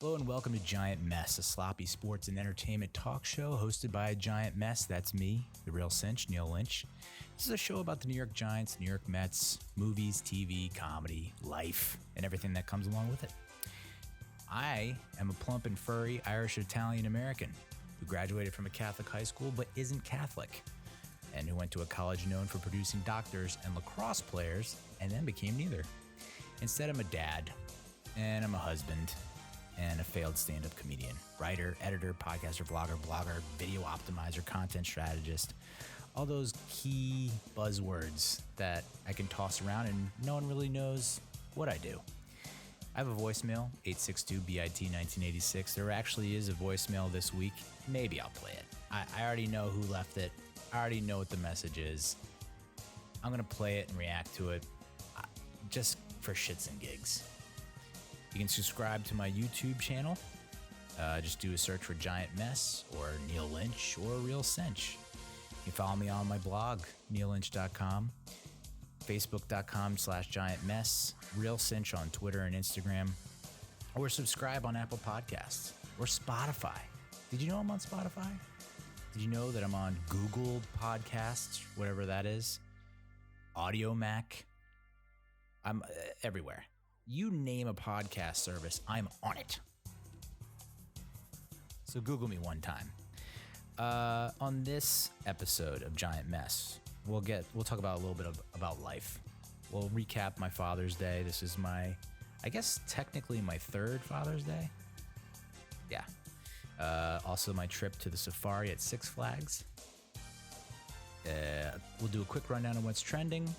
Hello and welcome to Giant Mess, a sloppy sports and entertainment talk show hosted by a giant mess. That's me, the Real Cinch Neal Lynch. This is a show about the New York Giants, New York Mets, movies, TV, comedy, life, and everything that comes along with it. I am a plump and furry Irish-Italian American who graduated from a Catholic high school but isn't Catholic, and who went to a college known for producing doctors and lacrosse players and then became neither. Instead, I'm a dad, and I'm a husband, and a failed stand-up comedian, writer, editor, podcaster, vlogger, blogger, video optimizer, content strategist, all those key buzzwords that I can toss around and no one really knows what I do. I have a voicemail, 862-BIT-1986. There actually is a voicemail this week. Maybe I'll play it. I already know who left it. I already know what the message is. I'm going to play it and react to it just for shits and gigs. You can subscribe to my YouTube channel. Just do a search for Giant Mess or Neal Lynch or Real Cinch. You can follow me on my blog, nealynch.com, facebook.com/Giant Mess, Real Cinch on Twitter and Instagram, or subscribe on Apple Podcasts or Spotify. Did you know I'm on Spotify? Did you know that I'm on Google Podcasts, whatever that is? Audio Mac. I'm everywhere. You name a podcast service, I'm on it. So Google me one time. On this episode of Giant Mess, we'll talk about a little bit about life. We'll recap my Father's Day. This is I guess technically my third Father's Day. Yeah. Also my trip to the safari at Six Flags. We'll do a quick rundown of what's trending.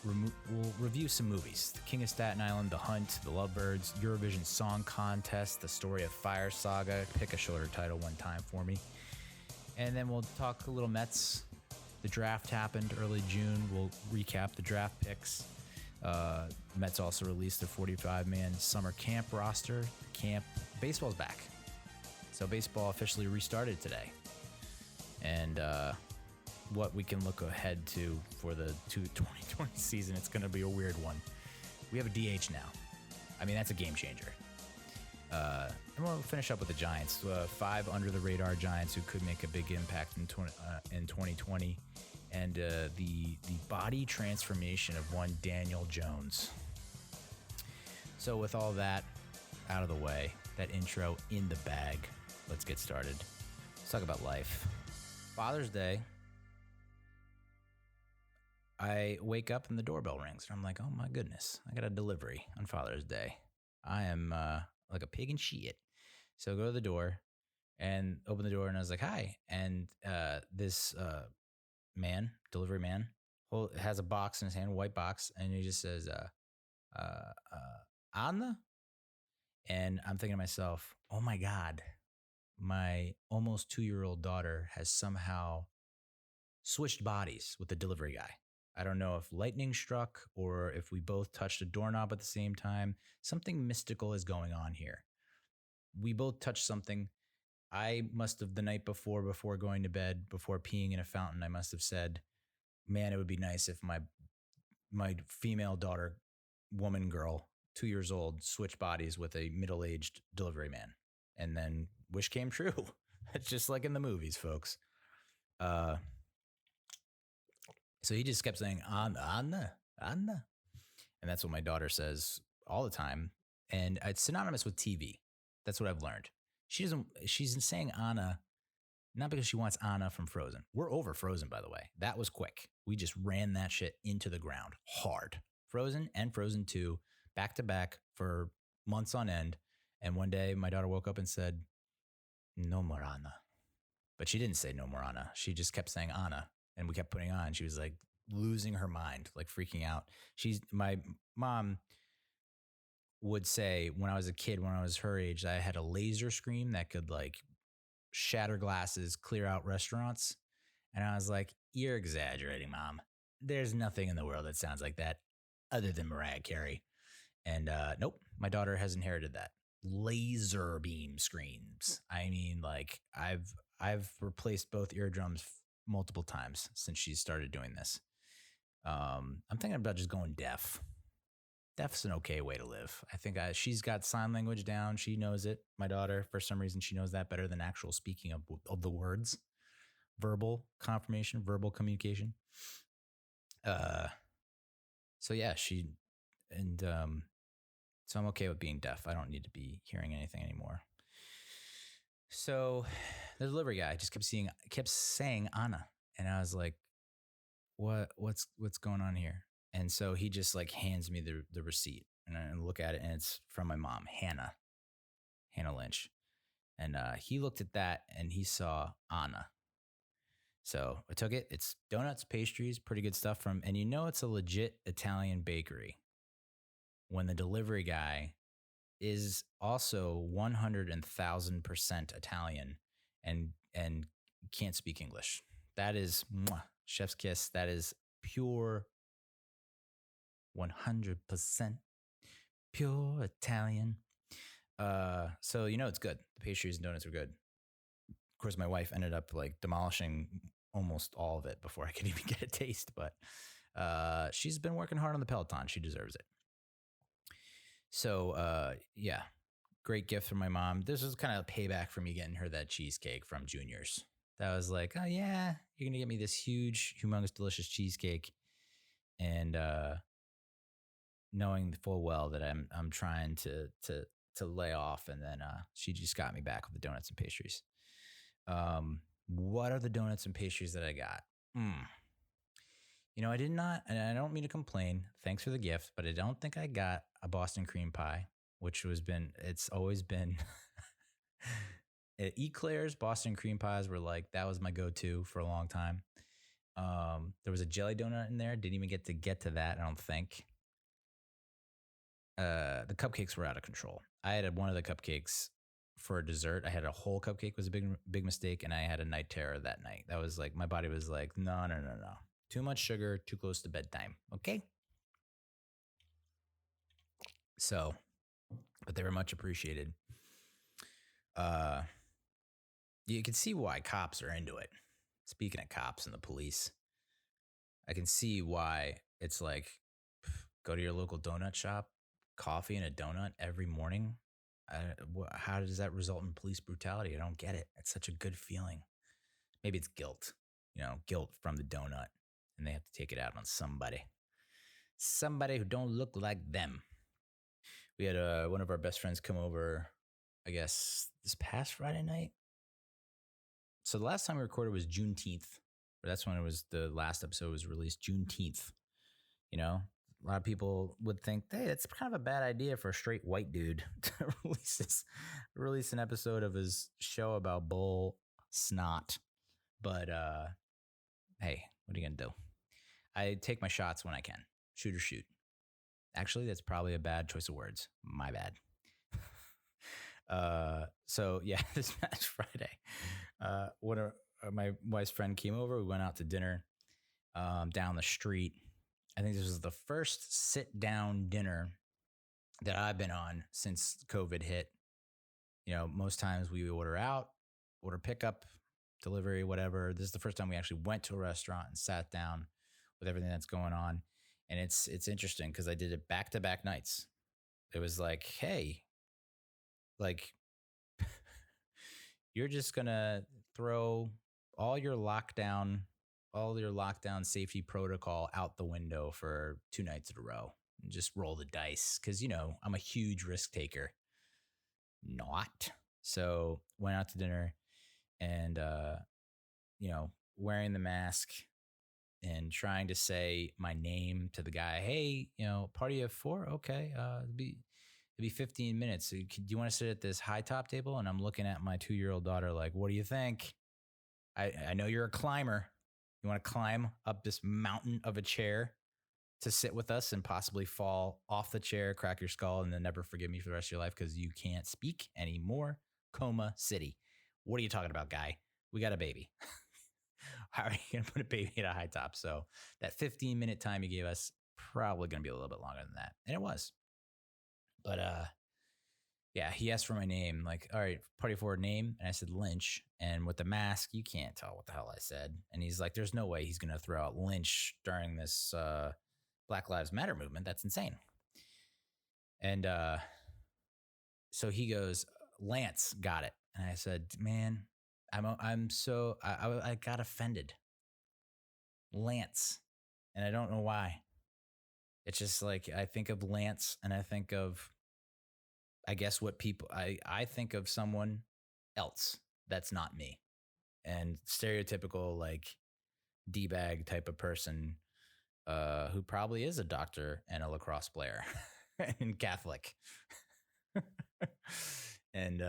We'll review some movies. The King of Staten Island, The Hunt, The Lovebirds, Eurovision Song Contest, The Story of Fire Saga. Pick a shorter title one time for me. And then we'll talk a little Mets. The draft happened early June. We'll recap the draft picks. Mets also released their 45-man summer camp roster. Baseball's back. So baseball officially restarted today. And what we can look ahead to for the 2020 season. It's going to be a weird one. We have a DH now. I mean, that's a game changer. And we'll finish up with the Giants. 5 under-the-radar Giants who could make a big impact in 2020. And the body transformation of one Daniel Jones. So with all that out of the way, that intro in the bag, let's get started. Let's talk about life. Father's Day. I wake up and the doorbell rings. And I'm like, oh my goodness, I got a delivery on Father's Day. I am like a pig in shit. So I go to the door and open the door and I was like, hi. And this delivery man, has a box in his hand, a white box. And he just says, Anna? And I'm thinking to myself, oh my God, my almost 2-year-old daughter has somehow switched bodies with the delivery guy. I don't know if lightning struck or if we both touched a doorknob at the same time. Something mystical is going on here. We both touched something. I must have the night before going to bed, before peeing in a fountain, I must have said, man, it would be nice if my female daughter, woman, girl, 2 years old, switched bodies with a middle-aged delivery man. And then wish came true. It's just like in the movies, folks. So he just kept saying, Anna. And that's what my daughter says all the time. And it's synonymous with TV. That's what I've learned. She's saying Anna, not because she wants Anna from Frozen. We're over Frozen, by the way. That was quick. We just ran that shit into the ground hard. Frozen and Frozen 2 back to back for months on end. And one day my daughter woke up and said, no more Anna. But she didn't say no more Anna. She just kept saying Anna. And we kept putting on. She was like losing her mind, like freaking out. My mom would say when I was a kid, when I was her age, I had a laser scream that could like shatter glasses, clear out restaurants. And I was like, you're exaggerating, Mom. There's nothing in the world that sounds like that other than Mariah Carey. And nope, my daughter has inherited that. Laser beam screams. I mean, like I've replaced both eardrums multiple times since she started doing this. I'm thinking about just going deaf. deaf's an okay way to live. I think she's got sign language down. She knows it. My daughter, for some reason, she knows that better than actual speaking of the words, verbal confirmation, verbal communication. So yeah, so I'm okay with being deaf. I don't need to be hearing anything anymore. So the delivery guy just kept saying Anna, and I was like, what's going on here? And so he just like hands me the receipt, and I look at it, and it's from my mom, Hannah Lynch. And he looked at that and he saw Anna. So I took it. It's donuts, pastries, pretty good stuff and it's a legit Italian bakery when the delivery guy is also 100,000% Italian and can't speak English. That is chef's kiss. That is pure 100% pure Italian. So it's good. The pastries and donuts are good. Of course, my wife ended up like demolishing almost all of it before I could even get a taste. But she's been working hard on the Peloton. She deserves it. So yeah, great gift from my mom. This was kind of a payback for me getting her that cheesecake from Junior's. That was like, oh yeah, you're gonna get me this huge, humongous, delicious cheesecake, and knowing full well that I'm trying to lay off, and then she just got me back with the donuts and pastries. What are the donuts and pastries that I got? I did not, and I don't mean to complain. Thanks for the gift, but I don't think I got a Boston cream pie, which it's always been Eclairs, Boston cream pies were like, that was my go-to for a long time. There was a jelly donut in there. Didn't even get to that, I don't think. The cupcakes were out of control. I had one of the cupcakes for dessert. I had a whole cupcake, was a big mistake, and I had a night terror that night. That was like, my body was like, no. Too much sugar, too close to bedtime. Okay? So, but they were much appreciated. You can see why cops are into it. Speaking of cops and the police, I can see why it's like, go to your local donut shop, coffee and a donut every morning. How does that result in police brutality? I don't get it. It's such a good feeling. Maybe it's guilt, guilt from the donut, and they have to take it out on somebody who don't look like them. We had one of our best friends come over, I guess, this past Friday night. So the last time we recorded was Juneteenth. That's when the last episode was released, Juneteenth. A lot of people would think, hey, it's kind of a bad idea for a straight white dude to release an episode of his show about bull snot. But hey, what are you going to do? I take my shots when I can. Shoot or shoot. Actually, that's probably a bad choice of words. My bad. So yeah, this past Friday, my wife's friend came over. We went out to dinner down the street. I think this was the first sit-down dinner that I've been on since COVID hit. Most times we order out, order pickup, delivery, whatever. This is the first time we actually went to a restaurant and sat down with everything that's going on. And it's interesting because I did it back-to-back nights. It was like, hey, like, you're just going to throw all your lockdown safety protocol out the window for 2 nights in a row and just roll the dice. Cause I'm a huge risk taker. Not. So went out to dinner and, wearing the mask and trying to say my name to the guy. Hey, party of 4. Okay. It'll be 15 minutes. So do you want to sit at this high top table? And I'm looking at my 2-year-old daughter like, what do you think? I know you're a climber. You want to climb up this mountain of a chair to sit with us and possibly fall off the chair, crack your skull, and then never forgive me for the rest of your life because you can't speak anymore. Coma City. What are you talking about, guy? We got a baby. How are you going to put a baby at a high top? So that 15-minute time you gave us, probably going to be a little bit longer than that. And it was. But yeah, he asked for my name. Like, all right, party forward name. And I said Lynch. And with the mask, you can't tell what the hell I said. And he's like, there's no way he's going to throw out Lynch during this Black Lives Matter movement. That's insane. And so he goes, Lance, got it. And I said, man, I got offended. Lance. And I don't know why. It's just like, I think of Lance and I think of, I guess what people, I think of someone else that's not me. And stereotypical, like, D-bag type of person who probably is a doctor and a lacrosse player and Catholic. And,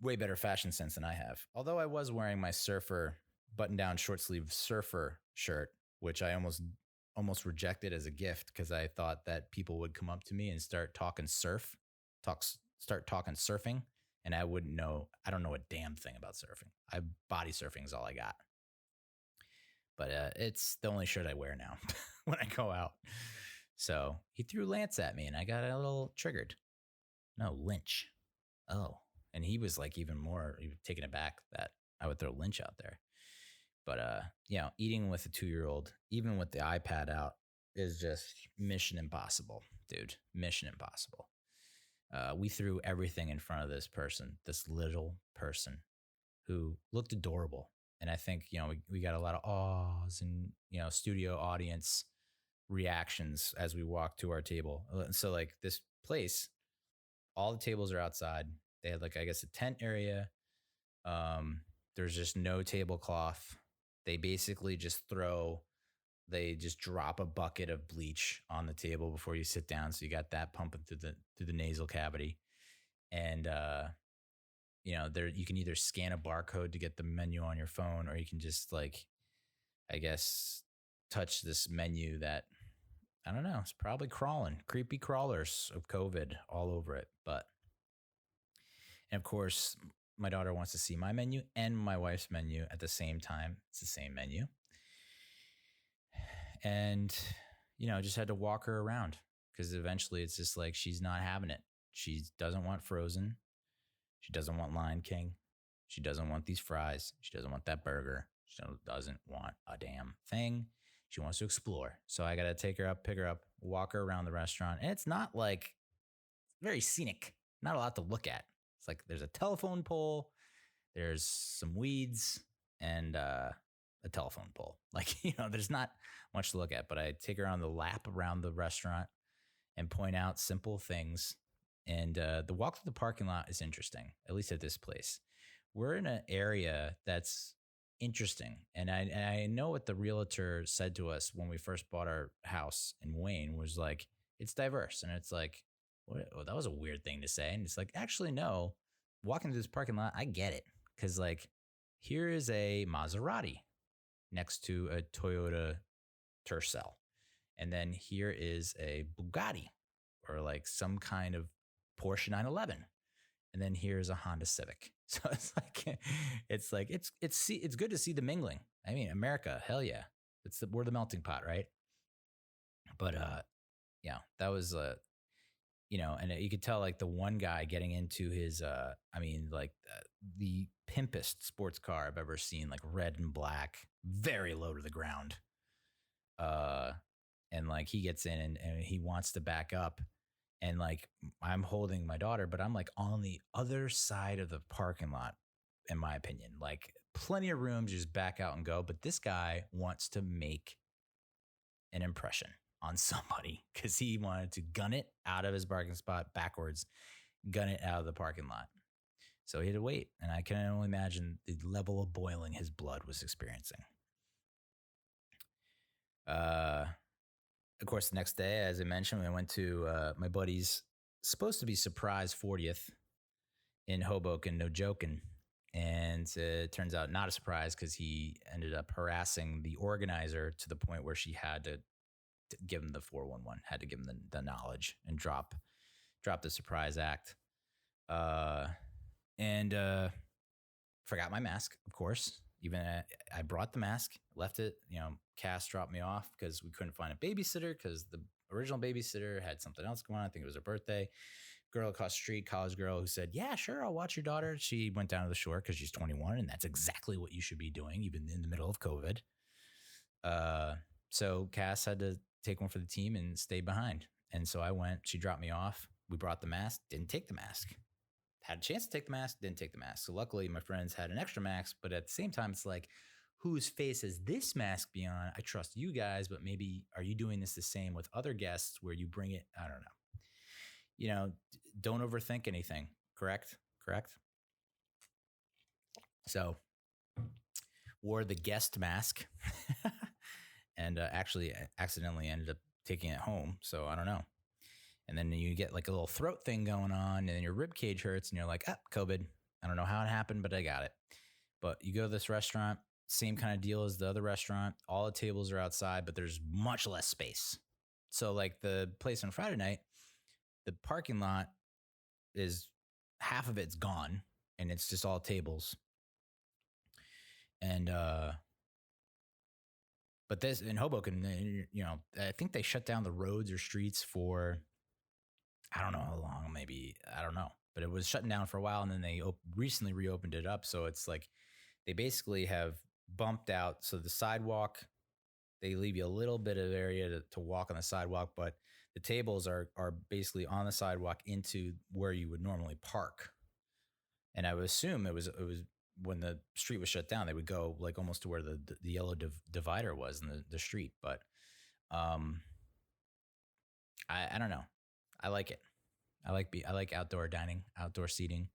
way better fashion sense than I have. Although I was wearing my surfer button-down short-sleeve surfer shirt, which I almost rejected as a gift because I thought that people would come up to me and start talking surfing, and I wouldn't know. I don't know a damn thing about surfing. Body surfing is all I got. But it's the only shirt I wear now when I go out. So he threw Lance at me, and I got a little triggered. No, Lynch. Oh. And he was like even more taken aback that I would throw Lynch out there. But, eating with a 2-year-old, even with the iPad out, is just mission impossible, dude. Mission impossible. We threw everything in front of this little person who looked adorable. And I think, we got a lot of awes and, studio audience reactions as we walked to our table. So like this place, all the tables are outside. They had like, I guess, a tent area. There's just no tablecloth. They basically just drop a bucket of bleach on the table before you sit down. So you got that pumping through the nasal cavity. And, there you can either scan a barcode to get the menu on your phone, or you can just like, I guess, touch this menu that, I don't know, it's probably creepy crawlers of COVID all over it. And of course, my daughter wants to see my menu and my wife's menu at the same time. It's the same menu. And, just had to walk her around because eventually it's just like she's not having it. She doesn't want Frozen. She doesn't want Lion King. She doesn't want these fries. She doesn't want that burger. She doesn't want a damn thing. She wants to explore. So I got to take her up, pick her up, walk her around the restaurant. And it's not like very scenic. Not a lot to look at. It's like there's a telephone pole, there's some weeds, and a telephone pole. Like, there's not much to look at, but I take her on the lap around the restaurant and point out simple things. And the walk through the parking lot is interesting, at least at this place. We're in an area that's interesting. And I know what the realtor said to us when we first bought our house in Wayne was like, it's diverse. And it's like, oh, that was a weird thing to say. And it's like, actually, no, walking through this parking lot, I get it. Because like, here is a Maserati next to a Toyota Tercel. And then here is a Bugatti or like some kind of Porsche 911. And then here's a Honda Civic. So it's good to see the mingling. I mean, America, hell yeah. We're the melting pot, right? But that was and you could tell like the one guy getting into his, the pimpest sports car I've ever seen, like red and black, very low to the ground. And like he gets in and he wants to back up. And like I'm holding my daughter, but I'm like on the other side of the parking lot, in my opinion. Like plenty of room to just back out and go. But this guy wants to make an impression on somebody because he wanted to gun it out of his parking spot backwards, gun it out of the parking lot. So he had to wait. And I can only imagine the level of boiling his blood was experiencing. Of course, the next day, as I mentioned, I went to my buddy's supposed to be surprise 40th in Hoboken, no joking. And it turns out not a surprise because he ended up harassing the organizer to the point where she had to give him the 411, had to give him the knowledge and drop the surprise act. And forgot my mask, of course. Even I brought the mask, left it, Cass dropped me off because we couldn't find a babysitter because the original babysitter had something else going on. I think it was her birthday. Girl across the street, college girl who said, yeah, sure, I'll watch your daughter. She went down to the shore because she's 21 and that's exactly what you should be doing, even in the middle of COVID. So Cass had to take one for the team and stay behind. And so I went, she dropped me off. We brought the mask, didn't take the mask. Had a chance to take the mask, didn't take the mask. So luckily my friends had an extra mask, but at the same time, it's like, whose face is this mask be on? I trust you guys, but maybe are you doing this the same with other guests where you bring it? I don't know. You know, don't overthink anything. Correct? Correct. So wore the guest mask and actually accidentally ended up taking it home. So I don't know. And then you get like a little throat thing going on, and then your rib cage hurts, and you're like, COVID. I don't know how it happened, but I got it. But you go to this restaurant, same kind of deal as the other restaurant. All the tables are outside, but there's much less space. So like the place on Friday night, the parking lot is half of it's gone, and it's just all tables. And but this in Hoboken, you know, I think they shut down the roads or streets for I don't know how long, maybe, I don't know, but it was shutting down for a while, and then they recently reopened it up. So it's like they basically have bumped out. So the sidewalk, they leave you a little bit of area to walk on the sidewalk, but the tables are basically on the sidewalk into where you would normally park. And I would assume it was when the street was shut down, they would go like almost to where the yellow divider was in the street. But I don't know. I like it. I like outdoor dining, outdoor seating.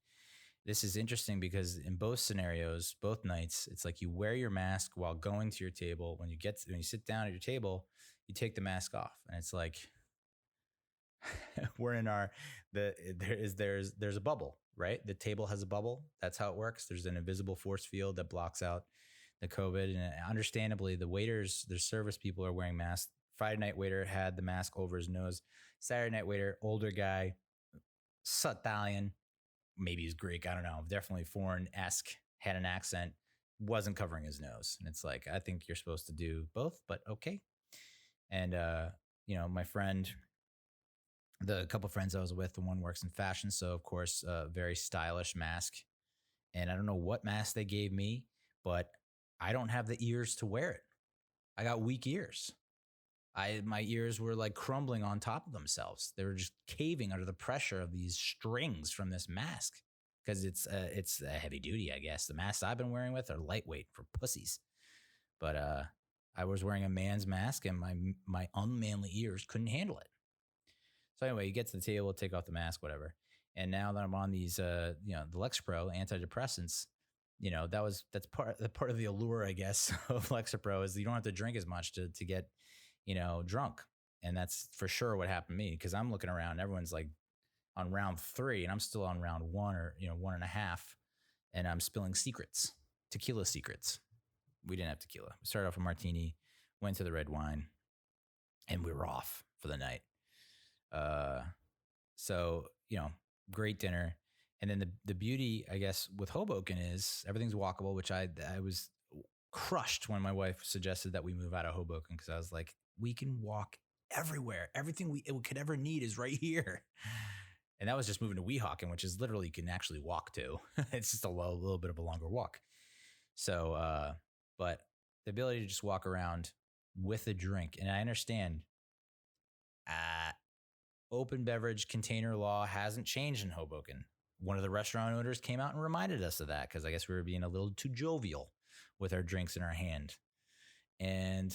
This is interesting because in both scenarios, both nights, it's like you wear your mask while going to your table. When you sit down at your table, you take the mask off, and it's like we're in there's a bubble, right? The table has a bubble. That's how it works. There's an invisible force field that blocks out the COVID, and understandably, the waiters, the service people are wearing masks. Friday night waiter had the mask over his nose. Saturday night waiter, older guy, Italian, maybe he's Greek, I don't know, definitely foreign-esque, had an accent, wasn't covering his nose. And it's like, I think you're supposed to do both, but okay. And, you know, my friend, the couple friends I was with, the one works in fashion. So, of course, very stylish mask. And I don't know what mask they gave me, but I don't have the ears to wear it. I got weak ears. My ears were like crumbling on top of themselves. They were just caving under the pressure of these strings from this mask because it's a heavy duty, I guess. The masks I've been wearing with are lightweight for pussies. But I was wearing a man's mask, and my unmanly ears couldn't handle it. So anyway, you get to the table, take off the mask, whatever. And now that I'm on these, the Lexapro antidepressants, you know, that's part of the allure, I guess, of Lexapro is you don't have to drink as much to get, you know, drunk. And that's for sure what happened to me, because I'm looking around, everyone's like on round 3 and I'm still on round 1 or, you know, 1.5. And I'm spilling tequila secrets. We didn't have tequila. We started off a martini, went to the red wine, and we were off for the night. So, you know, great dinner. And then the beauty, I guess, with Hoboken is everything's walkable, which I was crushed when my wife suggested that we move out of Hoboken, because I was like, we can walk everywhere. Everything we could ever need is right here. And that was just moving to Weehawken, which is literally you can actually walk to. It's just a little bit of a longer walk. So, but the ability to just walk around with a drink, and I understand open beverage container law hasn't changed in Hoboken. One of the restaurant owners came out and reminded us of that, because I guess we were being a little too jovial with our drinks in our hand. And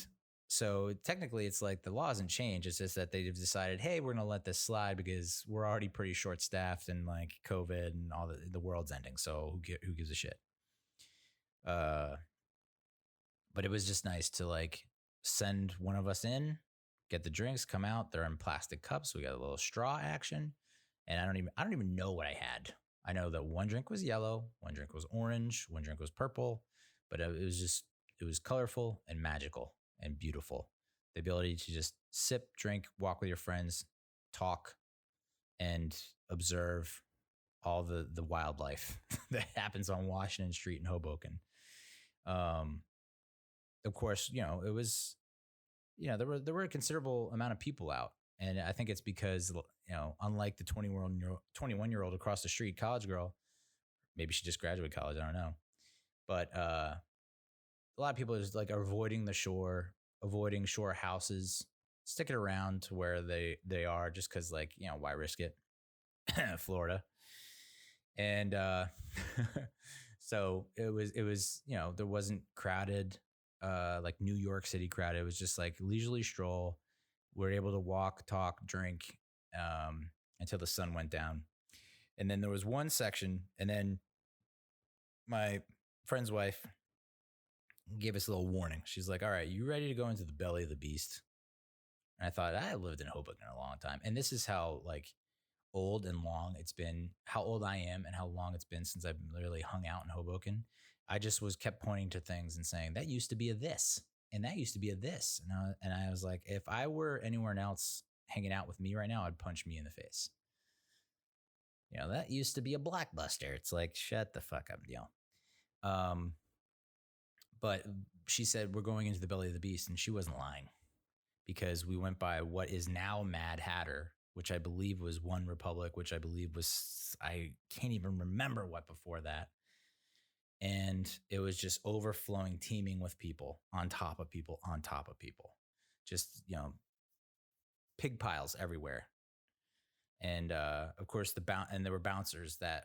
so technically it's like the law hasn't changed. It's just that they've decided, hey, we're going to let this slide because we're already pretty short staffed and like COVID and all the world's ending. So who gives a shit? But it was just nice to like send one of us in, get the drinks, come out. They're in plastic cups. We got a little straw action. And I don't even know what I had. I know that one drink was yellow, one drink was orange, one drink was purple, but it was colorful and magical and beautiful. The ability to just sip, drink, walk with your friends, talk, and observe all the wildlife that happens on Washington Street in Hoboken. Of course, you know, it was, you know, there were a considerable amount of people out. And I think it's because, you know, unlike the 21-year-old across the street, college girl, maybe she just graduated college, I don't know. But a lot of people are just like avoiding the shore, avoiding shore houses, stick it around to where they are, just because, like, why risk it? Florida. And so it was there wasn't crowded like New York City crowded. It was just like leisurely stroll. We're able to walk, talk, drink until the sun went down. And then there was one section, and then my friend's wife gave us a little warning. She's like, all right, you ready to go into the belly of the beast? And I thought, I lived in Hoboken a long time. And this is how like old and long it's been, how old I am and how long it's been since I've literally hung out in Hoboken. I just kept pointing to things and saying, that used to be a this, and that used to be a this. And I was like, if I were anywhere else hanging out with me right now, I'd punch me in the face. That used to be a Blockbuster. It's like, shut the fuck up, But she said, we're going into the belly of the beast, and she wasn't lying, because we went by what is now Mad Hatter, which I believe was One Republic, which I believe was, I can't even remember what before that. And it was just overflowing, teeming with people on top of people on top of people. Just, pig piles everywhere. And of course, and there were bouncers that,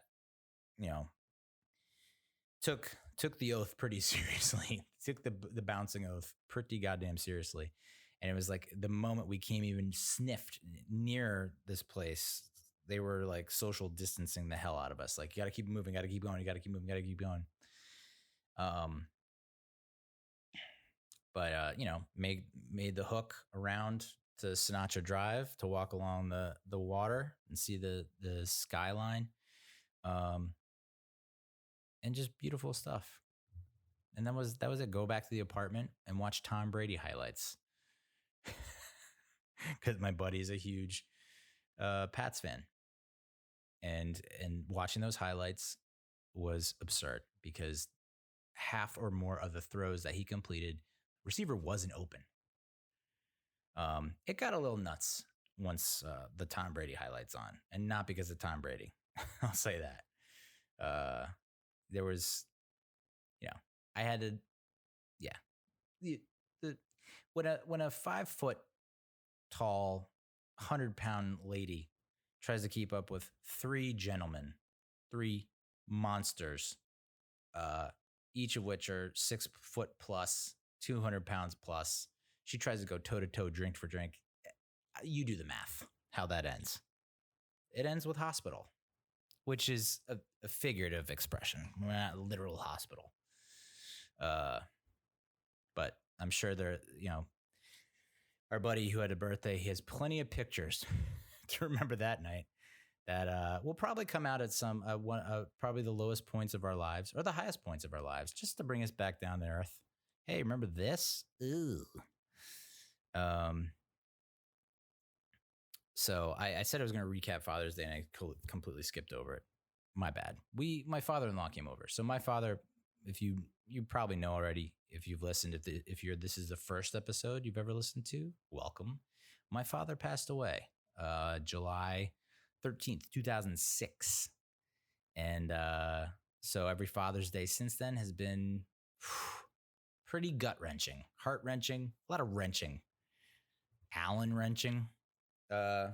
took the oath pretty seriously, took the bouncing oath pretty goddamn seriously. And it was like the moment we came even sniffed near this place, they were like social distancing the hell out of us. Like, you got to keep moving, got to keep going, you got to keep moving, got to keep going. But made the hook around to Sinatra Drive to walk along the water and see the skyline. And just beautiful stuff. And that was it. Go back to the apartment and watch Tom Brady highlights. Because my buddy is a huge Pats fan. And watching those highlights was absurd, because half or more of the throws that he completed, receiver wasn't open. It got a little nuts once the Tom Brady highlights on, and not because of Tom Brady. I'll say that. There was, I had to, when a 5 foot tall, 100-pound lady tries to keep up with 3 gentlemen, 3 monsters, each of which are 6 foot plus, 200 pounds plus. She tries to go toe to toe, drink for drink. You do the math, how that ends. It ends with hospital, which is a figurative expression. We're not literal hospital. But I'm sure there, our buddy who had a birthday, he has plenty of pictures to remember that night that will probably come out at some probably the lowest points of our lives, or the highest points of our lives, just to bring us back down to earth. Hey, remember this? Ooh. So I said I was going to recap Father's Day, and I completely skipped over it. My bad. My father-in-law came over. So my father, if you probably know already, if you've listened, this is the first episode you've ever listened to, welcome. My father passed away July 13th, 2006. And so every Father's Day since then has been pretty gut-wrenching, heart-wrenching, a lot of wrenching, Allen-wrenching. So,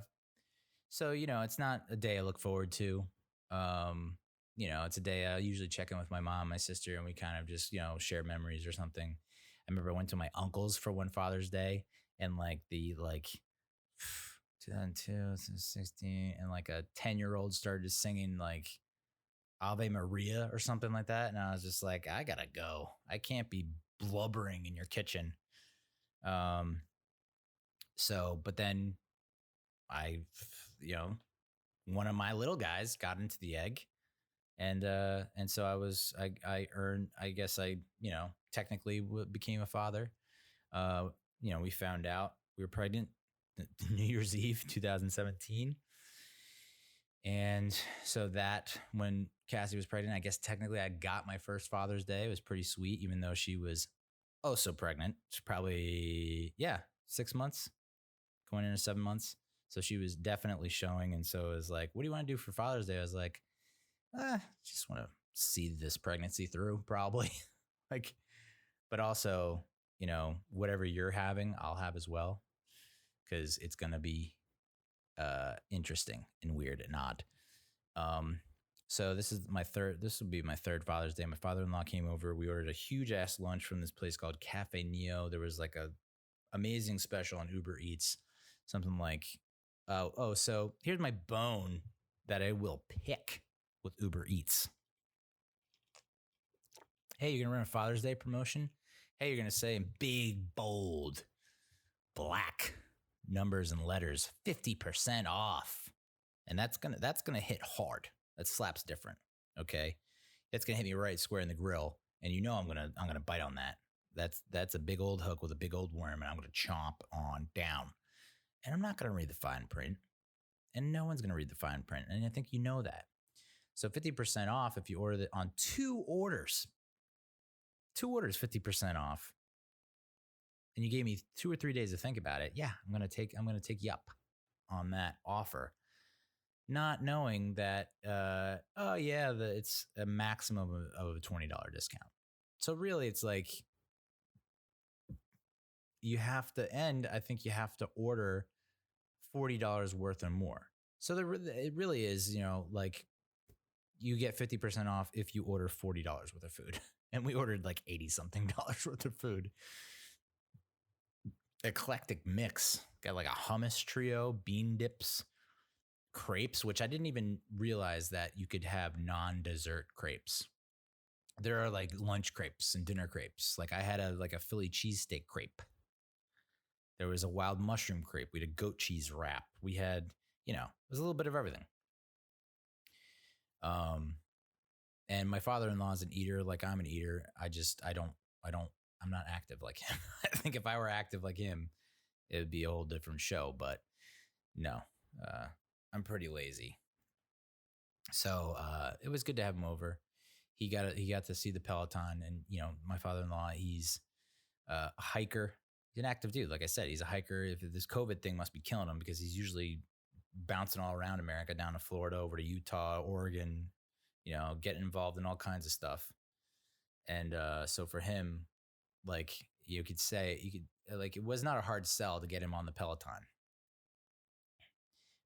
it's not a day I look forward to. It's a day I usually check in with my mom, my sister, and we kind of just, share memories or something. I remember I went to my uncle's for one Father's Day, and 2002, 2016, and like a 10-year-old started singing like Ave Maria or something like that. And I was just like, I gotta go. I can't be blubbering in your kitchen. But then one of my little guys got into the egg, and so I technically became a father. We found out we were pregnant New Year's Eve, 2017. And so that when Cassie was pregnant, I guess technically I got my first Father's Day. It was pretty sweet, even though she was so pregnant. She's probably, 6 months, going into 7 months. So she was definitely showing. And so it was like, what do you want to do for Father's Day? I was like, just want to see this pregnancy through, probably. But also, whatever you're having, I'll have as well. because it's going to be interesting and weird and odd. So this will be my third Father's Day. My father-in-law came over. We ordered a huge ass lunch from this place called Cafe Neo. There was like a amazing special on Uber Eats. Something like, so here's my bone that I will pick with Uber Eats. Hey, you're going to run a Father's Day promotion? Hey, you're going to say in big, bold, black numbers and letters, 50% off. And that's going to hit hard. That slaps different. Okay. It's going to hit me right square in the grill. And I'm going to bite on that. That's a big old hook with a big old worm, and I'm going to chomp on down. And I'm not going to read the fine print. And no one's going to read the fine print. And I think you know that. So 50% off if you order it on 2 orders. 2 orders, 50% off. And you gave me 2 or 3 days to think about it. Yeah, I'm going to take yup on that offer. Not knowing that, it's a maximum of a $20 discount. So really it's like I think you have to order $40 worth or more. So it really is, like you get 50% off if you order $40 worth of food. And we ordered like $80-something worth of food. Eclectic mix. Got like a hummus trio, bean dips, crepes, which I didn't even realize that you could have non-dessert crepes. There are like lunch crepes and dinner crepes. Like I had a Philly cheesesteak crepe. There was a wild mushroom crepe. We had a goat cheese wrap. We had, it was a little bit of everything. And my father-in-law is an eater. Like I'm an eater. I'm not active like him. I think if I were active like him, it would be a whole different show, but no, I'm pretty lazy. So, it was good to have him over. He got to see the Peloton, and, my father-in-law, he's a hiker. He's an active dude. Like I said, he's a hiker. If this COVID thing must be killing him because he's usually bouncing all around America, down to Florida, over to Utah, Oregon, getting involved in all kinds of stuff. And so for him, like it was not a hard sell to get him on the Peloton.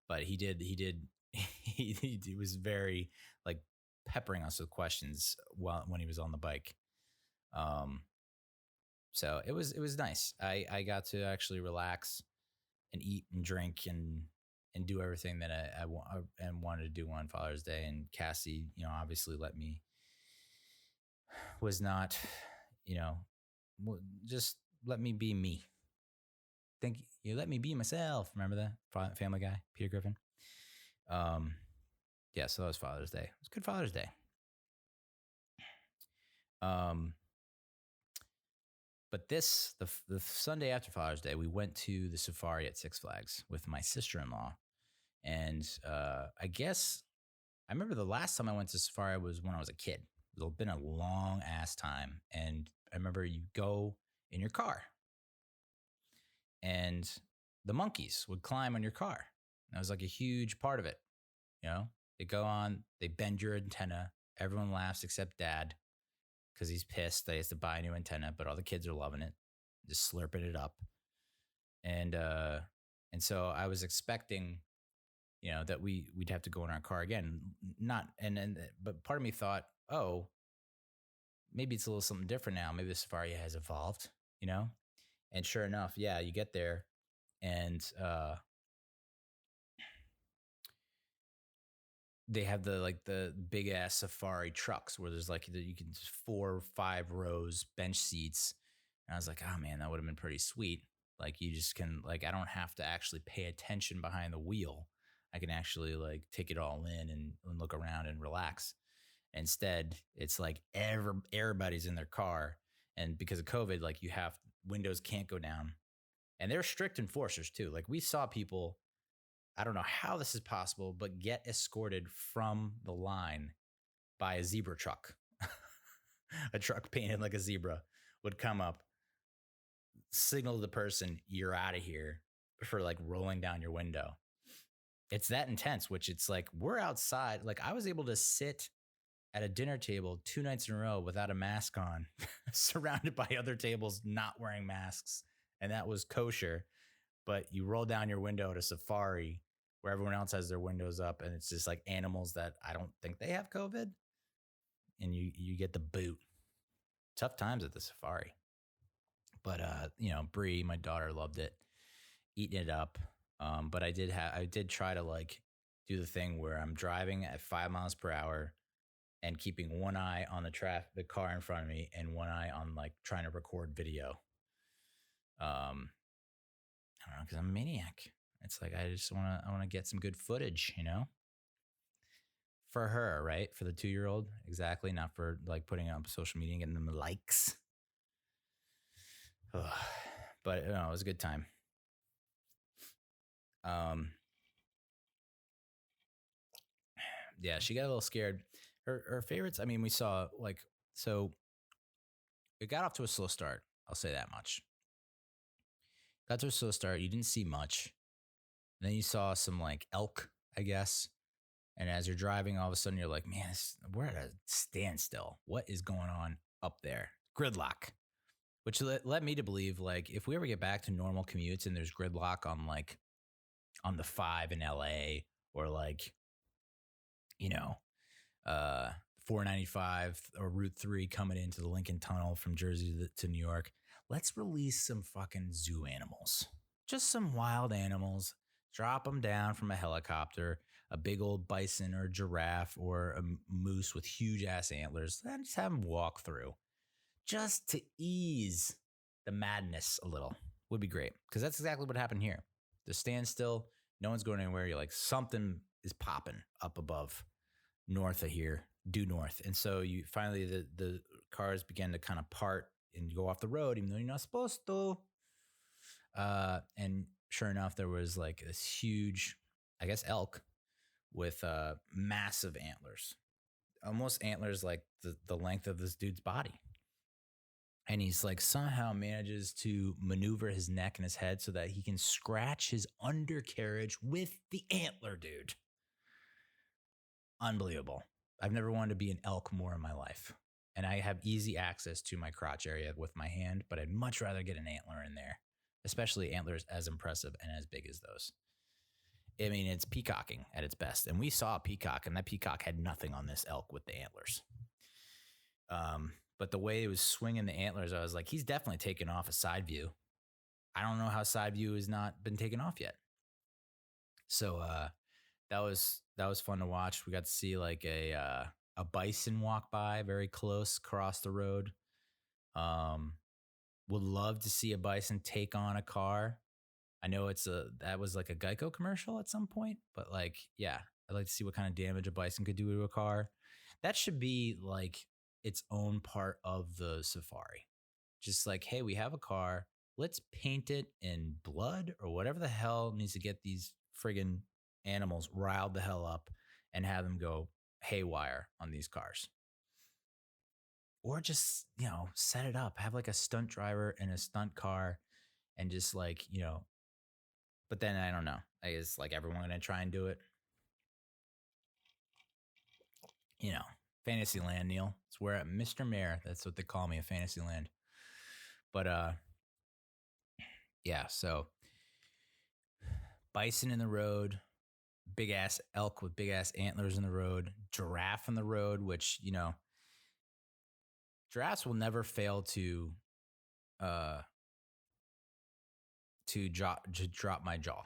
But he was very like peppering us with questions when he was on the bike. So it was nice. I got to actually relax and eat and drink and do everything that I wanted to do on Father's Day. And Cassie, obviously was not, just let me be me. Think you let me be myself. Remember that Family Guy, Peter Griffin? Yeah, so that was Father's Day. It was a good Father's Day. But the Sunday after Father's Day, we went to the safari at Six Flags with my sister-in-law. And I guess I remember the last time I went to safari was when I was a kid. It's been a long ass time. And I remember you go in your car and the monkeys would climb on your car. That was like a huge part of it. They go on, they bend your antenna. Everyone laughs except Dad because he's pissed that he has to buy a new antenna, but all the kids are loving it, just slurping it up. And so I was expecting, that we'd have to go in our car again. But part of me thought, oh, maybe it's a little something different now. Maybe the safari has evolved, And sure enough, yeah, you get there and they have the big ass safari trucks where there's you can just 4 or 5 rows, bench seats. And I was like, oh man, that would have been pretty sweet. Like you just can I don't have to actually pay attention behind the wheel. I can actually take it all in and look around and relax. Instead, it's like everybody's in their car. And because of COVID, you have windows can't go down. And they're strict enforcers too. We saw people, I don't know how this is possible, but get escorted from the line by a zebra truck. A truck painted like a zebra would come up, signal to the person, you're out of here, for rolling down your window. It's that intense, which it's we're outside. I was able to sit at a dinner table 2 nights in a row without a mask on, surrounded by other tables not wearing masks. And that was kosher. but you roll down your window at a safari where everyone else has their windows up, and it's just like animals that I don't think they have COVID, and you get the boot. Tough times at the safari. But Bree, my daughter, loved it, eating it up. But I did try to like do the thing where I'm driving at 5 miles per hour and keeping one eye on the car in front of me, and one eye on like trying to record video. I don't know, because I'm a maniac. It's like I want to get some good footage, for her, right? For the 2-year-old, exactly. Not for like putting it on social media and getting them likes. Ugh. But it was a good time. Yeah, she got a little scared. Her favorites, I mean, we saw so it got off to a slow start. I'll say that much. Got to a slow start. You didn't see much. And then you saw some like elk, I guess. And as you're driving, all of a sudden you're like, man, we're at a standstill. What is going on up there? Gridlock. Which led me to believe, like, if we ever get back to normal commutes and there's gridlock on the 5 in LA, or 495 or Route 3 coming into the Lincoln Tunnel from Jersey to New York, let's release some fucking zoo animals. Just some wild animals. Drop them down from a helicopter, a big old bison or giraffe or a moose with huge ass antlers. Then just have them walk through. Just to ease the madness a little would be great. Because that's exactly what happened here. The standstill, no one's going anywhere. You're like, something is popping up above, north of here, due north. And so you finally, the cars began to kind of part and go off the road, even though you're not supposed to. And sure enough, there was like this huge, I guess, elk with massive antlers. Almost antlers like the length of this dude's body. And he's like somehow manages to maneuver his neck and his head so that he can scratch his undercarriage with the antler, dude. Unbelievable. I've never wanted to be an elk more in my life. And I have easy access to my crotch area with my hand, but I'd much rather get an antler in there, especially antlers as impressive and as big as those. I mean, it's peacocking at its best. And we saw a peacock, and that peacock had nothing on this elk with the antlers. But the way it was swinging the antlers, I was like, he's definitely taken off a side view. I don't know how side view has not been taken off yet. So that was fun to watch. We got to see like a bison walk by very close across the road. Would love to see a bison take on a car. I know that was like a Geico commercial at some point, but like, yeah, I'd like to see what kind of damage a bison could do to a car. That should be like its own part of the safari. Just like, hey, we have a car. Let's paint it in blood or whatever the hell needs to get these friggin' animals riled the hell up and have them go haywire on these cars. Or just, set it up. Have like a stunt driver in a stunt car and just like, but then I don't know. I guess like everyone going to try and do it. Fantasyland, Neal. It's where Mr. Mayor, that's what they call me, a Fantasyland. But yeah, so bison in the road, big ass elk with big ass antlers in the road, giraffe in the road, which, giraffes will never fail to drop my jaw,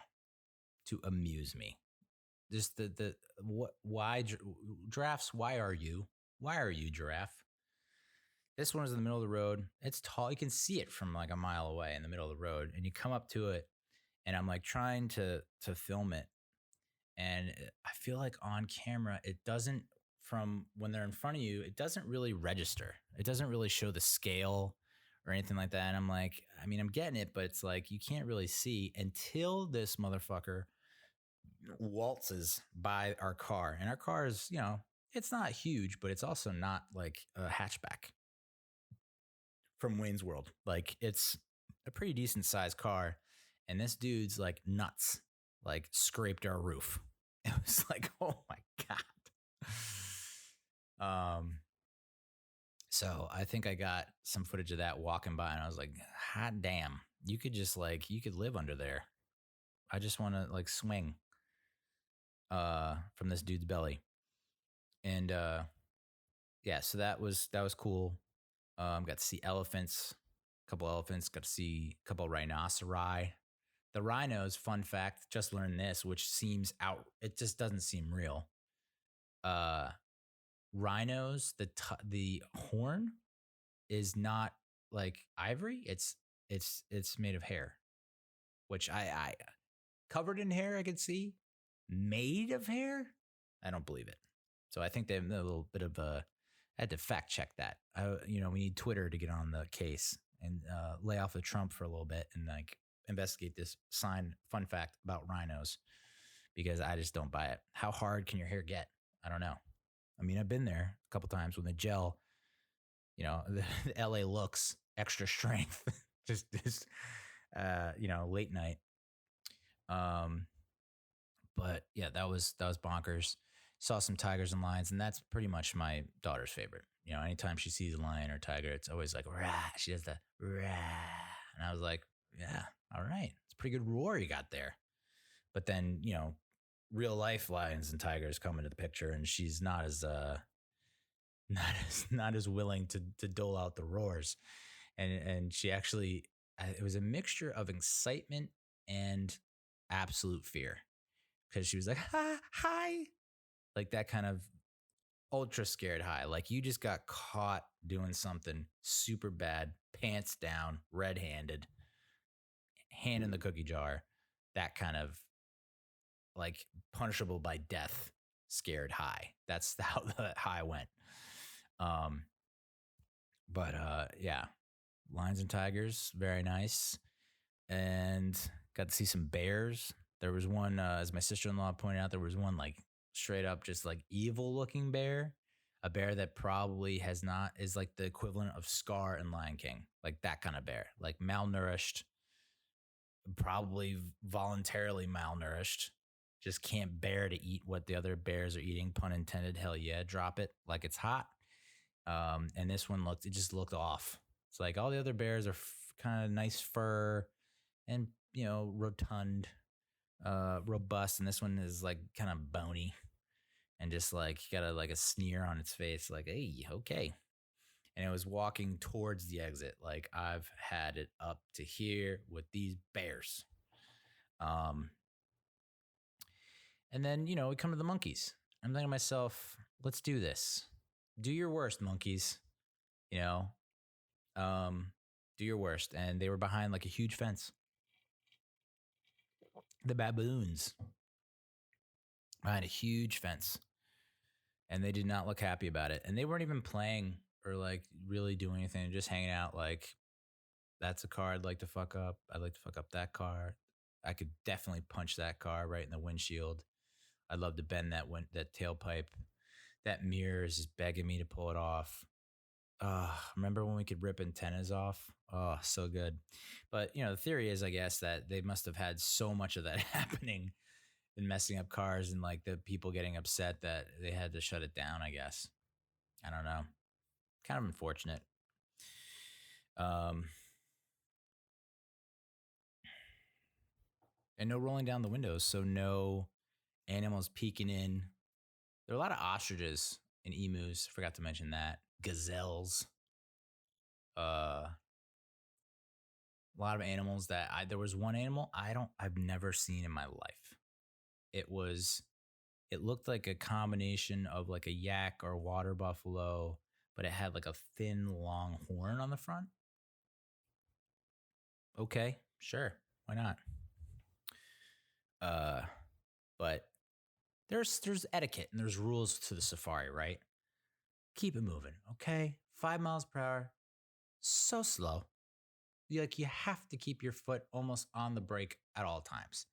to amuse me. Just why giraffes? Why are you giraffe? This one is in the middle of the road. It's tall. You can see it from like a mile away in the middle of the road, and you come up to it, and I'm like trying to film it, and I feel like on camera it doesn't. From when they're in front of you, it doesn't really register. It doesn't really show the scale or anything like that. And I'm like, I mean, I'm getting it, but it's like you can't really see until this motherfucker waltzes by our car. And our car is, it's not huge, but it's also not like a hatchback from Wayne's World. Like, it's a pretty decent sized car. And this dude's like nuts, like scraped our roof. It was like, oh my God. So I think I got some footage of that walking by, and I was like, hot damn, you could live under there. I just want to like swing from this dude's belly. And yeah, so that was cool. Got to see elephants, a couple elephants, got to see a couple rhinoceri. The rhinos, fun fact, just learned this, which seems out, it just doesn't seem real. Uh, Rhinos, the horn is not like ivory. It's made of hair, which I covered in hair. I could see made of hair. I don't believe it. So I think they have a little bit of a. I had to fact check that. We need Twitter to get on the case and lay off of Trump for a little bit and like investigate this fun fact about rhinos, because I just don't buy it. How hard can your hair get? I don't know. I mean, I've been there a couple times when the gel, the LA looks extra strength, just late night. But yeah, that was bonkers. Saw some tigers and lions, and that's pretty much my daughter's favorite. Anytime she sees a lion or tiger, it's always like rah. She does the rah, and I was like, yeah, all right, it's a pretty good roar you got there. But then real life lions and tigers come into the picture, and she's not as not as willing to dole out the roars, and she actually, it was a mixture of excitement and absolute fear, because she was like hi, like that kind of ultra scared high, like you just got caught doing something super bad, pants down, red-handed, hand in the cookie jar, that kind of like punishable by death scared high. That's how the high went. But yeah, lions and tigers, very nice. And got to see some bears. There was one, as my sister-in-law pointed out, there was one like straight up just like evil looking bear, a bear that probably is like the equivalent of Scar in Lion King, like that kind of bear, like malnourished, probably voluntarily malnourished, just can't bear to eat what the other bears are eating, pun intended. Hell yeah, drop it like it's hot. And this one just looked off. It's like all the other bears are kind of nice fur and rotund, robust, and this one is like kind of bony and just like got a sneer on its face, like, hey, okay. And it was walking towards the exit, like I've had it up to here with these bears. And then we come to the monkeys. I'm thinking to myself, let's do this. Do your worst, monkeys. Do your worst. And they were behind like a huge fence. The baboons behind a huge fence, and they did not look happy about it. And they weren't even playing or like really doing anything, just hanging out. Like, that's a car I'd like to fuck up. I'd like to fuck up that car. I could definitely punch that car right in the windshield. I'd love to bend that tailpipe. That mirror is just begging me to pull it off. Remember when we could rip antennas off? Oh, so good. But, the theory is, I guess, that they must have had so much of that happening and messing up cars and like the people getting upset that they had to shut it down, I guess. I don't know. Kind of unfortunate. And no rolling down the windows, so no animals peeking in. There are a lot of ostriches and emus. Forgot to mention that. Gazelles. A lot of animals that there was one animal I've never seen in my life. It looked like a combination of like a yak or a water buffalo, but it had like a thin, long horn on the front. Okay, sure, why not? But there's etiquette and there's rules to the safari, right? Keep it moving, okay? 5 miles per hour, so slow. You have to keep your foot almost on the brake at all times.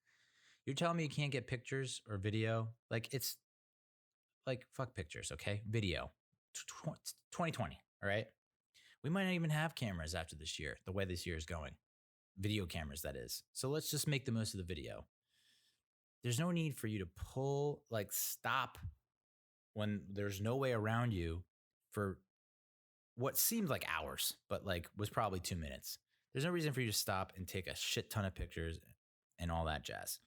You're telling me you can't get pictures or video? Like, it's like, fuck pictures, okay? Video. 2020, all right? We might not even have cameras after this year, the way this year is going. Video cameras, that is. So let's just make the most of the video. There's no need for you to stop when there's no way around you for what seemed like hours, but like was probably 2 minutes. There's no reason for you to stop and take a shit ton of pictures and all that jazz.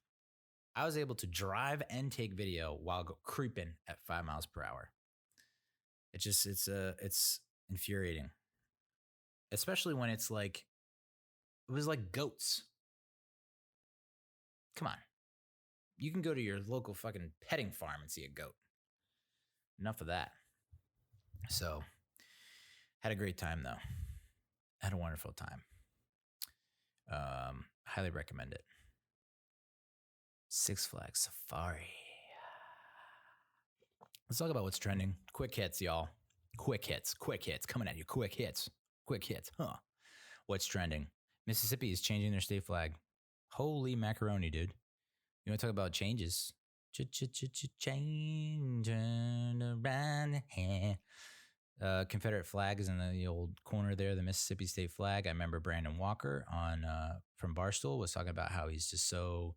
I was able to drive and take video while creeping at 5 miles per hour. It's infuriating, especially when it was like goats. Come on. You can go to your local fucking petting farm and see a goat. Enough of that. So, had a great time though. Had a wonderful time. Highly recommend it. Six Flags Safari. Let's talk about what's trending. Quick hits, y'all. Quick hits. Coming at you. Quick hits. Huh. What's trending? Mississippi is changing their state flag. Holy macaroni, dude. You want to talk about changes? Changing around here. Confederate flag is in the old corner there, the Mississippi state flag. I remember Brandon Walker from Barstool was talking about how he's so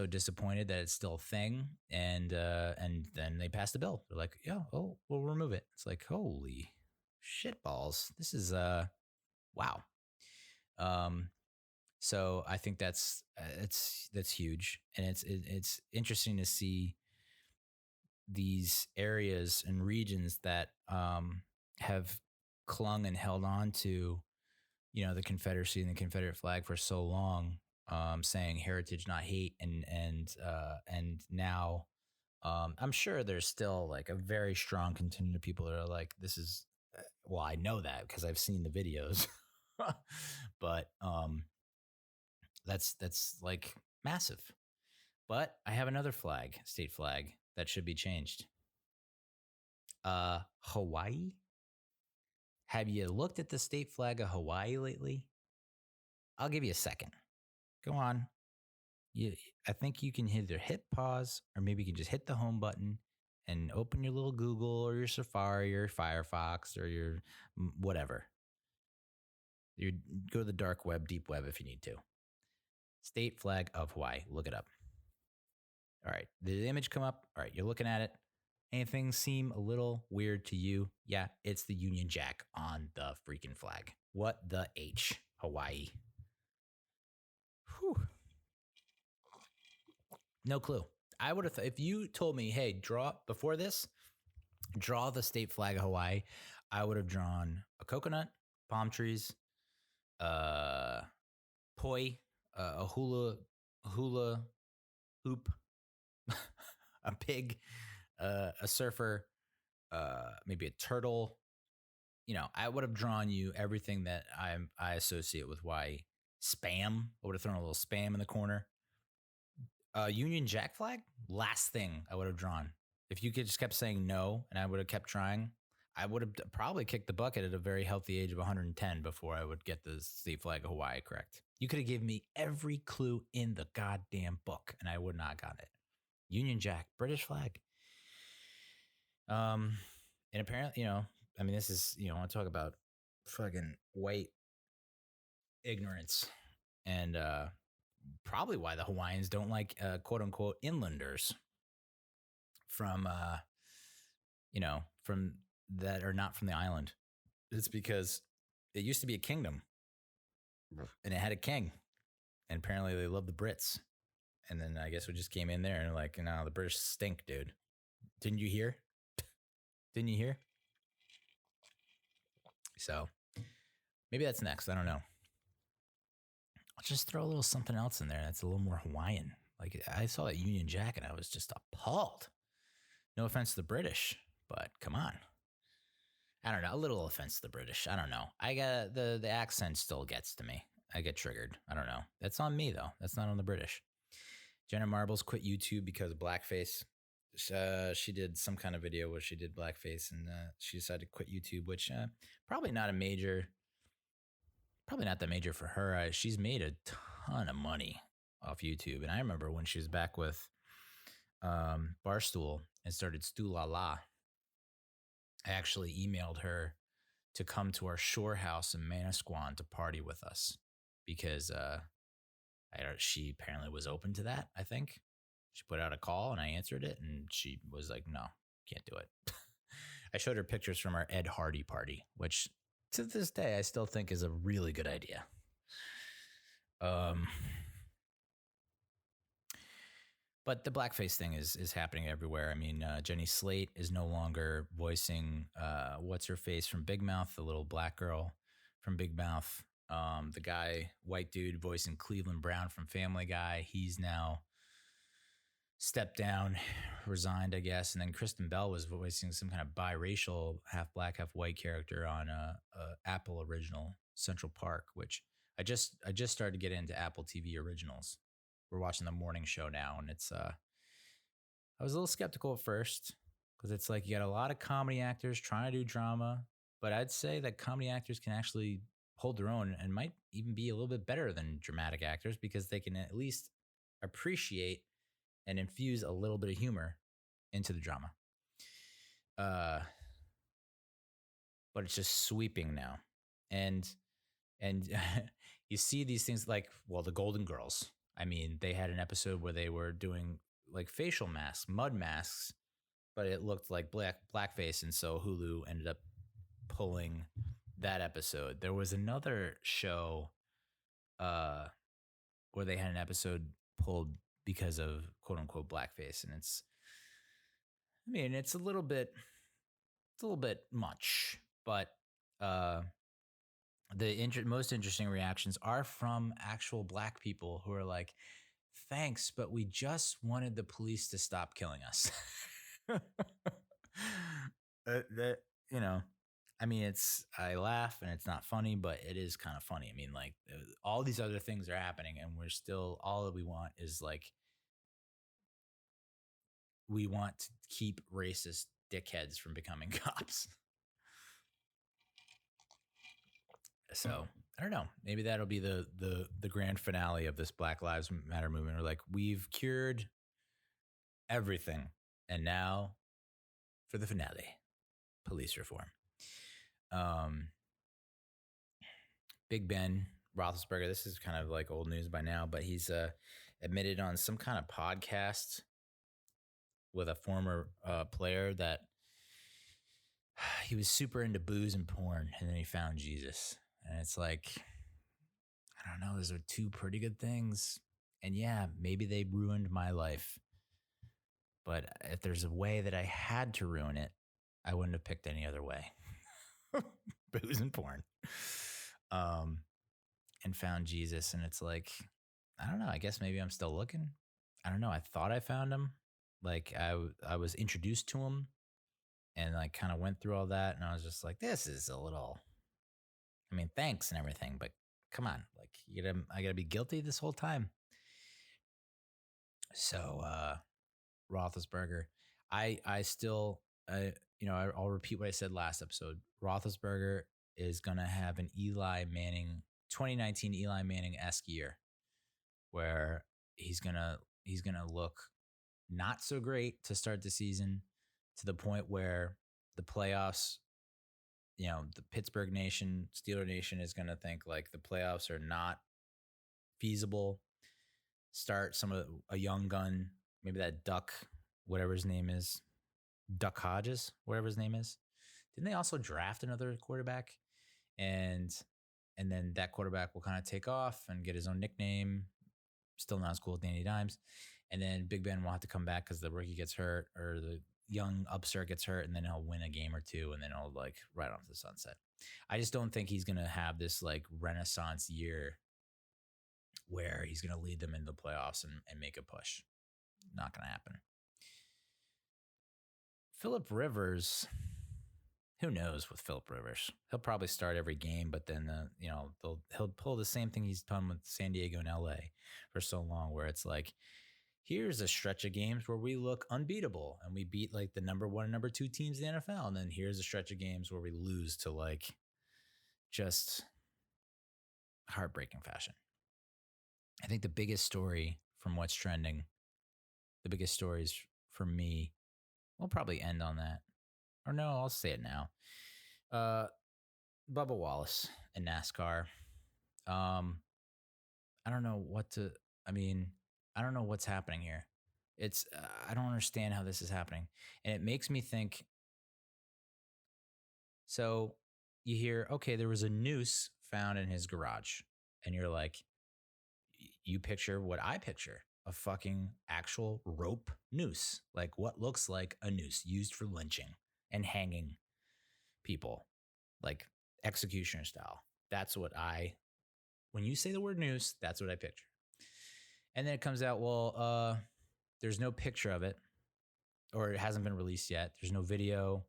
disappointed that it's still a thing, and then they passed a bill. They're like, yeah, we'll remove it. It's like, holy shit balls. This is wow. So I think that's huge, and it's interesting to see these areas and regions that have clung and held on to, the Confederacy and the Confederate flag for so long, saying heritage, not hate, and now I'm sure there's still like a very strong contingent of people that are like, this is, well, I know that because I've seen the videos, but that's like massive. But I have another flag, state flag, that should be changed. Hawaii? Have you looked at the state flag of Hawaii lately? I'll give you a second. Go on. I think you can either hit pause or maybe you can just hit the home button and open your little Google or your Safari or your Firefox or your whatever. You go to the dark web, deep web if you need to. State flag of Hawaii. Look it up. All right. Did the image come up? All right. You're looking at it. Anything seem a little weird to you? Yeah, it's the Union Jack on the freaking flag. What the H? Hawaii. Whew. No clue. I would have, if you told me, hey, draw the state flag of Hawaii, I would have drawn a coconut, palm trees, poi, a hula hoop, a pig, a surfer, maybe a turtle. I would have drawn you everything that I associate with Hawaii. Spam. I would have thrown a little spam in the corner. Union Jack flag. Last thing I would have drawn. If you just kept saying no, and I would have kept trying, I would have probably kicked the bucket at a very healthy age of 110 before I would get the state flag of Hawaii correct. You could have given me every clue in the goddamn book, and I would not have gotten it. Union Jack, British flag. And apparently, this is, I want to talk about fucking white ignorance and probably why the Hawaiians don't like quote unquote inlanders from that are not from the island. It's because it used to be a kingdom and it had a king, and apparently they love the Brits. And then I guess we just came in there and like, no, the British stink, dude. Didn't you hear? So maybe that's next. I don't know. I'll just throw a little something else in there that's a little more Hawaiian. Like I saw that Union Jack and I was just appalled. No offense to the British, but come on. I don't know. A little offense to the British. I don't know. I got the accent still gets to me. I get triggered. I don't know. That's on me though. That's not on the British. Jenna Marbles quit YouTube because of blackface. She did some kind of video where she did blackface, and she decided to quit YouTube, which probably not that major for her. She's made a ton of money off YouTube, and I remember when she was back with Barstool and started Stu La La, I actually emailed her to come to our shore house in Manasquan to party with us because she apparently was open to that, I think. She put out a call and I answered it, and she was like, no, can't do it. I showed her pictures from our Ed Hardy party, which to this day I still think is a really good idea. But the blackface thing is happening everywhere. I mean, Jenny Slate is no longer voicing what's her face from Big Mouth, the little black girl from Big Mouth. The guy, white dude, voicing Cleveland Brown from Family Guy, he's now stepped down, resigned, I guess. And then Kristen Bell was voicing some kind of biracial, half black, half white character on a Apple original, Central Park, which I just started to get into Apple TV originals. We're watching the morning show now, and it's I was a little skeptical at first because it's like you got a lot of comedy actors trying to do drama, but I'd say that comedy actors can actually hold their own and might even be a little bit better than dramatic actors because they can at least appreciate and infuse a little bit of humor into the drama. But it's just sweeping now, and you see these things like, well, the Golden Girls. I mean, they had an episode where they were doing like facial masks, mud masks, but it looked like blackface, and so Hulu ended up pulling that episode. There was another show where they had an episode pulled because of quote unquote blackface, and it's a little bit much, but the most interesting reactions are from actual black people who are like, thanks, but we just wanted the police to stop killing us. I laugh and it's not funny, but it is kind of funny. I mean, like all these other things are happening and we're still, all that we want is like, we want to keep racist dickheads from becoming cops. So I don't know. Maybe that'll be the grand finale of this Black Lives Matter movement. Or like, we've cured everything, and now for the finale, police reform. Big Ben Roethlisberger. This is kind of like old news by now, but he's admitted on some kind of podcast with a former player that he was super into booze and porn, and then he found Jesus. And it's like, I don't know, those are two pretty good things. And yeah, maybe they ruined my life. But if there's a way that I had to ruin it, I wouldn't have picked any other way. Booze and porn. And found Jesus. And it's like, I don't know, I guess maybe I'm still looking. I don't know. I thought I found him. Like I was introduced to him and like kind of went through all that. And I was just like, this is a little... I mean, thanks and everything, but come on, like I gotta be guilty this whole time. So, Roethlisberger, I'll repeat what I said last episode. Roethlisberger is gonna have an 2019 Eli Manning-esque year, where he's gonna look not so great to start the season, to the point where the playoffs. The Pittsburgh Nation, Steeler Nation is going to think like the playoffs are not feasible. Start a young gun, maybe that Duck, whatever his name is, Duck Hodges, whatever his name is. Didn't they also draft another quarterback? And then that quarterback will kind of take off and get his own nickname. Still not as cool as Danny Dimes. And then Big Ben will have to come back because the rookie gets hurt or the young upstart gets hurt, and then he'll win a game or two, and then he'll like right off the sunset. I just don't think he's going to have this like renaissance year where he's going to lead them into the playoffs and make a push. Not going to happen. Phillip Rivers, who knows with Phillip Rivers? He'll probably start every game, but then he'll pull the same thing he's done with San Diego and LA for so long, where it's like, here's a stretch of games where we look unbeatable and we beat like the number 1 and number 2 teams in the NFL. And then here's a stretch of games where we lose to like just heartbreaking fashion. I think the biggest story from what's trending, the biggest stories for me, we'll probably end on that. Or no, I'll say it now. Bubba Wallace in NASCAR. I don't know what's happening here. I don't understand how this is happening. And it makes me think. So you hear, okay, there was a noose found in his garage. And you're like, you picture what I picture. a fucking actual rope noose, like what looks like a noose used for lynching and hanging people, like executioner style. That's what when you say the word noose, that's what I picture. And then it comes out, well, there's no picture of it, or it hasn't been released yet. There's no video.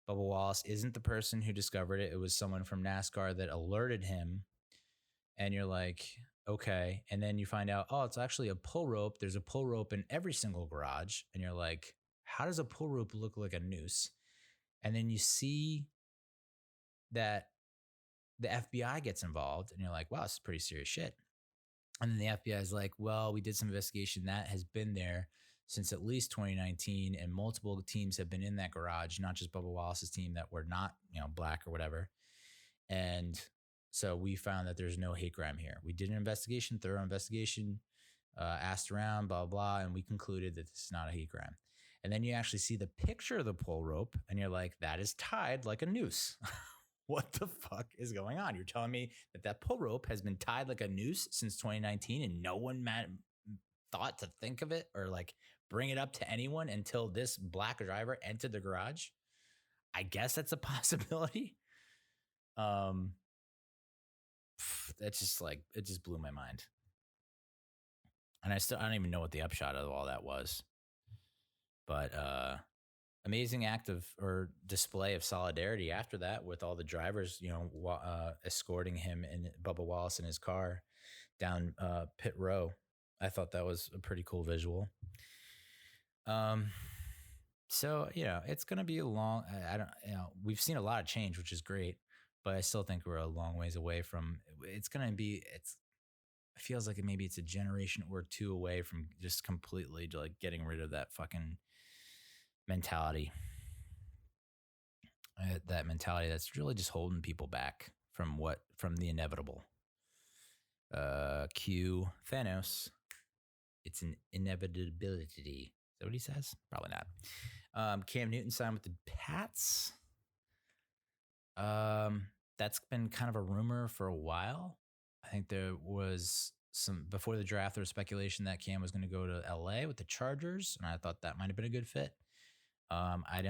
Bubba Wallace isn't the person who discovered it. It was someone from NASCAR that alerted him. And you're like, okay. And then you find out, oh, it's actually a pull rope. There's a pull rope in every single garage. And you're like, how does a pull rope look like a noose? And then you see that the FBI gets involved, and you're like, wow, this is pretty serious shit. And then the FBI is like, well, we did some investigation that has been there since at least 2019, and multiple teams have been in that garage, not just Bubba Wallace's team that were not, black or whatever. And so we found that there's no hate crime here. We did an investigation, thorough investigation, asked around, blah, blah, and we concluded that this is not a hate crime. And then you actually see the picture of the pull rope, and you're like, that is tied like a noose. What the fuck is going on? You're telling me that pull rope has been tied like a noose since 2019 and no one thought to think of it or like bring it up to anyone until this black driver entered the garage? I guess that's a possibility. That's just like, it just blew my mind. And I don't even know what the upshot of all that was. But amazing act of or display of solidarity after that with all the drivers, escorting him and Bubba Wallace in his car down pit row. I thought that was a pretty cool visual. So, it's going to be a long, we've seen a lot of change, which is great, but I still think we're a long ways away from, it feels like maybe it's a generation or two away from just completely like getting rid of that fucking mentality. That mentality that's really just holding people back from the inevitable. Cue Thanos. It's an inevitability. Is that what he says? Probably not. Cam Newton signed with the Pats. That's been kind of a rumor for a while. I think there was before the draft, there was speculation that Cam was going to go to LA with the Chargers, and I thought that might have been a good fit. I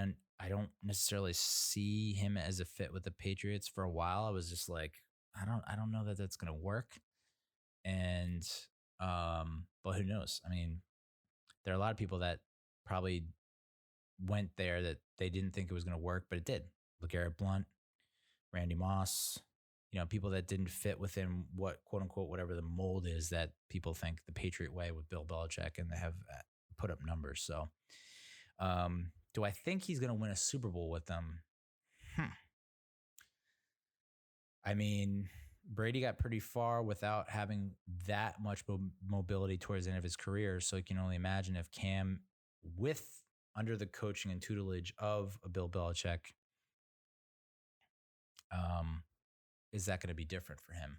don't necessarily see him as a fit with the Patriots for a while. I was just like, I don't know that that's going to work. And, but who knows? I mean, there are a lot of people that probably went there that they didn't think it was going to work, but it did. LeGarrette Blount, Randy Moss, people that didn't fit within what, quote unquote, whatever the mold is that people think the Patriot way with Bill Belichick, and they have put up numbers. So, do I think he's going to win a Super Bowl with them? I mean, Brady got pretty far without having that much mobility towards the end of his career. So you can only imagine if Cam, under the coaching and tutelage of a Bill Belichick, is that going to be different for him?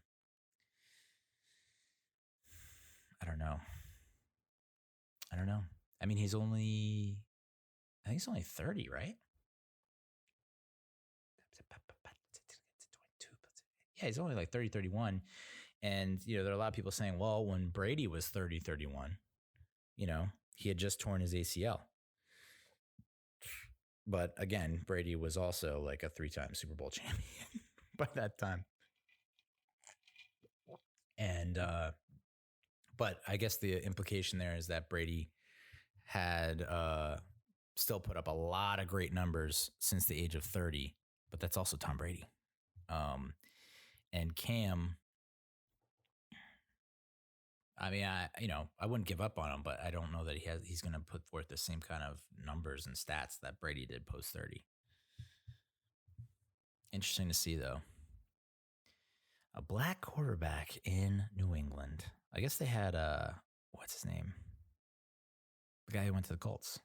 I don't know. I mean, he's only 30, right? Yeah, he's only like 30, 31. And, there are a lot of people saying, well, when Brady was 30, 31, he had just torn his ACL. But again, Brady was also like a 3-time Super Bowl champion by that time. And, but I guess the implication there is that Brady had still put up a lot of great numbers since the age of 30, but that's also Tom Brady. And Cam, I mean, I wouldn't give up on him, but I don't know that he's going to put forth the same kind of numbers and stats that Brady did post 30. Interesting to see, though. A black quarterback in New England. I guess they had what's his name? The guy who went to the Colts.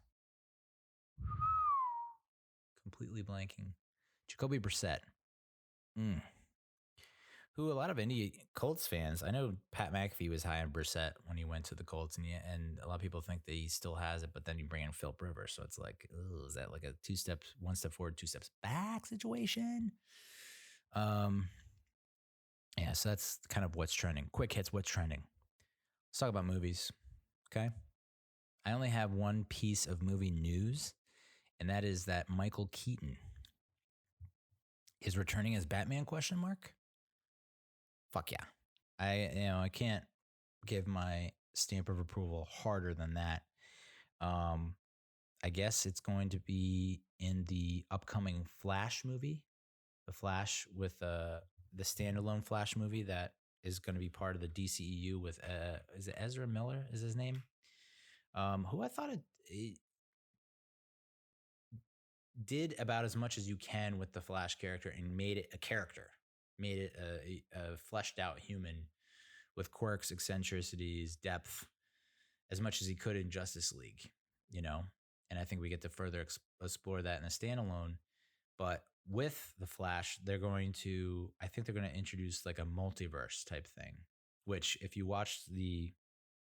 Completely blanking. Jacoby Brissett. Who a lot of Colts fans, I know Pat McAfee was high on Brissett when he went to the Colts, and a lot of people think that he still has it, but then you bring in Philip Rivers, so it's like, is that like a one step forward, 2 steps back situation? Yeah, so that's kind of what's trending. Quick hits, what's trending? Let's talk about movies. Okay. I only have one piece of movie news, and that is that Michael Keaton is returning as Batman, question mark? Fuck yeah. I can't give my stamp of approval harder than that. I guess it's going to be in the upcoming Flash movie, the Flash with the standalone Flash movie that is going to be part of the DCEU with is it Ezra Miller is his name? Who I thought it did about as much as you can with the Flash character and made it a character, made it a fleshed out human with quirks, eccentricities, depth, as much as he could in Justice League, you know? And I think we get to further explore that in a standalone. But with the Flash, I think they're going to introduce like a multiverse type thing, which if you watch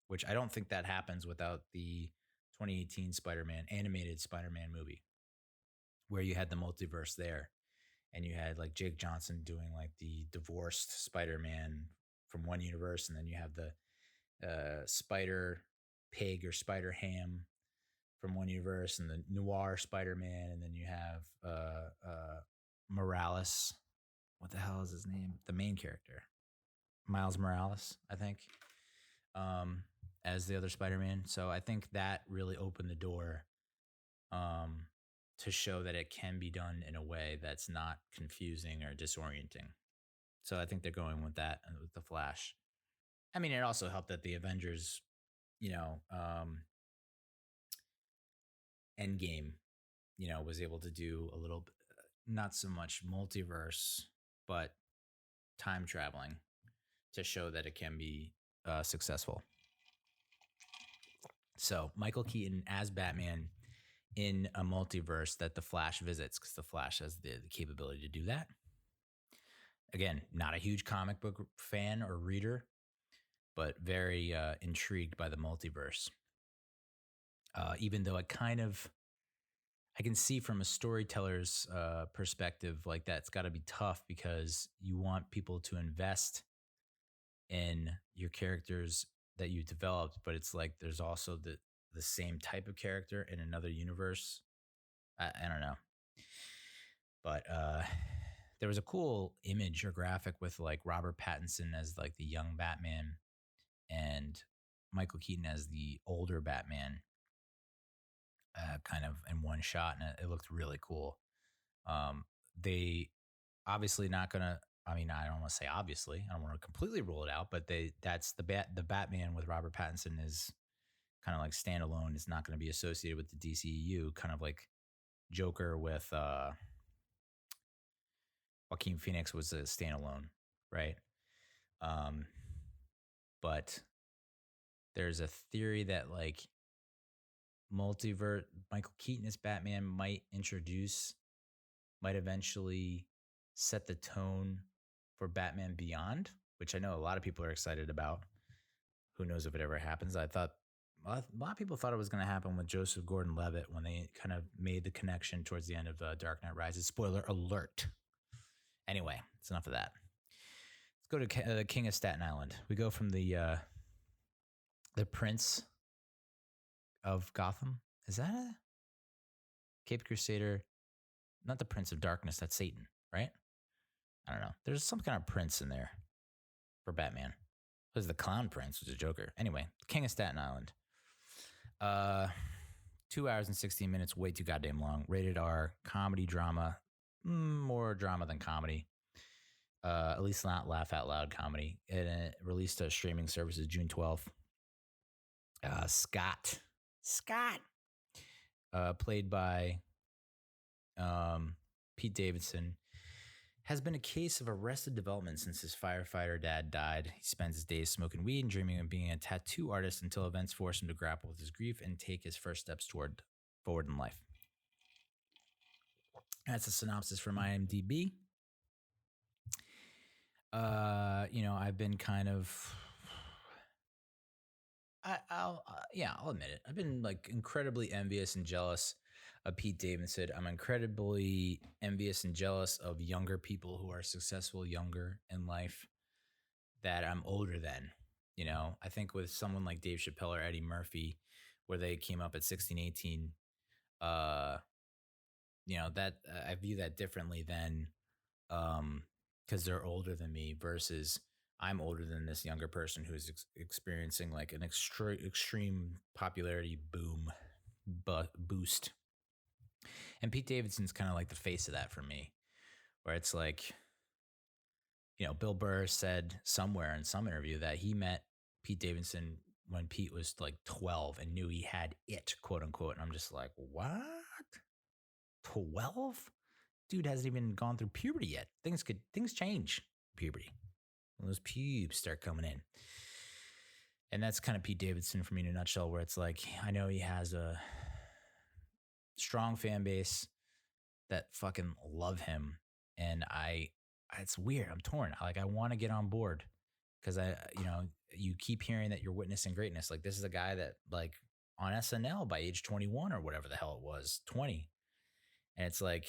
which I don't think that happens without the 2018 animated Spider-Man movie, where you had the multiverse there and you had like Jake Johnson doing like the divorced Spider-Man from one universe. And then you have the Spider Pig or Spider Ham from one universe and the noir Spider-Man. And then you have Morales. What the hell is his name? The main character, Miles Morales, I think, as the other Spider-Man. So I think that really opened the door to show that it can be done in a way that's not confusing or disorienting. So I think they're going with that with the Flash. I mean, it also helped that the Avengers, Endgame, was able to do a little, not so much multiverse, but time traveling to show that it can be successful. So Michael Keaton as Batman in a multiverse that the Flash visits, because the Flash has the capability to do that. Again, not a huge comic book fan or reader, but very intrigued by the multiverse. Even though I can see from a storyteller's perspective, like that's got to be tough because you want people to invest in your characters that you developed, but it's like there's also the same type of character in another universe. I don't know. But there was a cool image or graphic with like Robert Pattinson as like the young Batman and Michael Keaton as the older Batman, kind of in one shot, and it looked really cool. They obviously not gonna. I mean, I don't want to say obviously. I don't want to completely rule it out, but that's the Batman with Robert Pattinson is kind of like standalone. It's not going to be associated with the DCEU, kind of like Joker with Joaquin Phoenix was a standalone, right? But there's a theory that like multiverse Michael Keaton as Batman might eventually set the tone for Batman Beyond, which I know a lot of people are excited about. Who knows if it ever happens? I thought a lot of people thought it was going to happen with Joseph Gordon-Levitt when they kind of made the connection towards the end of Dark Knight Rises. Spoiler alert. Anyway, it's enough of that. Let's go to the King of Staten Island. We go from the Prince of Gotham. Is that a Cape Crusader? Not the Prince of Darkness. That's Satan, right? I don't know. There's some kind of prince in there for Batman. There's the Clown Prince, which is Joker. Anyway, King of Staten Island. 2 hours and 16 minutes, way too goddamn long. Rated R, comedy, drama, more drama than comedy. At least not laugh out loud comedy. It released to streaming services June 12th. Scott, played by Pete Davidson, has been a case of arrested development since his firefighter dad died. He spends his days smoking weed and dreaming of being a tattoo artist until events force him to grapple with his grief and take his first steps forward in life. That's a synopsis from IMDb. I've been kind of, I'll admit it. I've been like incredibly envious and jealous of Pete Davidson. I'm incredibly envious and jealous of younger people who are successful younger in life that I'm older than. I think with someone like Dave Chappelle or Eddie Murphy, where they came up at 16, 18, uh, that I view that differently than because they're older than me versus I'm older than this younger person who's experiencing like an extreme popularity boom boost. And Pete Davidson's kind of like the face of that for me, where it's like, Bill Burr said somewhere in some interview that he met Pete Davidson when Pete was like 12 and knew he had it, quote unquote. And I'm just like, what? 12? Dude hasn't even gone through puberty yet. Things change. Puberty. When those pubes start coming in. And that's kind of Pete Davidson for me in a nutshell, where it's like, I know he has a strong fan base that fucking love him. And it's weird. I'm torn. I want to get on board because you keep hearing that you're witnessing greatness. Like, this is a guy that like on SNL by age 21 or whatever the hell it was, 20. And it's like,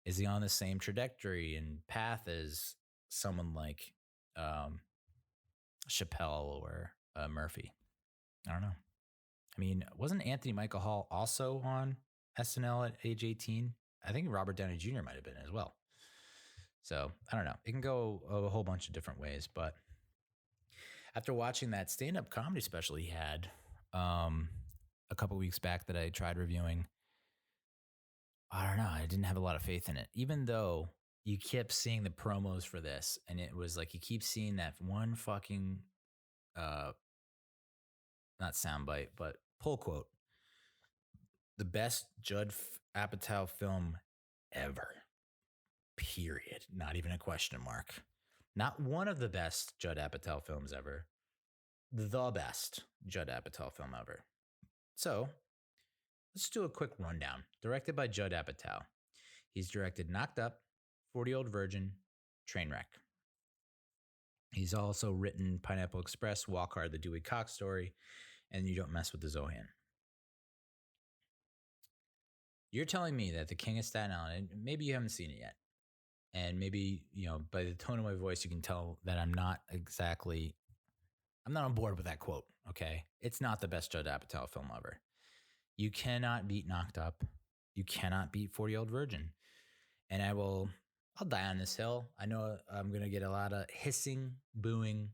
is he on the same trajectory and path as someone like Chappelle or Murphy? I don't know. I mean, wasn't Anthony Michael Hall also on SNL at age 18? I think Robert Downey Jr. might have been as well. So I don't know. It can go a whole bunch of different ways. But after watching that stand-up comedy special he had a couple weeks back that I tried reviewing, I don't know. I didn't have a lot of faith in it, even though you kept seeing the promos for this. And it was like you keep seeing that one fucking, not soundbite, but pull quote. The best Judd Apatow film ever. Period. Not even a question mark. Not one of the best Judd Apatow films ever. The best Judd Apatow film ever. So, let's do a quick rundown. Directed by Judd Apatow. He's directed Knocked Up, 40-Year-Old Virgin, Trainwreck. He's also written Pineapple Express, Walk Hard, The Dewey Cox Story, and You Don't Mess with the Zohan. You're telling me that The King of Staten Island, maybe you haven't seen it yet, and maybe, by the tone of my voice, you can tell that I'm not on board with that quote, okay? It's not the best Judd Apatow film ever. You cannot beat Knocked Up. You cannot beat 40-Year-Old Virgin. And I'll die on this hill. I know I'm going to get a lot of hissing, booing,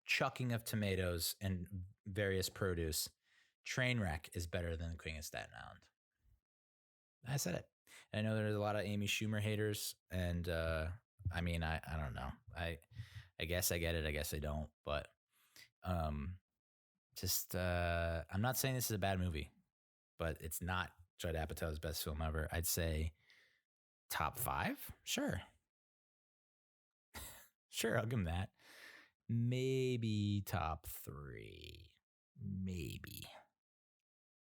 chucking of tomatoes and various produce. Trainwreck is better than The King of Staten Island. I said it. I know there's a lot of Amy Schumer haters, and I don't know. I guess I get it. I guess I don't. But I'm not saying this is a bad movie, but it's not Judd Apatow's best film ever. I'd say top 5? Sure. Sure, I'll give him that. Maybe top 3. Maybe.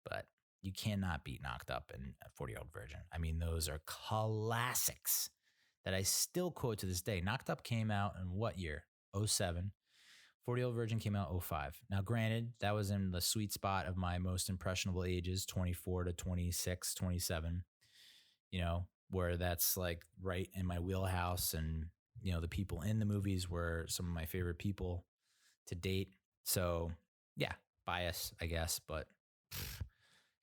But you cannot beat Knocked Up and 40-Year-Old Virgin. I mean, those are classics that I still quote to this day. Knocked Up came out in what year? 07. 40-Year-Old Virgin came out 05. Now, granted, that was in the sweet spot of my most impressionable ages, 24 to 26, 27, where that's like right in my wheelhouse. And, the people in the movies were some of my favorite people to date. So, yeah, bias, I guess. But,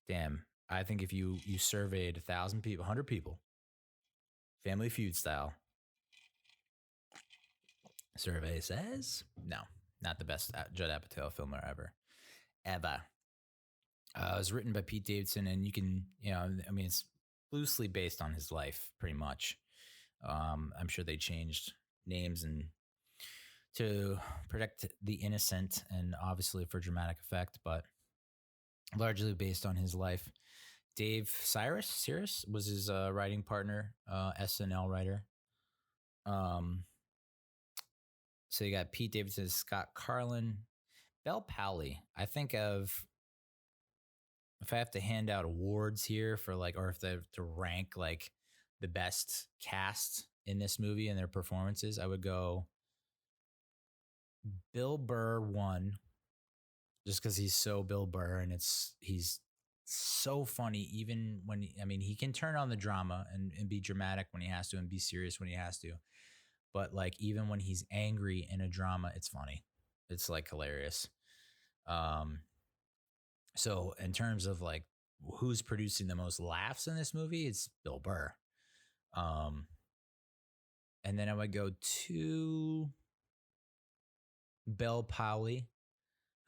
damn, I think if you surveyed 1,000 people, 100 people, Family Feud style, survey says, no, not the best Judd Apatow film ever. It was written by Pete Davidson, and you can, it's loosely based on his life, pretty much. I'm sure they changed names and to protect the innocent and obviously for dramatic effect, but largely based on his life. Dave Cyrus was his writing partner, SNL writer. So you got Pete Davidson, Scott Carlin, Bel Powley. I think of, if I have to hand out awards here for or if they have to rank the best cast in this movie and their performances, I would go Bill Burr 1, just because he's so Bill Burr and he's so funny. Even when he can turn on the drama and be dramatic when he has to and be serious when he has to. But even when he's angry in a drama, it's funny. It's like hilarious. Um, so in terms of like who's producing the most laughs in this movie, it's Bill Burr. Um, and then I would go to Belle Powley,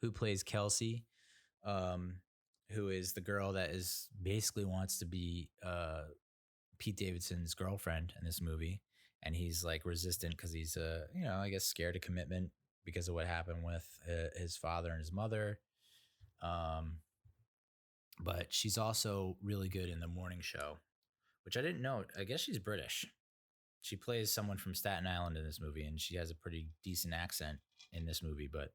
who plays Kelsey, um, who is the girl that is basically wants to be Pete Davidson's girlfriend in this movie, and he's like resistant because he's I guess scared of commitment because of what happened with his father and his mother. But she's also really good in the morning show, which I didn't know. I guess she's British. She plays someone from Staten Island in this movie, and she has a pretty decent accent in this movie. But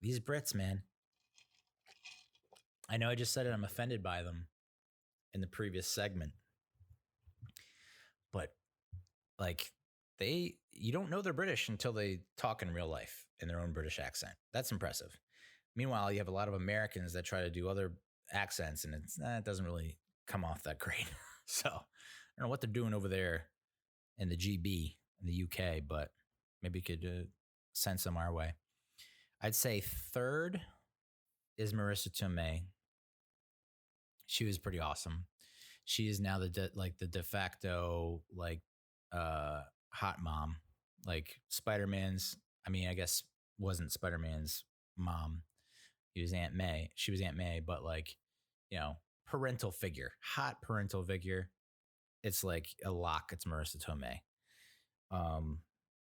these Brits, man, I know I just said it. I'm offended by them in the previous segment, but like you don't know they're British until they talk in real life in their own British accent. That's impressive. Meanwhile, you have a lot of Americans that try to do other accents, and it doesn't really come off that great. So I don't know what they're doing over there in the GB in the UK, but maybe you could send some our way. I'd say third is Marisa Tomei. She was pretty awesome. She is now the de facto hot mom, like Spider-Man's. I mean, I guess wasn't Spider-Man's mom. He was Aunt May. She was Aunt May, but like, parental figure, hot parental figure. It's like a lock. It's Marisa Tomei.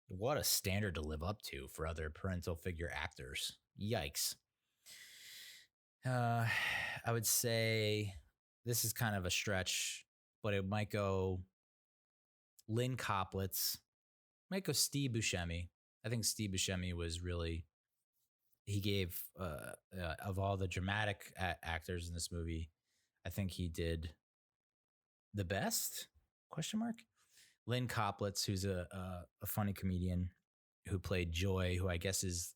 What a standard to live up to for other parental figure actors. Yikes. I would say this is kind of a stretch, but it might go Lynn Coplitz, might go Steve Buscemi. I think Steve Buscemi was really, he gave, of all the dramatic actors in this movie, I think he did the best, ? Lynn Coplitz, who's a funny comedian who played Joy, who I guess is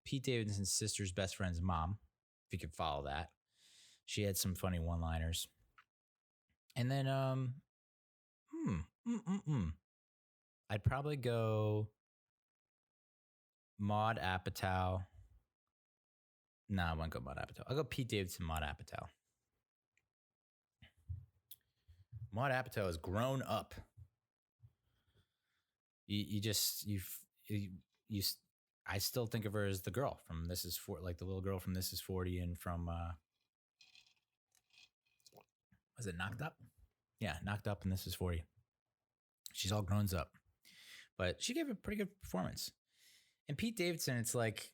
Pete Davidson's sister's best friend's mom, if you could follow that. She had some funny one-liners. And then, I'd probably go Maude Apatow. No, I won't go Maude Apatow. I'll go Pete Davidson, Maude Apatow. Maude Apatow has grown up. I still think of her as the girl from This Is 40, like the little girl from This Is 40 and from, was it Knocked Up? Yeah, Knocked Up and This Is 40. She's all grown up, but she gave a pretty good performance. And Pete Davidson, it's like,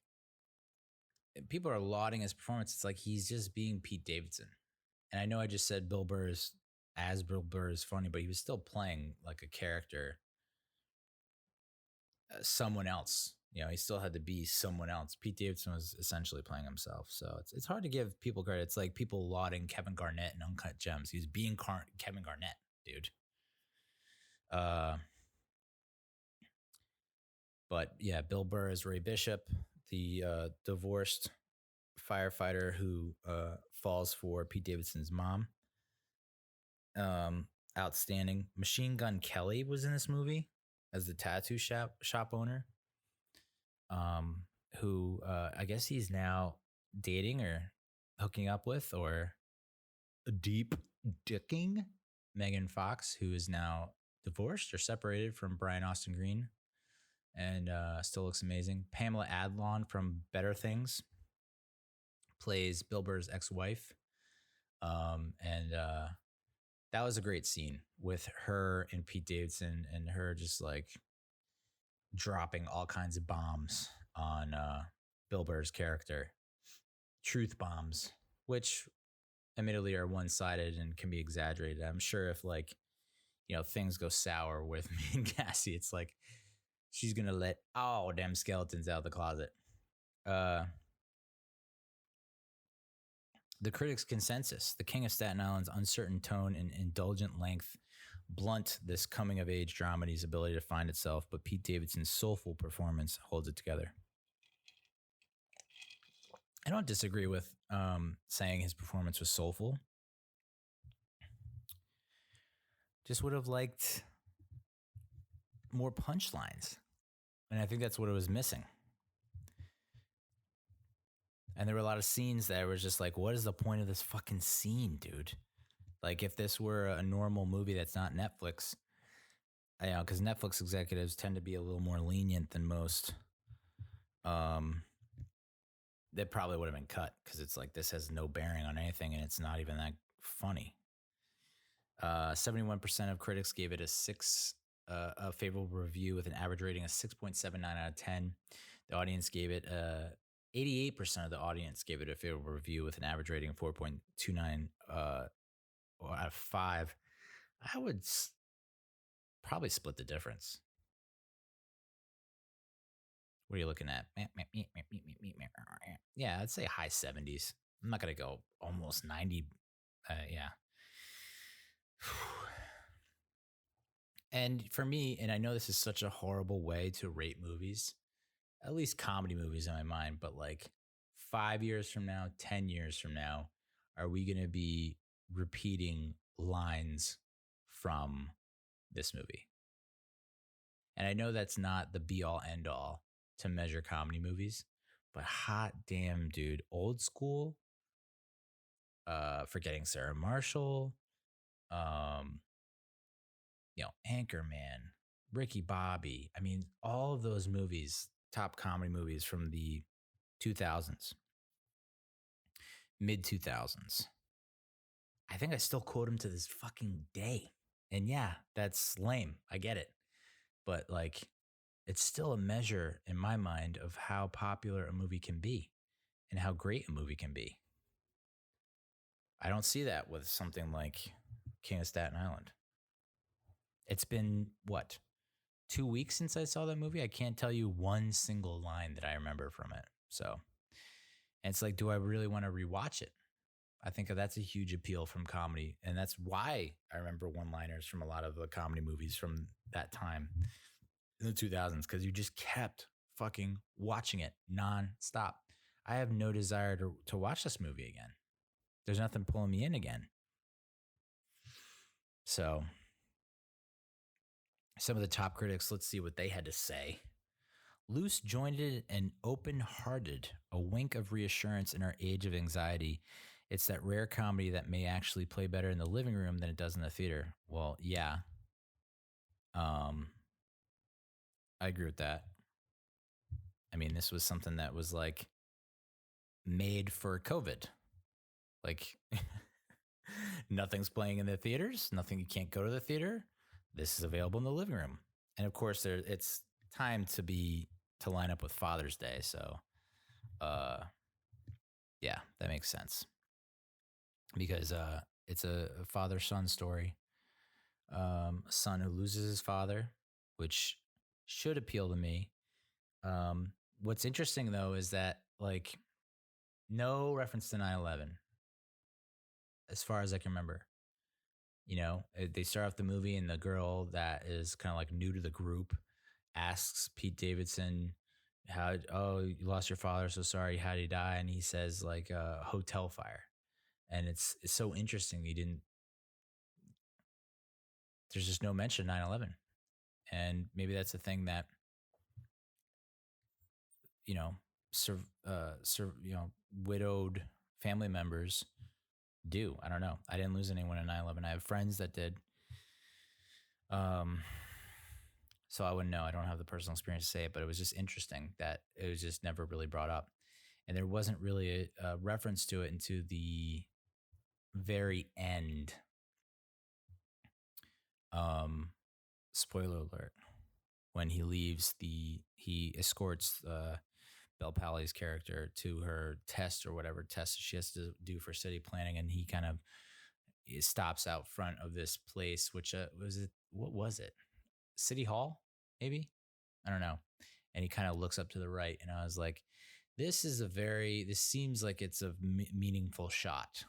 people are lauding his performance. It's like he's just being Pete Davidson. And I know I just said Bill Burr is funny, but he was still playing like a character, someone else. He still had to be someone else. Pete Davidson was essentially playing himself. So it's hard to give people credit. It's like people lauding Kevin Garnett in Uncut Gems. He's being Kevin Garnett, dude. But yeah, Bill Burr is Ray Bishop, the divorced firefighter who falls for Pete Davidson's mom. Outstanding. Machine Gun Kelly was in this movie as the tattoo shop owner. Who I guess he's now dating or hooking up with or deep dicking Megan Fox, who is now divorced or separated from Brian Austin Green and still looks amazing. Pamela Adlon from Better Things plays Bill Burr's ex-wife. And that was a great scene with her and Pete Davidson and her just like dropping all kinds of bombs on Bill Burr's character. Truth bombs, which admittedly are one-sided and can be exaggerated. I'm sure if things go sour with me and Cassie, it's like she's going to let all damn skeletons out of the closet. The critics' consensus: The King of Staten Island's uncertain tone and indulgent length blunt this coming-of-age dramany's ability to find itself, but Pete Davidson's soulful performance holds it together. I don't disagree with saying his performance was soulful. Just would have liked more punchlines. And I think that's what it was missing. And there were a lot of scenes that were just like, what is the point of this fucking scene, dude? Like, if this were a normal movie that's not Netflix, because Netflix executives tend to be a little more lenient than most. That probably would have been cut because it's like this has no bearing on anything and it's not even that funny. 71% of critics gave it a favorable review with an average rating of 6.79 out of 10. The audience gave it 88% of the audience gave it a favorable review with an average rating of 4.29 out of 5. I would probably split the difference. What are you looking at? Yeah, I'd say high 70s. I'm not going to go almost 90. Yeah. And for me, and I know this is such a horrible way to rate movies, at least comedy movies in my mind, but like 5 years from now, 10 years from now, are we going to be repeating lines from this movie? And I know that's not the be all end all to measure comedy movies, but hot damn, dude, Old School, Forgetting Sarah Marshall, Anchorman, Ricky Bobby. I mean, all of those movies, top comedy movies from the 2000s, mid 2000s. I think I still quote them to this fucking day. And yeah, that's lame. I get it. But like, it's still a measure in my mind of how popular a movie can be and how great a movie can be. I don't see that with something like King of Staten Island. It's been, 2 weeks since I saw that movie? I can't tell you one single line that I remember from it. So, and it's like, do I really want to rewatch it? I think that's a huge appeal from comedy. And that's why I remember one-liners from a lot of the comedy movies from that time in the 2000s, because you just kept fucking watching it nonstop. I have no desire to watch this movie again. There's nothing pulling me in again. So some of the top critics, let's see what they had to say. Loose jointed and open-hearted, a wink of reassurance in our age of anxiety. It's that rare comedy that may actually play better in the living room than it does in the theater. Well, yeah. I agree with that. I mean, this was something that was like made for COVID. Like nothing's playing in the theaters. You can't go to the theater. This is available in the living room. And of course, it's time to line up with Father's Day. So, yeah, that makes sense. Because it's a father-son story. A son who loses his father, which should appeal to me. What's interesting, though, is that, like, no reference to 9/11, as far as I can remember. They start off the movie, and the girl that is kind of like new to the group asks Pete Davidson, you lost your father, so sorry, how did he die? And he says, like, a hotel fire. And it's so interesting. There's just no mention of 9/11. And maybe that's a thing that, widowed family members do. I don't know. I didn't lose anyone in 9/11. I have friends that did. So I wouldn't know. I don't have the personal experience to say it, but it was just interesting that it was just never really brought up. And there wasn't really a reference to it into the very end. Spoiler alert. When he leaves, he escorts Belle Pally's character to her test or whatever test she has to do for city planning, and he kind of stops out front of this place, which what was it? City Hall, maybe? I don't know. And he kind of looks up to the right, and I was like, this seems like it's a meaningful shot,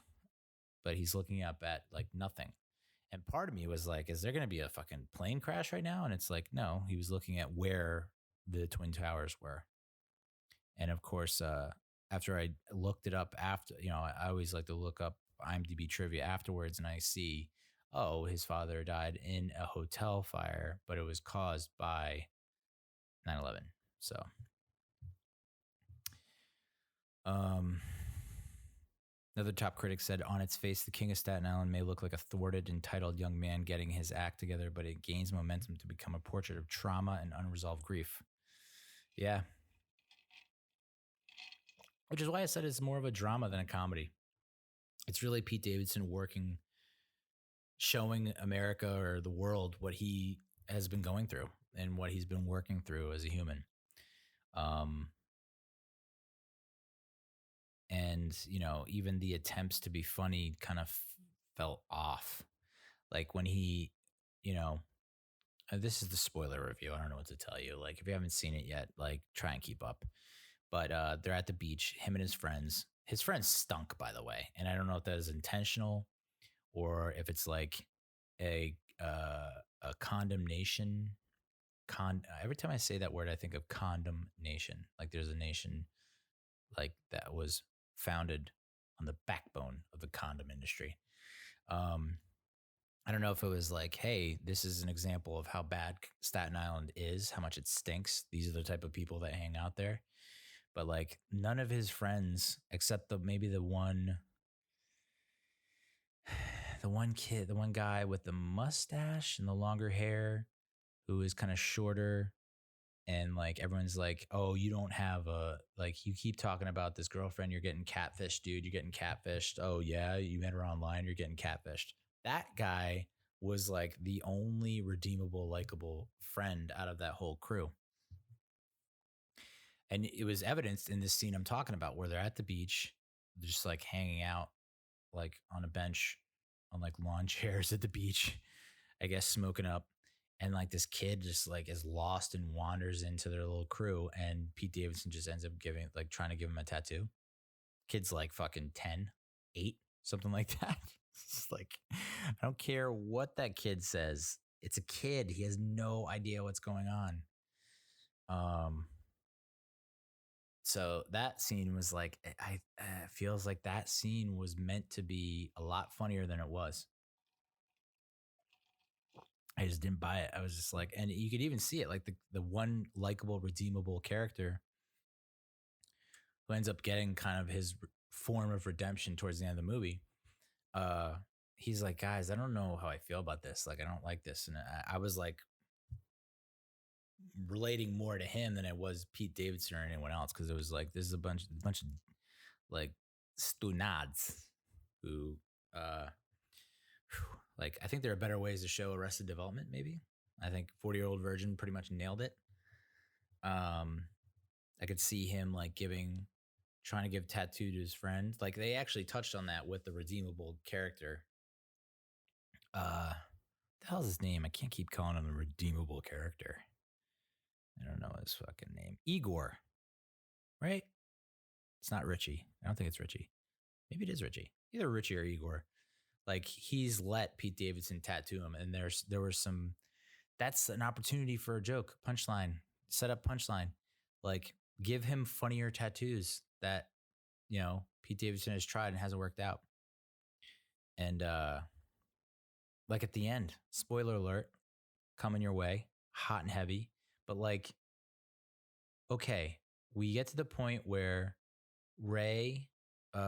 but he's looking up at like nothing. And part of me was like, is there going to be a fucking plane crash right now? And it's like, no, he was looking at where the Twin Towers were. And of course, after I looked it up after, I always like to look up IMDb trivia afterwards, and I see, his father died in a hotel fire, but it was caused by 9/11. So, um, another top critic said, on its face, the King of Staten Island may look like a thwarted, entitled young man getting his act together, but it gains momentum to become a portrait of trauma and unresolved grief. Yeah. Which is why I said it's more of a drama than a comedy. It's really Pete Davidson working, showing America or the world what he has been going through and what he's been working through as a human. And, you know, even the attempts to be funny kind of felt off. Like when he, you know, this is the spoiler review. I don't know what to tell you. Like, if you haven't seen it yet, like, try and keep up. But they're at the beach, him and his friends. His friends stunk, by the way. And I don't know if that is intentional or if it's like a condemnation. Every time I say that word, I think of condemnation. Like there's a nation like that was founded on the backbone of the condom industry. I don't know if it was like, hey, this is an example of how bad Staten Island is, how much it stinks. These are the type of people that hang out there. But like none of his friends, except maybe the one kid, the one guy with the mustache and the longer hair, who is kind of shorter, and like everyone's like, oh, you don't have you keep talking about this girlfriend, you're getting catfished, dude, you're getting catfished. Oh yeah, you met her online, you're getting catfished. That guy was like the only redeemable, likable friend out of that whole crew. And it was evidenced in this scene I'm talking about where they're at the beach, just like hanging out like on a bench on like lawn chairs at the beach, I guess smoking up. And like this kid just like is lost and wanders into their little crew. And Pete Davidson just ends up trying to give him a tattoo. Kid's like fucking 10, 8, something like that. It's like, I don't care what that kid says. It's a kid. He has no idea what's going on. So that scene was like, I feels like that scene was meant to be a lot funnier than it was. I just didn't buy it. I was just like, and you could even see it, like the one likable, redeemable character who ends up getting kind of his form of redemption towards the end of the movie. He's like, guys, I don't know how I feel about this. Like, I don't like this. And I was like relating more to him than it was Pete Davidson or anyone else. Cause it was like, this is a bunch of like stunads who, like, I think there are better ways to show Arrested Development, maybe. I think 40-Year-Old Virgin pretty much nailed it. I could see him like trying to give tattoo to his friend. Like they actually touched on that with the redeemable character. The hell's his name? I can't keep calling him a redeemable character. I don't know his fucking name. Igor, right? It's not Richie. I don't think it's Richie. Maybe it is Richie. Either Richie or Igor. Like he's let Pete Davidson tattoo him, and there was some. That's an opportunity for a joke, punchline, set up punchline. Like give him funnier tattoos that Pete Davidson has tried and hasn't worked out. And like at the end, spoiler alert, coming your way, hot and heavy. But like, okay, we get to the point where Ray,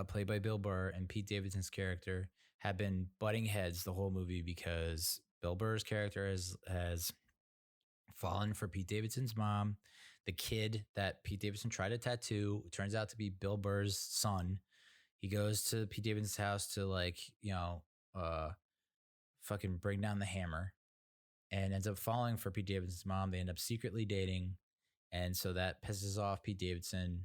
played by Bill Burr, and Pete Davidson's character have been butting heads the whole movie because Bill Burr's character has fallen for Pete Davidson's mom. The kid that Pete Davidson tried to tattoo turns out to be Bill Burr's son. He goes to Pete Davidson's house to fucking bring down the hammer and ends up falling for Pete Davidson's mom. They end up secretly dating. And so that pisses off Pete Davidson.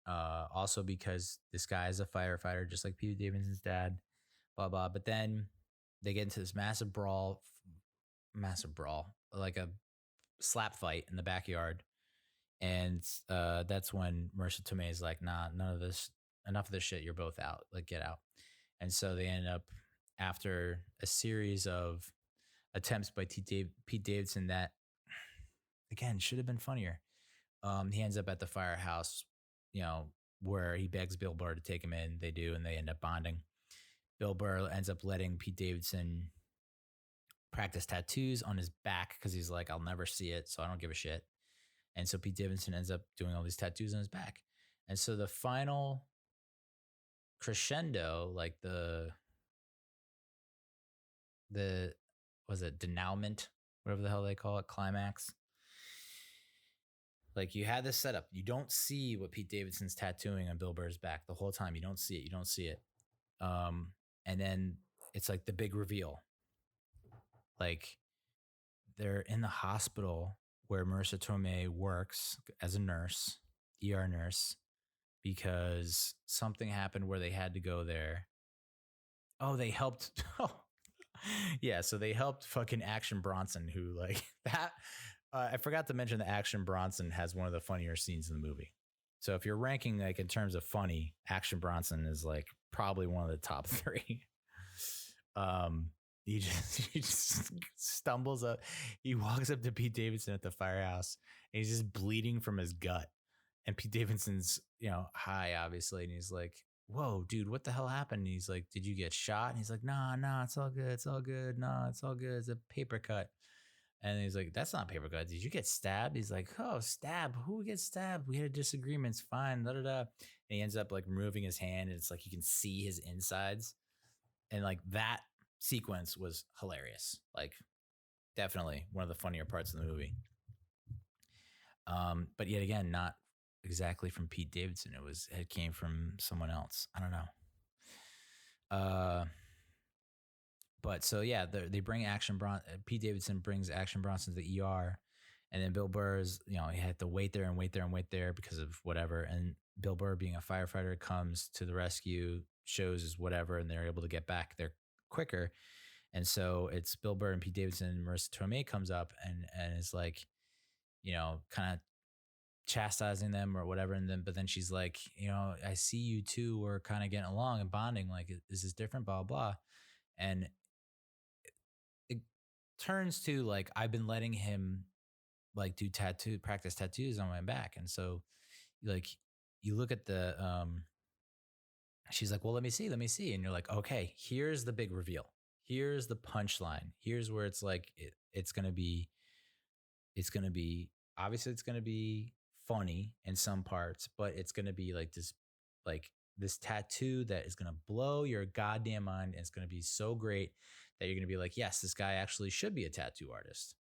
Also because this guy is a firefighter, just like Pete Davidson's dad, blah, blah. But then they get into this massive brawl, like a slap fight in the backyard. And that's when Marisa Tomei is like, nah, enough of this shit. You're both out. Like, get out. And so they end up, after a series of attempts by Pete Davidson that, again, should have been funnier. He ends up at the firehouse, where he begs Bill Burr to take him in. They do, and they end up bonding. Bill Burr ends up letting Pete Davidson practice tattoos on his back because he's like, I'll never see it, so I don't give a shit. And so Pete Davidson ends up doing all these tattoos on his back. And so the final crescendo, like the was it denouement, whatever the hell they call it, climax. Like you had this setup. You don't see what Pete Davidson's tattooing on Bill Burr's back the whole time. You don't see it. And then it's like the big reveal. Like they're in the hospital where Marisa Tomei works as a nurse, ER nurse, because something happened where they had to go there. Oh, they helped. Yeah, so they helped fucking Action Bronson, who like that. I forgot to mention that Action Bronson has one of the funnier scenes in the movie. So if you're ranking like in terms of funny, Action Bronson is like probably one of the top 3. He just stumbles up. He walks up to Pete Davidson at the firehouse and he's just bleeding from his gut. And Pete Davidson's, high, obviously. And he's like, whoa, dude, what the hell happened? And he's like, did you get shot? And he's like, nah, it's all good. It's all good. Nah, it's all good. It's a paper cut. And he's like, that's not paper cut. Did you get stabbed? He's like, oh, stab. Who gets stabbed? We had a disagreement. It's fine. Da, da, da. And he ends up like removing his hand. And it's like you can see his insides. And like that sequence was hilarious. Like definitely one of the funnier parts of the movie. But yet again, not exactly from Pete Davidson. It came from someone else. I don't know. But so yeah, they bring Pete Davidson brings Action Bronson to the ER, and then Bill Burr's, he had to wait there because of whatever. And Bill Burr, being a firefighter, comes to the rescue, shows his whatever, and they're able to get back there quicker. And so it's Bill Burr and Pete Davidson, and Marisa Tomei comes up and is like, kind of chastising them or whatever. But then she's like, I see you two were kind of getting along and bonding. Like, is this different? Blah, blah. And it turns to like, I've been letting him like do practice tattoos on my back. And so like, you look at she's like, well, let me see. And you're like, okay, here's the big reveal. Here's the punchline. Here's where it's like, it's going to be obviously it's going to be funny in some parts, but it's going to be like this tattoo that is going to blow your goddamn mind. And it's going to be so great that you're going to be like, yes, this guy actually should be a tattoo artist.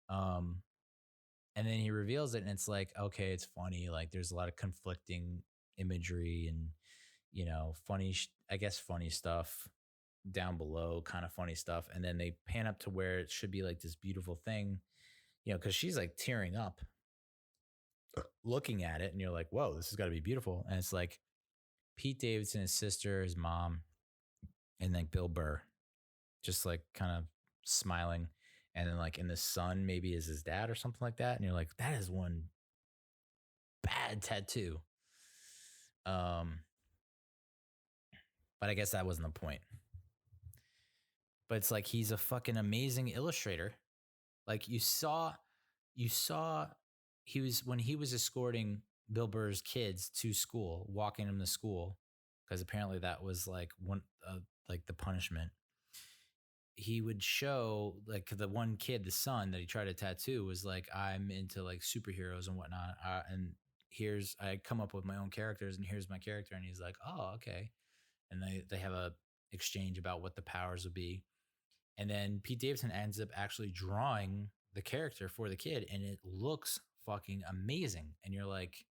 And then he reveals it and it's like, okay, it's funny. Like there's a lot of conflicting imagery and, funny stuff down below, kind of funny stuff. And then they pan up to where it should be like this beautiful thing, cause she's like tearing up looking at it and you're like, whoa, this has got to be beautiful. And it's like Pete Davidson, his sister, his mom, and like Bill Burr just like kind of smiling. And then like in the sun, maybe is his dad or something like that. And you're like, that is one bad tattoo. But I guess that wasn't the point. But it's like, he's a fucking amazing illustrator. Like you saw when he was escorting Bill Burr's kids to school, walking them to school, because apparently that was like like the punishment. He would show like the one kid, the son that he tried to tattoo was like, I'm into like superheroes and whatnot. And I come up with my own characters and here's my character. And he's like, oh, okay. And they have a exchange about what the powers would be. And then Pete Davidson ends up actually drawing the character for the kid and it looks fucking amazing. And you're like,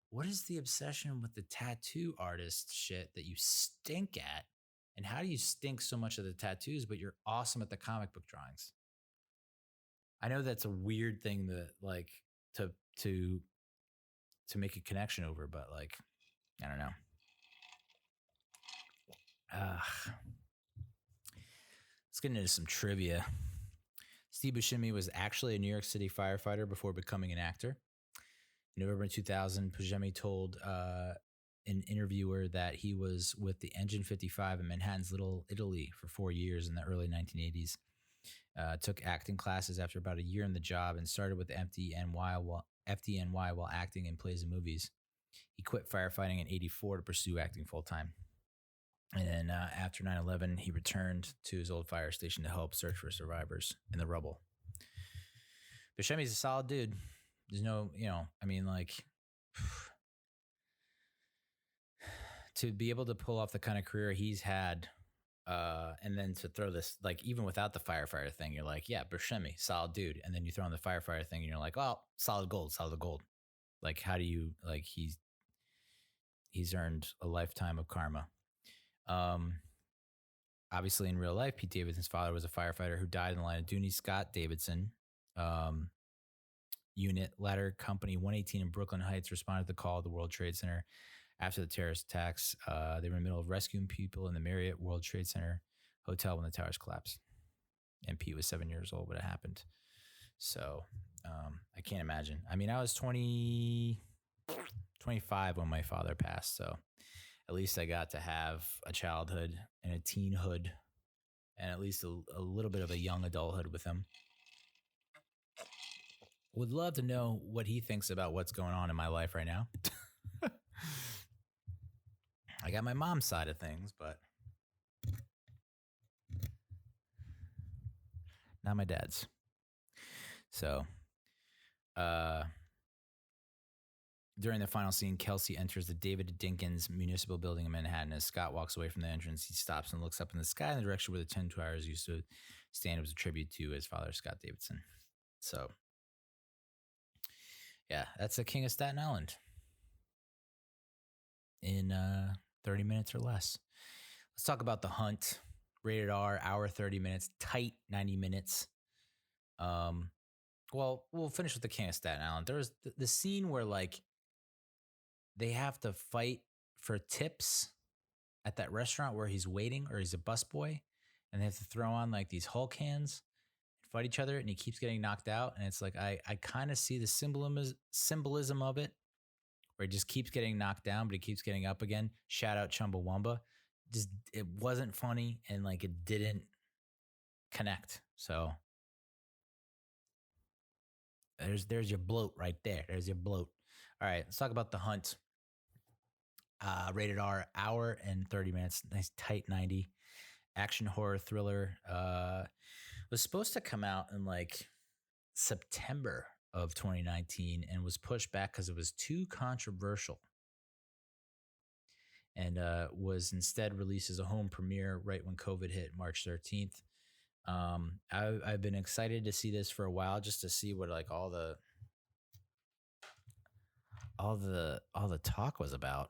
what is the obsession with the tattoo artist shit that you stink at? And how do you stink so much of the tattoos, but you're awesome at the comic book drawings? I know that's a weird thing that like to make a connection over, but like, I don't know. Let's get into some trivia. Steve Buscemi was actually a New York City firefighter before becoming an actor. In November 2000, Buscemi told an interviewer that he was with the Engine 55 in Manhattan's Little Italy for 4 years in the early 1980s. Took acting classes after about a year in the job and started with FDNY while acting in plays and movies. He quit firefighting in 1984 to pursue acting full-time. And then after 9/11, he returned to his old fire station to help search for survivors in the rubble. Buscemi's a solid dude. There's no, I mean, like, to be able to pull off the kind of career he's had, and then to throw this, like, even without the firefighter thing, you're like, yeah, Buscemi, solid dude. And then you throw in the firefighter thing and you're like, well, solid gold. Like, how do you, like, he's earned a lifetime of karma. Obviously, in real life, Pete Davidson's father was a firefighter who died in the line of duty. Scott Davidson, unit ladder company 118 in Brooklyn Heights, responded to the call at the World Trade Center after the terrorist attacks. They were in the middle of rescuing people in the Marriott World Trade Center hotel when the towers collapsed. And Pete was 7 years old when it happened. So I can't imagine. I mean, I was 25 when my father passed. So at least I got to have a childhood and a teenhood and at least a little bit of a young adulthood with him. Would love to know what he thinks about what's going on in my life right now. I got my mom's side of things, but not my dad's. So, during the final scene, Kelsey enters the David Dinkins Municipal Building in Manhattan. As Scott walks away from the entrance, he stops and looks up in the sky in the direction where the 10 towers used to stand. It was a tribute to his father, Scott Davidson. So, yeah, that's the King of Staten Island in 30 minutes or less. Let's talk about The Hunt. Rated R, hour 30 minutes, tight 90 minutes. Well, we'll finish with the King of Staten Island. There's the scene where, like, they have to fight for tips at that restaurant where he's waiting, or he's a busboy, and they have to throw on like these Hulk hands and fight each other, and he keeps getting knocked out. And it's like, I kind of see the symbolism of it, where he just keeps getting knocked down, but he keeps getting up again. Shout out Chumbawamba. Just, it wasn't funny, and like it didn't connect. So there's your bloat right there. There's your bloat. All right, let's talk about The Hunt. Rated R, hour and 30 minutes. Nice tight 90. Action horror thriller. Was supposed to come out in like September of 2019 and was pushed back because it was too controversial. And was instead released as a home premiere right when COVID hit March 13th. I've been excited to see this for a while, just to see what like all the talk was about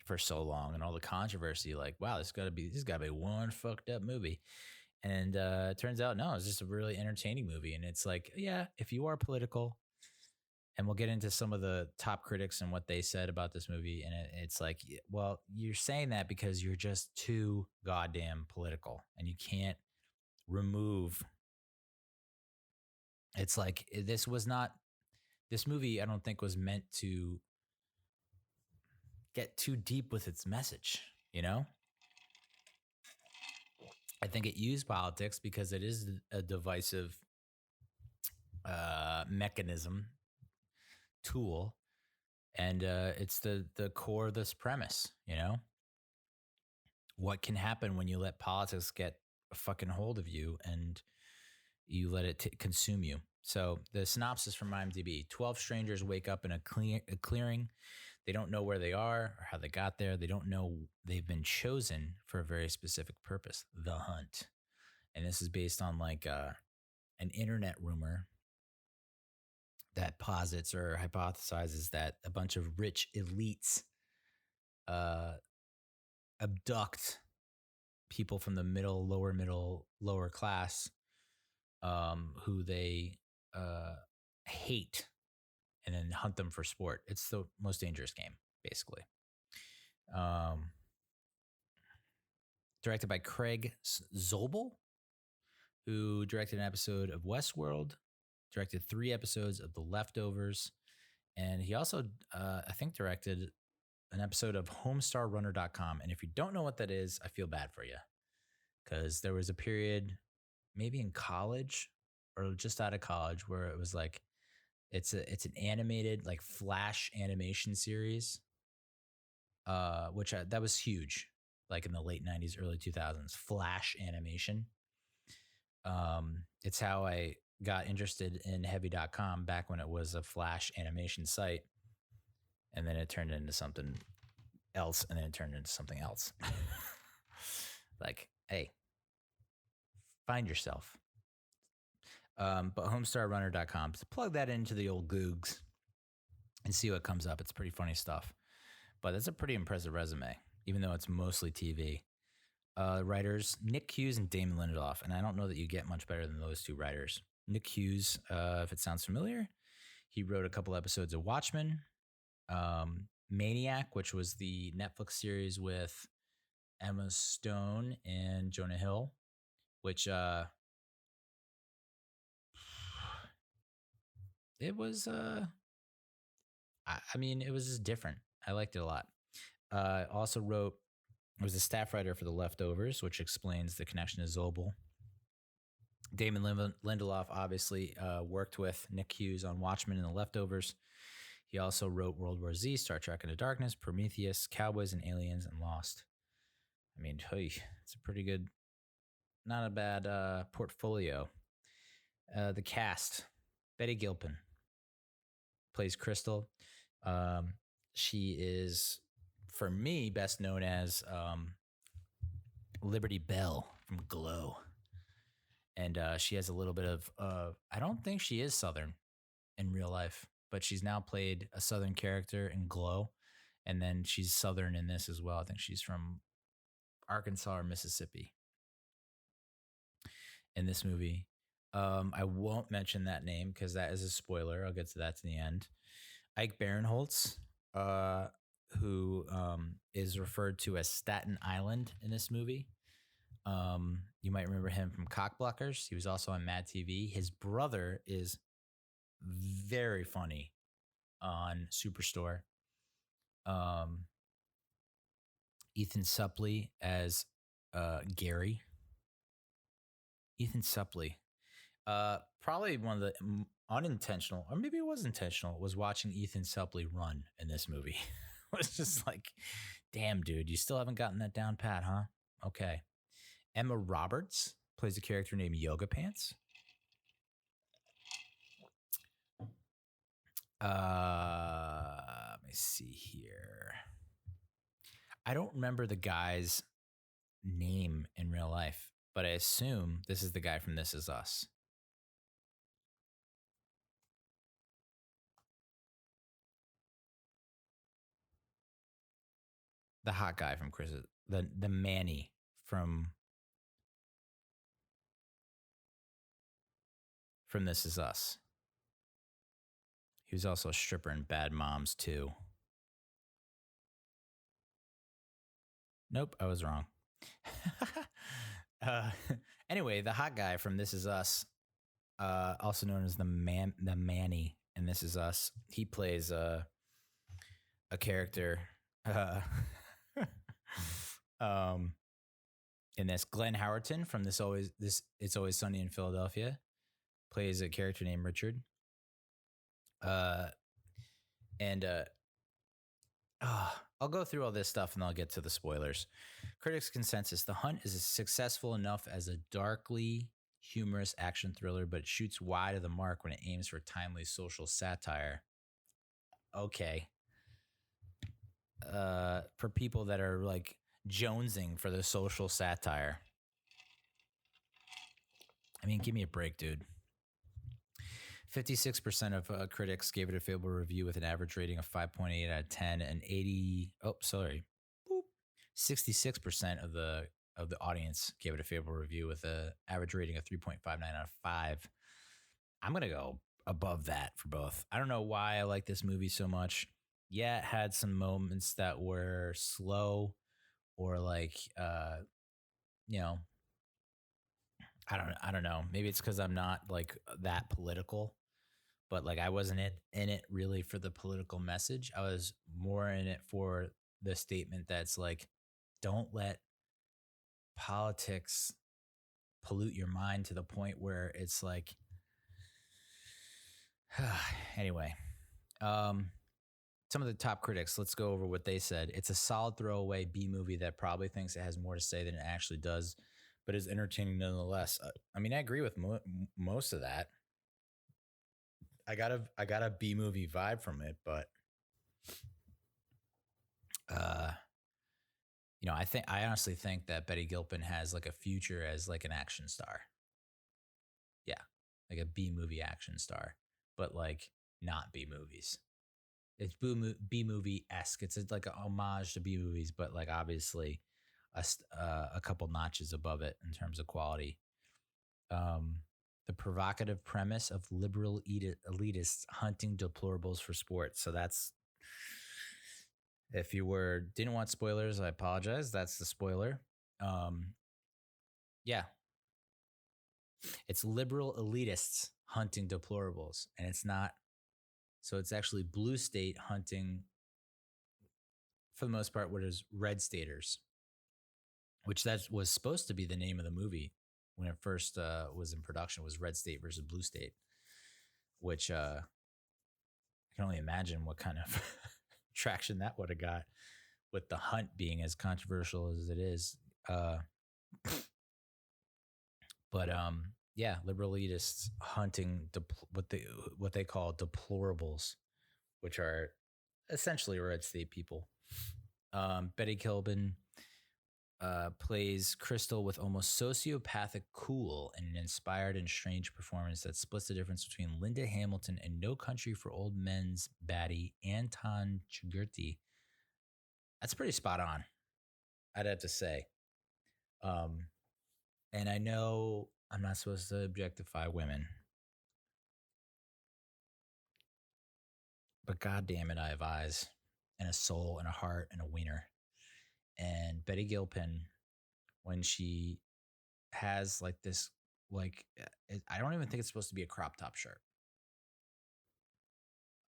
for so long, and all the controversy. Like, wow, this gotta be one fucked up movie. And it turns out, no, it's just a really entertaining movie. And it's like, yeah, if you are political, and we'll get into some of the top critics and what they said about this movie. And it's like, well, you're saying that because you're just too goddamn political, and you can't remove. It's like, this movie, I don't think, was meant to get too deep with its message, you know? I think it used politics because it is a divisive mechanism, tool, and it's the core of this premise, you know? What can happen when you let politics get a fucking hold of you and you let it consume you? So the synopsis from IMDb: 12 strangers wake up in a clearing. They don't know where they are or how they got there. They don't know they've been chosen for a very specific purpose: the hunt. And this is based on like an internet rumor that posits or hypothesizes that a bunch of rich elites abduct people from the lower class, who they hate, and then hunt them for sport. It's the most dangerous game, basically. Directed by Craig Zobel, who directed an episode of Westworld, directed 3 episodes of The Leftovers, and he also, I think, directed an episode of HomestarRunner.com. And if you don't know what that is, I feel bad for you, because there was a period, maybe in college or just out of college, where it was like, it's an animated, like, Flash animation series, which that was huge, like in the late 90s, early 2000s. Flash animation. It's how I got interested in Heavy.com back when it was a Flash animation site, and then it turned into something else, and then it turned into something else. Like, hey, find yourself. But homestarrunner.com, so plug that into the old Googs and see what comes up. It's pretty funny stuff. But it's a pretty impressive resume, even though it's mostly TV. Writers, Nick Hughes and Damon Lindelof. And I don't know that you get much better than those two writers. Nick Hughes, if it sounds familiar, he wrote a couple episodes of Watchmen, Maniac, which was the Netflix series with Emma Stone and Jonah Hill, which it was I mean, it was just different. I liked it a lot. Also wrote, was a staff writer for The Leftovers, which explains the connection to Zobel. Damon Lindelof obviously worked with Nick Hughes on Watchmen and The Leftovers. He also wrote World War Z, Star Trek Into Darkness, Prometheus, Cowboys and Aliens, and Lost. I mean, it's a pretty good, not a bad portfolio. The cast, Betty Gilpin plays Crystal. She is, for me, best known as Liberty Bell from Glow. And she has a little bit of, I don't think she is Southern in real life, but she's now played a Southern character in Glow. And then she's Southern in this as well. I think she's from Arkansas or Mississippi in this movie. I won't mention that name because that is a spoiler. I'll get to that to the end. Ike Barinholtz, who is referred to as Staten Island in this movie. You might remember him from Cockblockers. He was also on Mad TV. His brother is very funny on Superstore. Ethan Suplee as Gary. Ethan Suplee. Probably one of the unintentional, or maybe it was intentional, was watching Ethan Suplee run in this movie. It was just like, damn, dude, you still haven't gotten that down pat, huh? Okay. Emma Roberts plays a character named Yoga Pants. Let me see here. I don't remember the guy's name in real life, but I assume this is the guy from This Is Us. The hot guy from Chris, the Manny from This Is Us. He was also a stripper in Bad Moms too. Nope, I was wrong. Anyway, the hot guy from This Is Us, also known as the Manny in This Is Us, he plays a character in this. Glenn Howerton from It's Always Sunny in Philadelphia plays a character named Richard. I'll go through all this stuff and I'll get to the spoilers. Critics' consensus: The Hunt is successful enough as a darkly humorous action thriller, but it shoots wide of the mark when it aims for timely social satire. Okay. For people that are like jonesing for the social satire. I mean, give me a break, dude. 56% of critics gave it a favorable review with an average rating of 5.8 out of 10, and 66% of the audience gave it a favorable review with an average rating of 3.59 out of 5. I'm going to go above that for both. I don't know why I like this movie so much. Yeah, it had some moments that were slow or like, I don't know. Maybe it's because I'm not like that political, but like I wasn't in it really for the political message. I was more in it for the statement that's like, don't let politics pollute your mind to the point where it's like, anyway, some of the top critics, let's go over what they said. It's a solid throwaway B movie that probably thinks it has more to say than it actually does, but is entertaining nonetheless. I mean, I agree with most of that. I got a B movie vibe from it, but uh, I honestly think that Betty Gilpin has like a future as like an action star. Yeah, like a B movie action star, but like not B movies. It's B movie esque. It's like a homage to B movies, but like obviously a couple notches above it in terms of quality. Um, the provocative premise of liberal elitists hunting deplorables for sport. So that's, if you didn't want spoilers, I apologize. That's the spoiler. Um, yeah, it's liberal elitists hunting deplorables, and it's not. So it's actually blue state hunting, for the most part, what is red staters, which that was supposed to be the name of the movie when it first was in production, was Red State versus Blue State, which I can only imagine what kind of traction that would have got with the hunt being as controversial as it is. But yeah, liberal elitists hunting what they call deplorables, which are essentially red state people. Betty Gilpin plays Crystal with almost sociopathic cool in an inspired and strange performance that splits the difference between Linda Hamilton and No Country for Old Men's baddie Anton Chigurh. That's pretty spot on, I'd have to say. And I know I'm not supposed to objectify women, but God damn it, I have eyes and a soul and a heart and a wiener. And Betty Gilpin, when she has like this, like, I don't even think it's supposed to be a crop top shirt.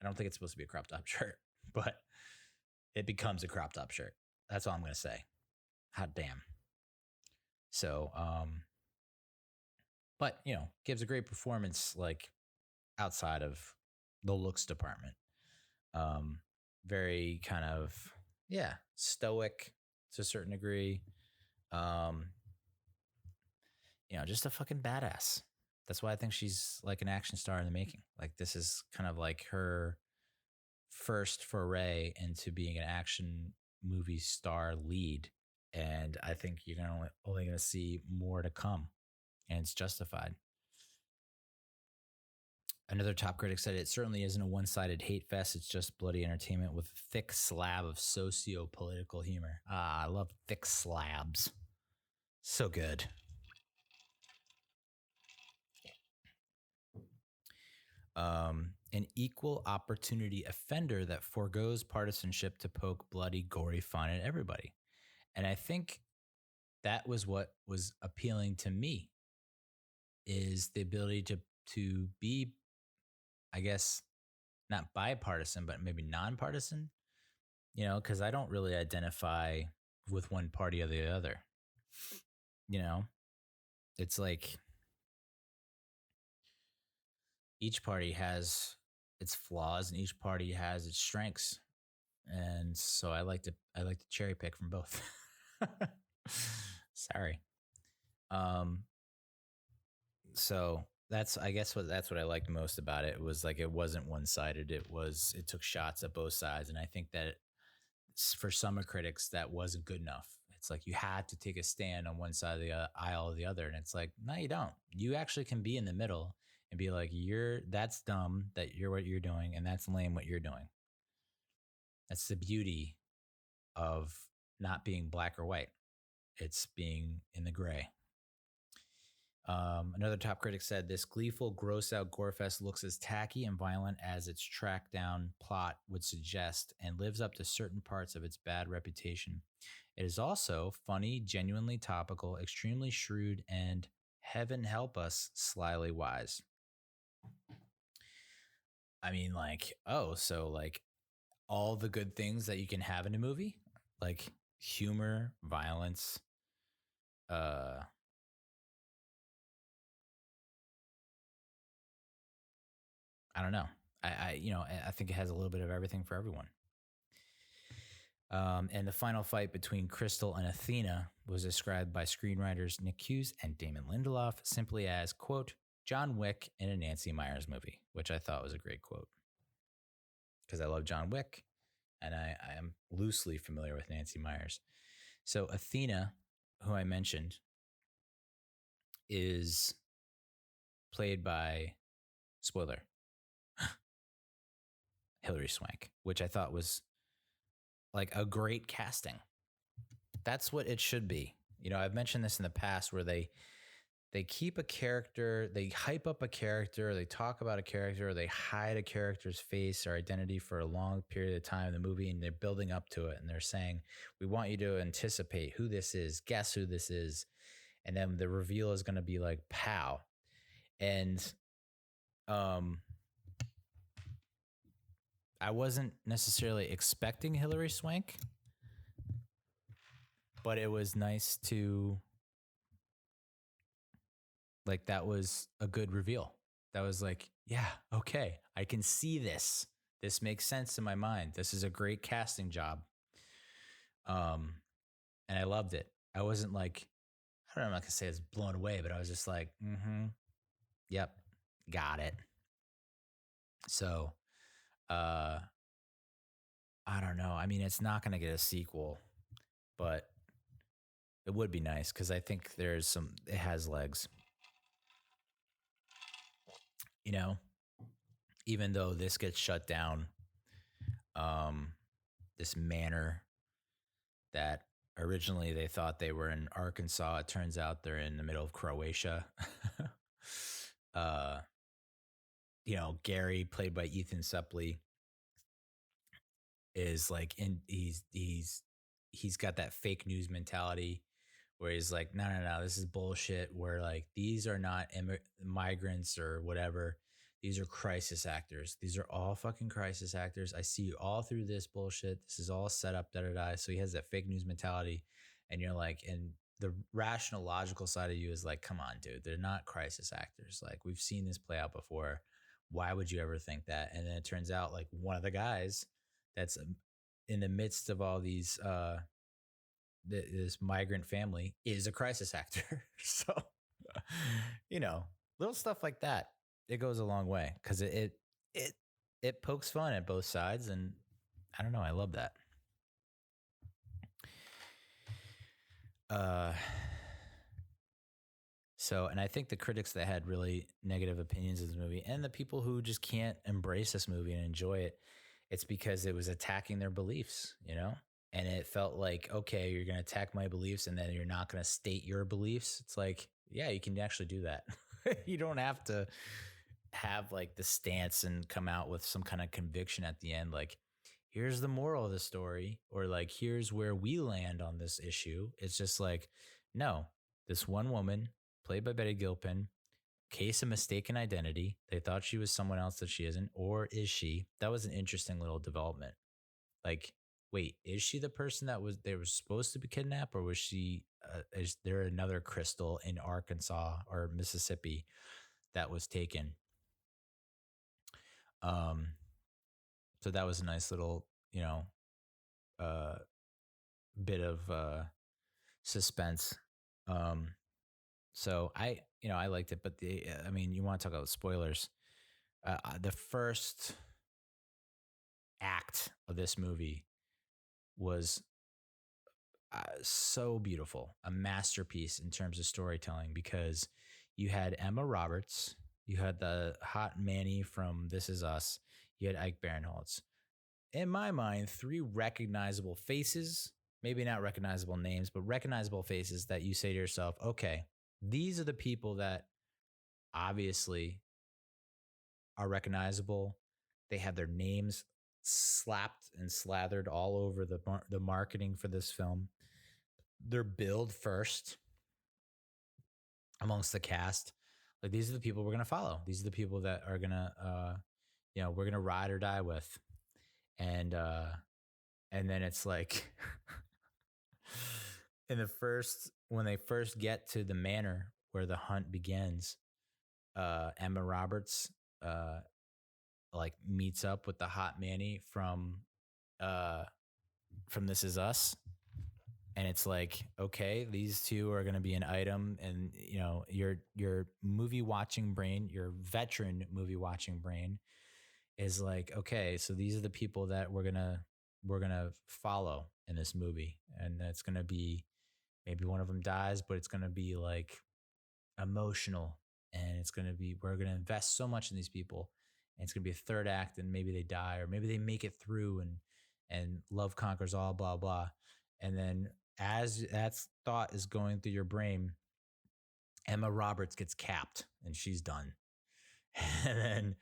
I don't think it's supposed to be a crop top shirt, but it becomes a crop top shirt. That's all I'm going to say. Hot damn. So, but gives a great performance, like outside of the looks department. Very kind of, stoic to a certain degree. Just a fucking badass. That's why I think she's like an action star in the making. Like, this is kind of like her first foray into being an action movie star lead. And I think you're only going to see more to come. And it's justified. Another top critic said it certainly isn't a one-sided hate fest. It's just bloody entertainment with a thick slab of socio-political humor. I love thick slabs. So good. An equal opportunity offender that forgoes partisanship to poke bloody, gory fun at everybody. And I think that was what was appealing to me, is the ability to be, I guess, not bipartisan, but maybe nonpartisan, because I don't really identify with one party or the other. It's like each party has its flaws and each party has its strengths. And so I like to cherry pick from both. Sorry. So that's what I liked most about it. It was like, it wasn't one-sided. It took shots at both sides. And I think that for some critics, that wasn't good enough. It's like, you had to take a stand on one side of the aisle or the other. And it's like, no, you don't. You actually can be in the middle and be like, that's dumb that you're what you're doing, and that's lame what you're doing. That's the beauty of not being black or white. It's being in the gray. Another top critic said, this gleeful, gross-out gorefest looks as tacky and violent as its track-down plot would suggest, and lives up to certain parts of its bad reputation. It is also funny, genuinely topical, extremely shrewd, and, heaven help us, slyly wise. I mean, like, so like all the good things that you can have in a movie, like humor, violence, I don't know. I think it has a little bit of everything for everyone. And the final fight between Crystal and Athena was described by screenwriters Nick Hughes and Damon Lindelof simply as, quote, John Wick in a Nancy Meyers movie, which I thought was a great quote because I love John Wick and I am loosely familiar with Nancy Meyers. So Athena, who I mentioned, is played by, spoiler, Hilary Swank, which I thought was like a great casting. That's what it should be. You know, I've mentioned this in the past where they keep a character, they hype up a character, they talk about a character, they hide a character's face or identity for a long period of time in the movie, and they're building up to it, and they're saying, we want you to anticipate who this is, guess who this is, and then the reveal is going to be like, pow. And I wasn't necessarily expecting Hilary Swank, but it was nice to, like, that was a good reveal. That was like, yeah, okay, I can see this. This makes sense in my mind. This is a great casting job. And I loved it. I wasn't like, I don't know, I'm not gonna say I was blown away, but I was just like, yep, got it. So, I don't know. I mean, it's not gonna get a sequel, but it would be nice because I think it has legs. You know, even though this gets shut down, this manor that originally they thought they were in Arkansas, it turns out they're in the middle of Croatia. You know, Gary, played by Ethan Suplee, is like he's got that fake news mentality where he's like, no, this is bullshit. Where like, these are not migrants or whatever. These are crisis actors. These are all fucking crisis actors. I see you all through this bullshit. This is all set up, da-da-da. So he has that fake news mentality. And you're like, and the rational, logical side of you is like, come on, dude. They're not crisis actors. Like, we've seen this play out before. Why would you ever think that? And then it turns out like one of the guys that's in the midst of all these, this migrant family is a crisis actor. So, you know, little stuff like that, it goes a long way because it pokes fun at both sides, and I don't know, I love that. So, and I think the critics that had really negative opinions of the movie and the people who just can't embrace this movie and enjoy it, it's because it was attacking their beliefs, you know? And it felt like, okay, you're going to attack my beliefs and then you're not going to state your beliefs. It's like, yeah, you can actually do that. You don't have to have like the stance and come out with some kind of conviction at the end. Like, here's the moral of the story, or like, here's where we land on this issue. It's just like, no, this one woman played by Betty Gilpin, case of mistaken identity. They thought she was someone else that she isn't, or is she? That was an interesting little development. Like, wait, is she the person that they were supposed to be kidnapped, or was she? Is there another Crystal in Arkansas or Mississippi that was taken? So that was a nice little, you know, bit of suspense. So I liked it, but I mean, you want to talk about spoilers? The first act of this movie was so beautiful, a masterpiece in terms of storytelling, because you had Emma Roberts, you had the hot Manny from This Is Us, you had Ike Barinholtz. In my mind, three recognizable faces, maybe not recognizable names, but recognizable faces that you say to yourself, okay, these are the people that obviously are recognizable. They have their names slapped and slathered all over the marketing for this film. They're billed first amongst the cast. Like, these are the people we're going to follow. These are the people that are going to, we're going to ride or die with. And then it's like, when they first get to the manor where the hunt begins, Emma Roberts, like, meets up with the hot Manny from This Is Us. And it's like, okay, these two are going to be an item, and your movie watching brain, your veteran movie watching brain, is like, okay, so these are the people that we're gonna follow in this movie, and it's gonna be maybe one of them dies, but it's gonna be like emotional, and it's gonna be we're gonna invest so much in these people, and it's gonna be a third act, and maybe they die, or maybe they make it through, and love conquers all, blah blah, and then as that thought is going through your brain, Emma Roberts gets capped and she's done. And then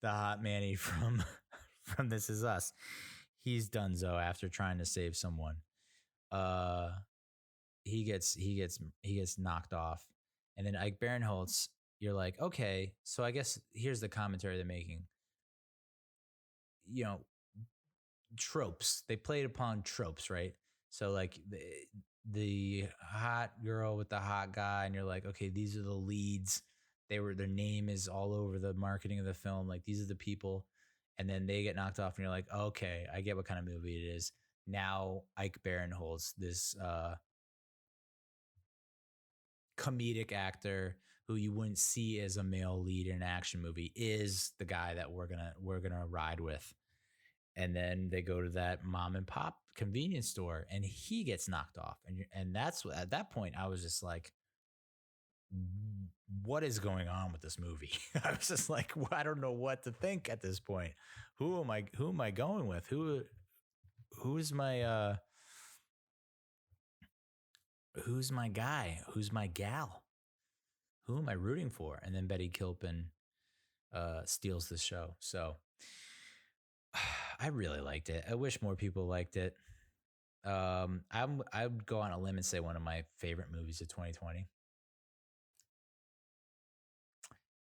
the hot Manny from This Is Us, he's donezo after trying to save someone. Uh, he gets knocked off, and then Ike Barinholtz. You're like, okay, so I guess here's the commentary they're making. You know, tropes. They played upon tropes, right? So like the hot girl with the hot guy, and you're like, okay, these are the leads. Their name is all over the marketing of the film. Like, these are the people, and then they get knocked off, and you're like, okay, I get what kind of movie it is. Now Ike Barinholtz, this comedic actor who you wouldn't see as a male lead in an action movie, is the guy that we're gonna ride with. And then they go to that mom and pop convenience store, and he gets knocked off, and that's at that point I was just like, what is going on with this movie? I was just like, I don't know what to think at this point. Who am I going with? Who's my guy? Who's my gal? Who am I rooting for? And then Betty Gilpin steals the show. So I really liked it. I wish more people liked it. I'd go on a limb and say one of my favorite movies of 2020.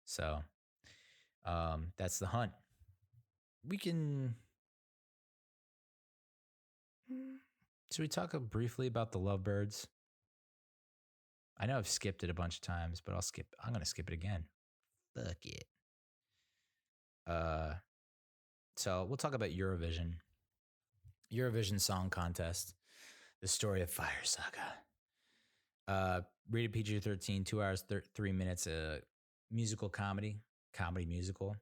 So that's The Hunt. We can. Should we talk briefly about the Lovebirds? I know I've skipped it a bunch of times, but I'm gonna skip it again. Fuck it. So we'll talk about Eurovision. Eurovision Song Contest. The Story of Fire Saga. Rated PG-13, 2 hours, 3 minutes. Musical comedy musical.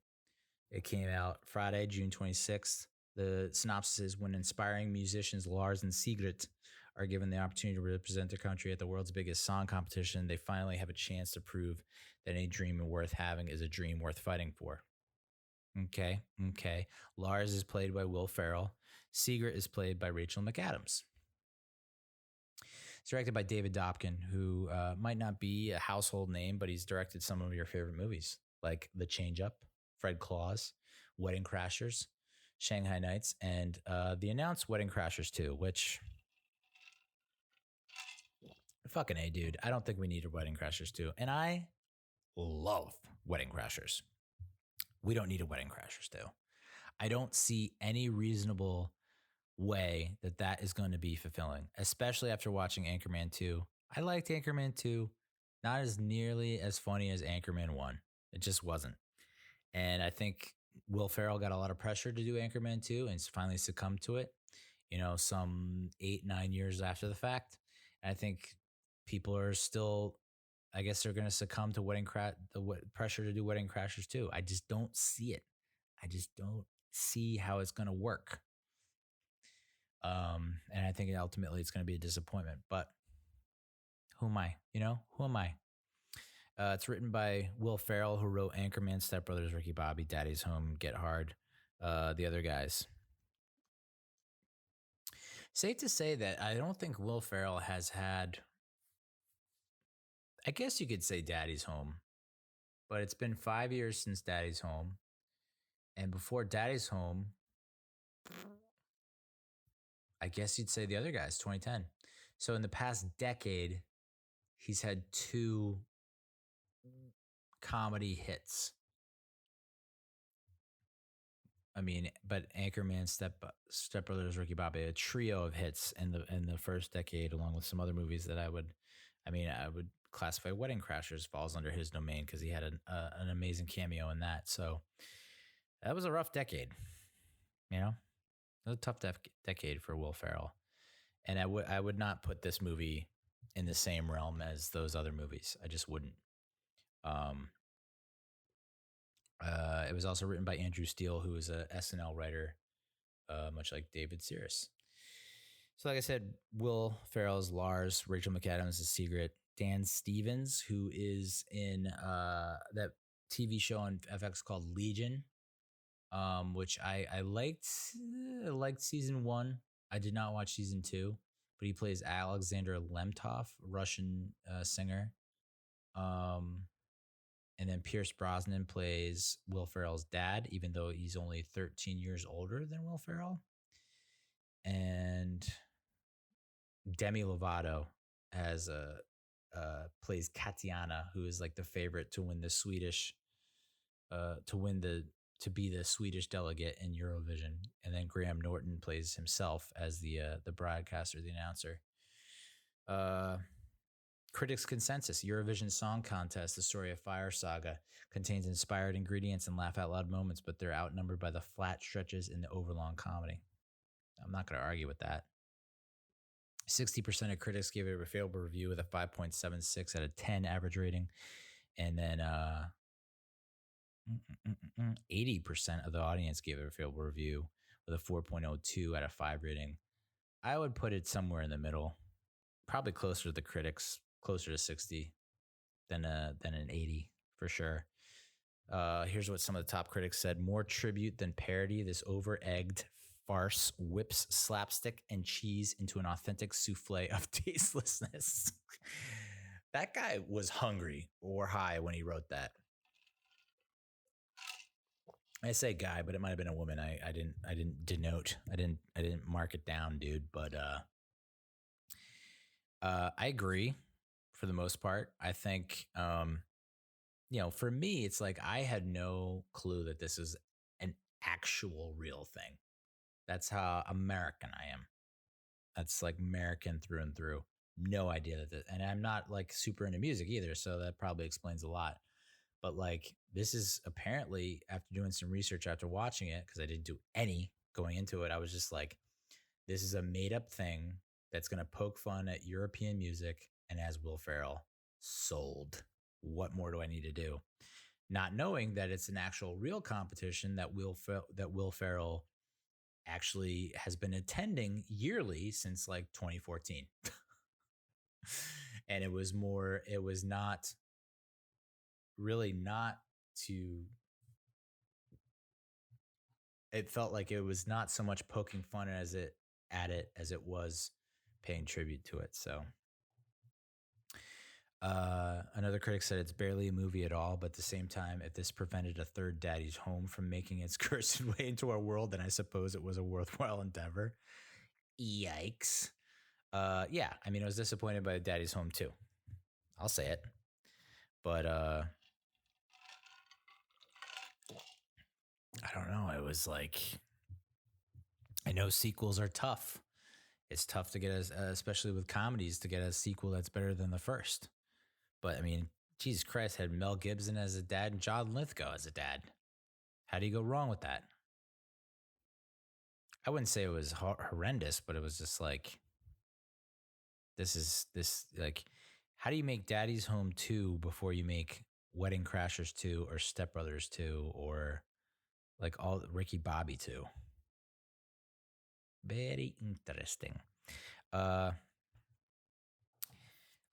It came out Friday, June 26th. The synopsis is: when inspiring musicians Lars and Sigrid are given the opportunity to represent their country at the world's biggest song competition, they finally have a chance to prove that any dream worth having is a dream worth fighting for. Okay. Lars is played by Will Ferrell. Sigrid is played by Rachel McAdams. It's directed by David Dobkin, who might not be a household name, but he's directed some of your favorite movies, like The Change Up, Fred Claus, Wedding Crashers, Shanghai Nights, and the announced Wedding Crashers 2, which, fucking A, dude, I don't think we need a Wedding Crashers 2. And I love Wedding Crashers. We don't need a Wedding Crashers 2. I don't see any reasonable way that is going to be fulfilling, especially after watching Anchorman 2. I liked Anchorman 2, not as nearly as funny as Anchorman 1. It just wasn't. And I think Will Ferrell got a lot of pressure to do Anchorman 2 and finally succumbed to it, some 8-9 years after the fact. And I think people are still, I guess they're going to succumb to the pressure to do Wedding Crashers 2. I just don't see it. I just don't see how it's going to work. And I think ultimately it's going to be a disappointment. But who am I? Who am I? It's written by Will Ferrell, who wrote Anchorman, Step Brothers, Ricky Bobby, Daddy's Home, Get Hard, the other guys. Safe to say that I don't think Will Ferrell has had, I guess you could say, Daddy's Home, but it's been 5 years since Daddy's Home. And before Daddy's Home, I guess you'd say the other guys, 2010. So in the past decade, he's had 2 comedy hits. I mean, but Anchorman, Step Brothers, Ricky Bobby, a trio of hits in the first decade, along with some other movies that I would classify. Wedding Crashers falls under his domain because he had an amazing cameo in that. So that was a rough decade. It was a tough decade for Will Ferrell. And I would not put this movie in the same realm as those other movies. I just wouldn't. Um, it was also written by Andrew Steele, who is a SNL writer, much like David Sears. So, like I said, Will Ferrell's Lars, Rachel McAdams is Secret, Dan Stevens, who is in that TV show on FX called Legion, which I liked. I liked season 1. I did not watch season 2, but he plays Alexander Lemtov, Russian singer. And then Pierce Brosnan plays Will Ferrell's dad, even though he's only 13 years older than Will Ferrell. And Demi Lovato has plays Katiana, who is like the favorite to win the Swedish, to be the Swedish delegate in Eurovision. And then Graham Norton plays himself as the broadcaster, the announcer. Critics' consensus: Eurovision Song Contest, the story of Fire Saga, contains inspired ingredients and laugh-out-loud moments, but they're outnumbered by the flat stretches in the overlong comedy. I'm not going to argue with that. 60% of critics gave it a favorable review with a 5.76 out of 10 average rating. And then 80% of the audience gave it a favorable review with a 4.02 out of 5 rating. I would put it somewhere in the middle, probably closer to the critics, closer to 60 than an 80 for sure. Here's what some of the top critics said: more tribute than parody. This over-egged farce whips slapstick and cheese into an authentic souffle of tastelessness. That guy was hungry or high when he wrote that. I say guy, but it might have been a woman. I didn't denote. I didn't mark it down, dude. But I agree for the most part. I think for me, it's like I had no clue that this is an actual real thing. That's how American I am. That's like American through and through. No idea that this, and I'm not like super into music either, so that probably explains a lot. But like, this is apparently, after doing some research after watching it, because I didn't do any going into it, I was just like, this is a made up thing that's going to poke fun at European music and as Will Ferrell. Sold. What more do I need to do? Not knowing that it's an actual real competition that Will Ferrell actually has been attending yearly since like 2014. And it was not it felt like it was not so much poking fun as it was paying tribute to it. So another critic said it's barely a movie at all, but at the same time, if this prevented a third Daddy's Home from making its cursed way into our world, then I suppose it was a worthwhile endeavor. Yikes. Yeah, I mean, I was disappointed by Daddy's Home too. I'll say it. But I don't know. It was like, I know sequels are tough. It's tough to get, especially with comedies, to get a sequel that's better than the first. But I mean, Jesus Christ, had Mel Gibson as a dad and John Lithgow as a dad. How do you go wrong with that? I wouldn't say it was horrendous, but it was just like, how do you make Daddy's Home 2 before you make Wedding Crashers 2 or Step Brothers 2 or like all Ricky Bobby 2? Very interesting.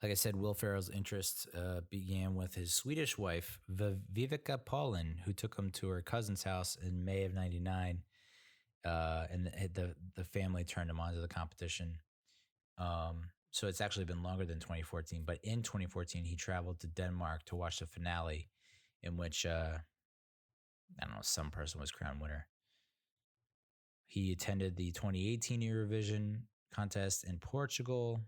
Like I said, Will Ferrell's interest began with his Swedish wife, Vivica Paulin, who took him to her cousin's house in May of '99, and the family turned him on to the competition. So it's actually been longer than 2014. But in 2014, he traveled to Denmark to watch the finale, in which I don't know, some person was crowned winner. He attended the 2018 Eurovision contest in Portugal.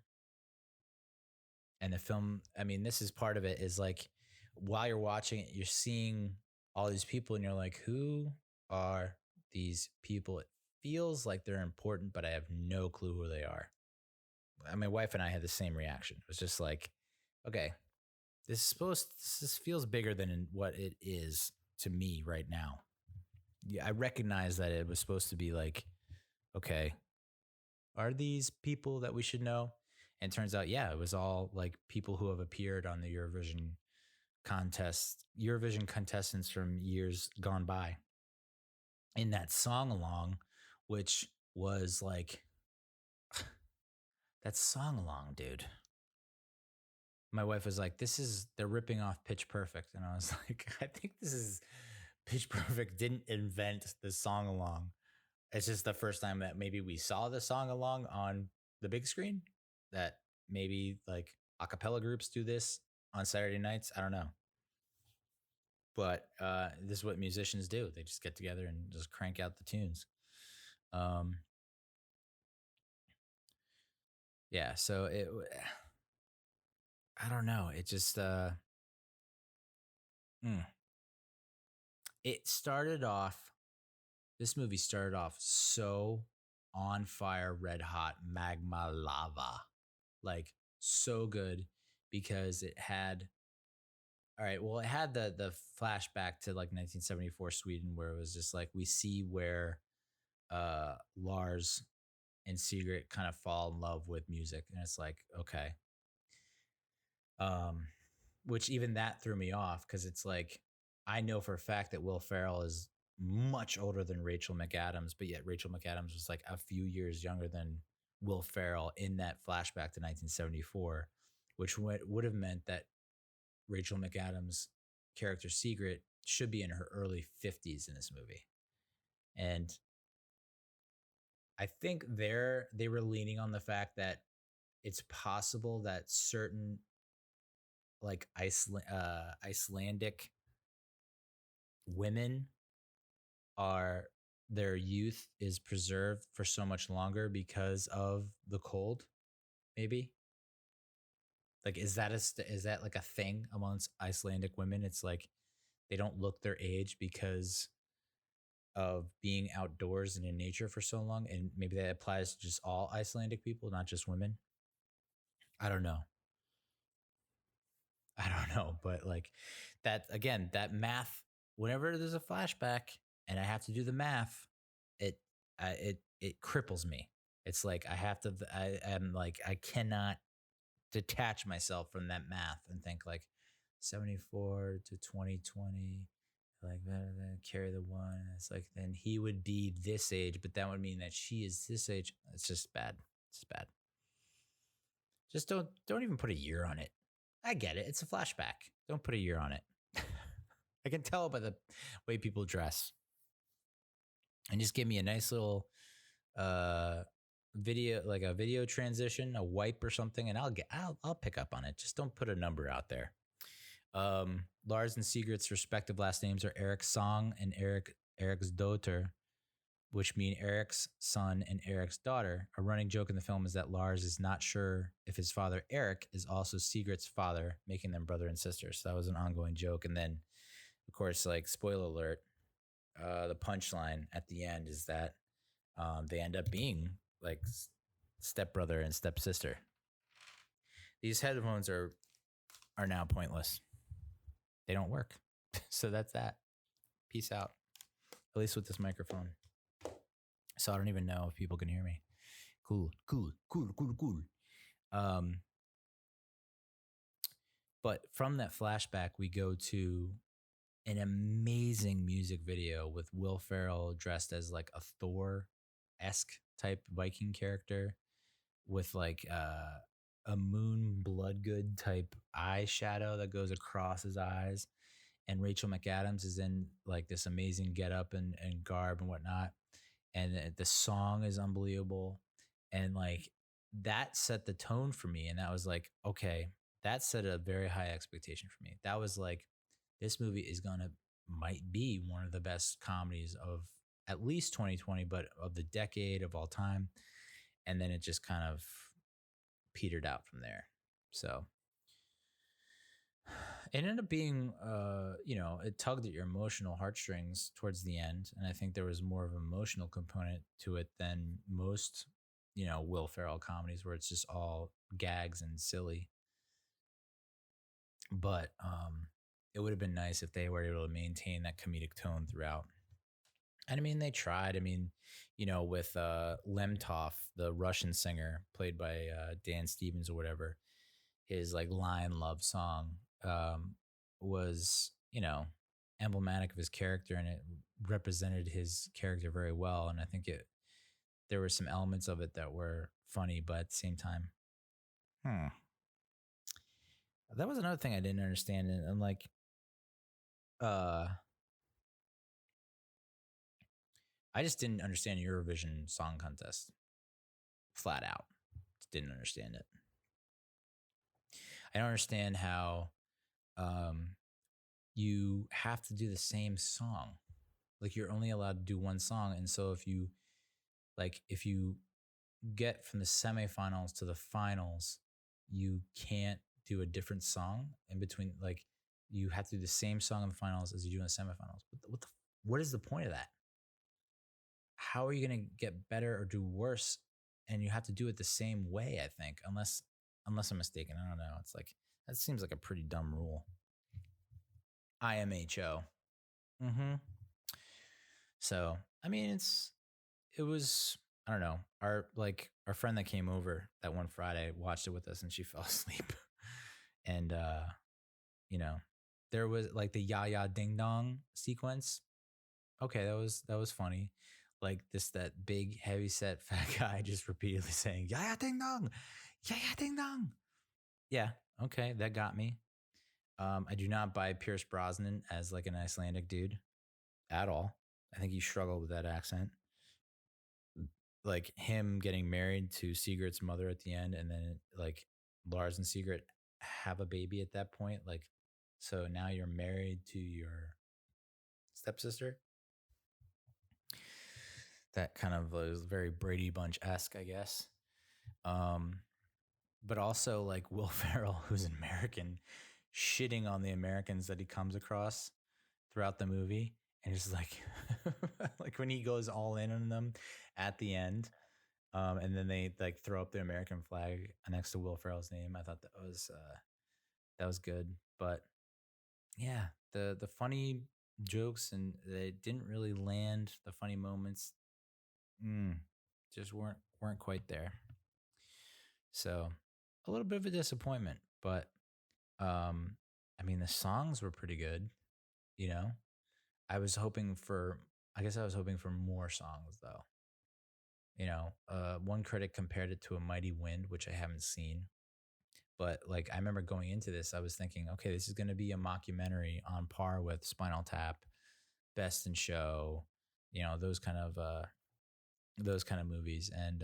And the film, I mean, this is part of it, is like, while you're watching it, you're seeing all these people and you're like, who are these people? It feels like they're important, but I have no clue who they are. My wife and I had the same reaction. It was just like, okay, this feels bigger than what it is to me right now. Yeah, I recognize that it was supposed to be like, okay, are these people that we should know? And turns out, yeah, it was all like people who have appeared on the Eurovision contestants from years gone by in that song along, which was like that song along, dude. My wife was like, they're ripping off Pitch Perfect. And I was like, I think this is Pitch Perfect didn't invent the song along. It's just the first time that maybe we saw the song along on the big screen, that maybe like a cappella groups do this on Saturday nights. I don't know. But this is what musicians do. They just get together and just crank out the tunes. Yeah, so I don't know. It just it started off. This movie started off so on fire, red hot, magma lava, like so good, because it had. All right, well, it had the flashback to like 1974 Sweden, where it was just like we see where Lars and Sigrid kind of fall in love with music, and it's like, okay. Which even that threw me off, because it's like I know for a fact that Will Ferrell is much older than Rachel McAdams, but yet Rachel McAdams was like a few years younger than Will Ferrell in that flashback to 1974, which would have meant that Rachel McAdams' character Sigrid should be in her early 50s in this movie. And I think they were leaning on the fact that it's possible that certain like Icelandic women are their youth is preserved for so much longer because of the cold. Maybe like is that like a thing amongst Icelandic women? It's like they don't look their age because of being outdoors and in nature for so long, and maybe that applies to just all Icelandic people, not just women. I don't know. I don't know, but like that again, that math. Whenever there's a flashback and I have to do the math, it it cripples me. It's like I have to. I am like I cannot detach myself from that math and think like 74 to 2020, like then carry the one. It's like then he would be this age, but that would mean that she is this age. It's just bad. It's bad. Just don't even put a year on it. I get it. It's a flashback. Don't put a year on it. I can tell by the way people dress. And just give me a nice little video, like a video transition, a wipe or something, and I'll pick up on it. Just don't put a number out there. Lars and Sigrid's respective last names are Eric Song and Eric's daughter, which mean Eric's son and Eric's daughter. A running joke in the film is that Lars is not sure if his father Eric is also Sigrid's father, making them brother and sister. So that was an ongoing joke. And then, of course, like spoiler alert, the punchline at the end is that they end up being like stepbrother and stepsister. These headphones are now pointless. They don't work. So that's that. Peace out. At least with this microphone. So I don't even know if people can hear me. Cool. But from that flashback, we go to an amazing music video with Will Ferrell dressed as like a Thor-esque type Viking character with like a moon bloodgood type eyeshadow that goes across his eyes. And Rachel McAdams is in like this amazing getup and garb and whatnot. And the song is unbelievable. And like that set the tone for me. And that was like, okay, that set a very high expectation for me. That was like, this movie might be one of the best comedies of at least 2020, but of the decade of all time. And then it just kind of petered out from there. So it ended up being, it tugged at your emotional heartstrings towards the end. And I think there was more of an emotional component to it than most, Will Ferrell comedies where it's just all gags and silly. But it would have been nice if they were able to maintain that comedic tone throughout. And I mean, they tried. I mean, with Lemtov, the Russian singer played by Dan Stevens or whatever, his like Lion Love song was, emblematic of his character, and it represented his character very well. And I think there were some elements of it that were funny, but at the same time, hmm. That was another thing I didn't understand. And like, uh, I just didn't understand Eurovision Song Contest flat out. Just didn't understand it. I don't understand how you have to do the same song. Like you're only allowed to do one song, and so if you get from the semifinals to the finals, you can't do a different song in between. Like you have to do the same song in the finals as you do in the semifinals. What is the point of that? How are you going to get better or do worse? And you have to do it the same way, I think, unless I'm mistaken. I don't know. It's like that seems like a pretty dumb rule. IMHO. Mm-hmm. So I mean, it was, I don't know, our friend that came over that one Friday watched it with us and she fell asleep. And there was like the ya ya ding dong sequence. Okay, that was funny. Like that big heavy set fat guy just repeatedly saying ya ya ding dong, ya ya ding dong. Yeah, okay, that got me. I do not buy Pierce Brosnan as like an Icelandic dude at all. I think he struggled with that accent. Like him getting married to Sigrid's mother at the end, and then like Lars and Sigrid have a baby at that point. Like, so now you're married to your stepsister. That kind of was very Brady Bunch esque, I guess. But also like Will Ferrell, who's an American, shitting on the Americans that he comes across throughout the movie, and it's like, like when he goes all in on them at the end, and then they like throw up the American flag next to Will Ferrell's name. I thought that was good, but yeah, the funny jokes and they didn't really land. The funny moments, just weren't quite there. So a little bit of a disappointment, but I mean the songs were pretty good. You know, I was hoping for. I guess I was hoping for more songs though. One critic compared it to A Mighty Wind, which I haven't seen. But like I remember going into this, I was thinking, okay, this is going to be a mockumentary on par with Spinal Tap, Best in Show, those kind of movies, and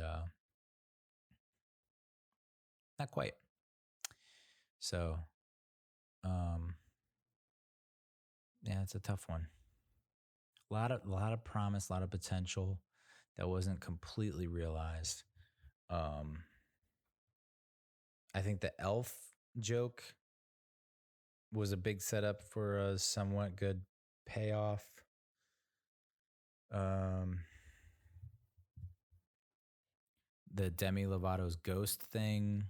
not quite. So, yeah, it's a tough one. A lot of promise, a lot of potential that wasn't completely realized. I think the elf joke was a big setup for a somewhat good payoff. The Demi Lovato's ghost thing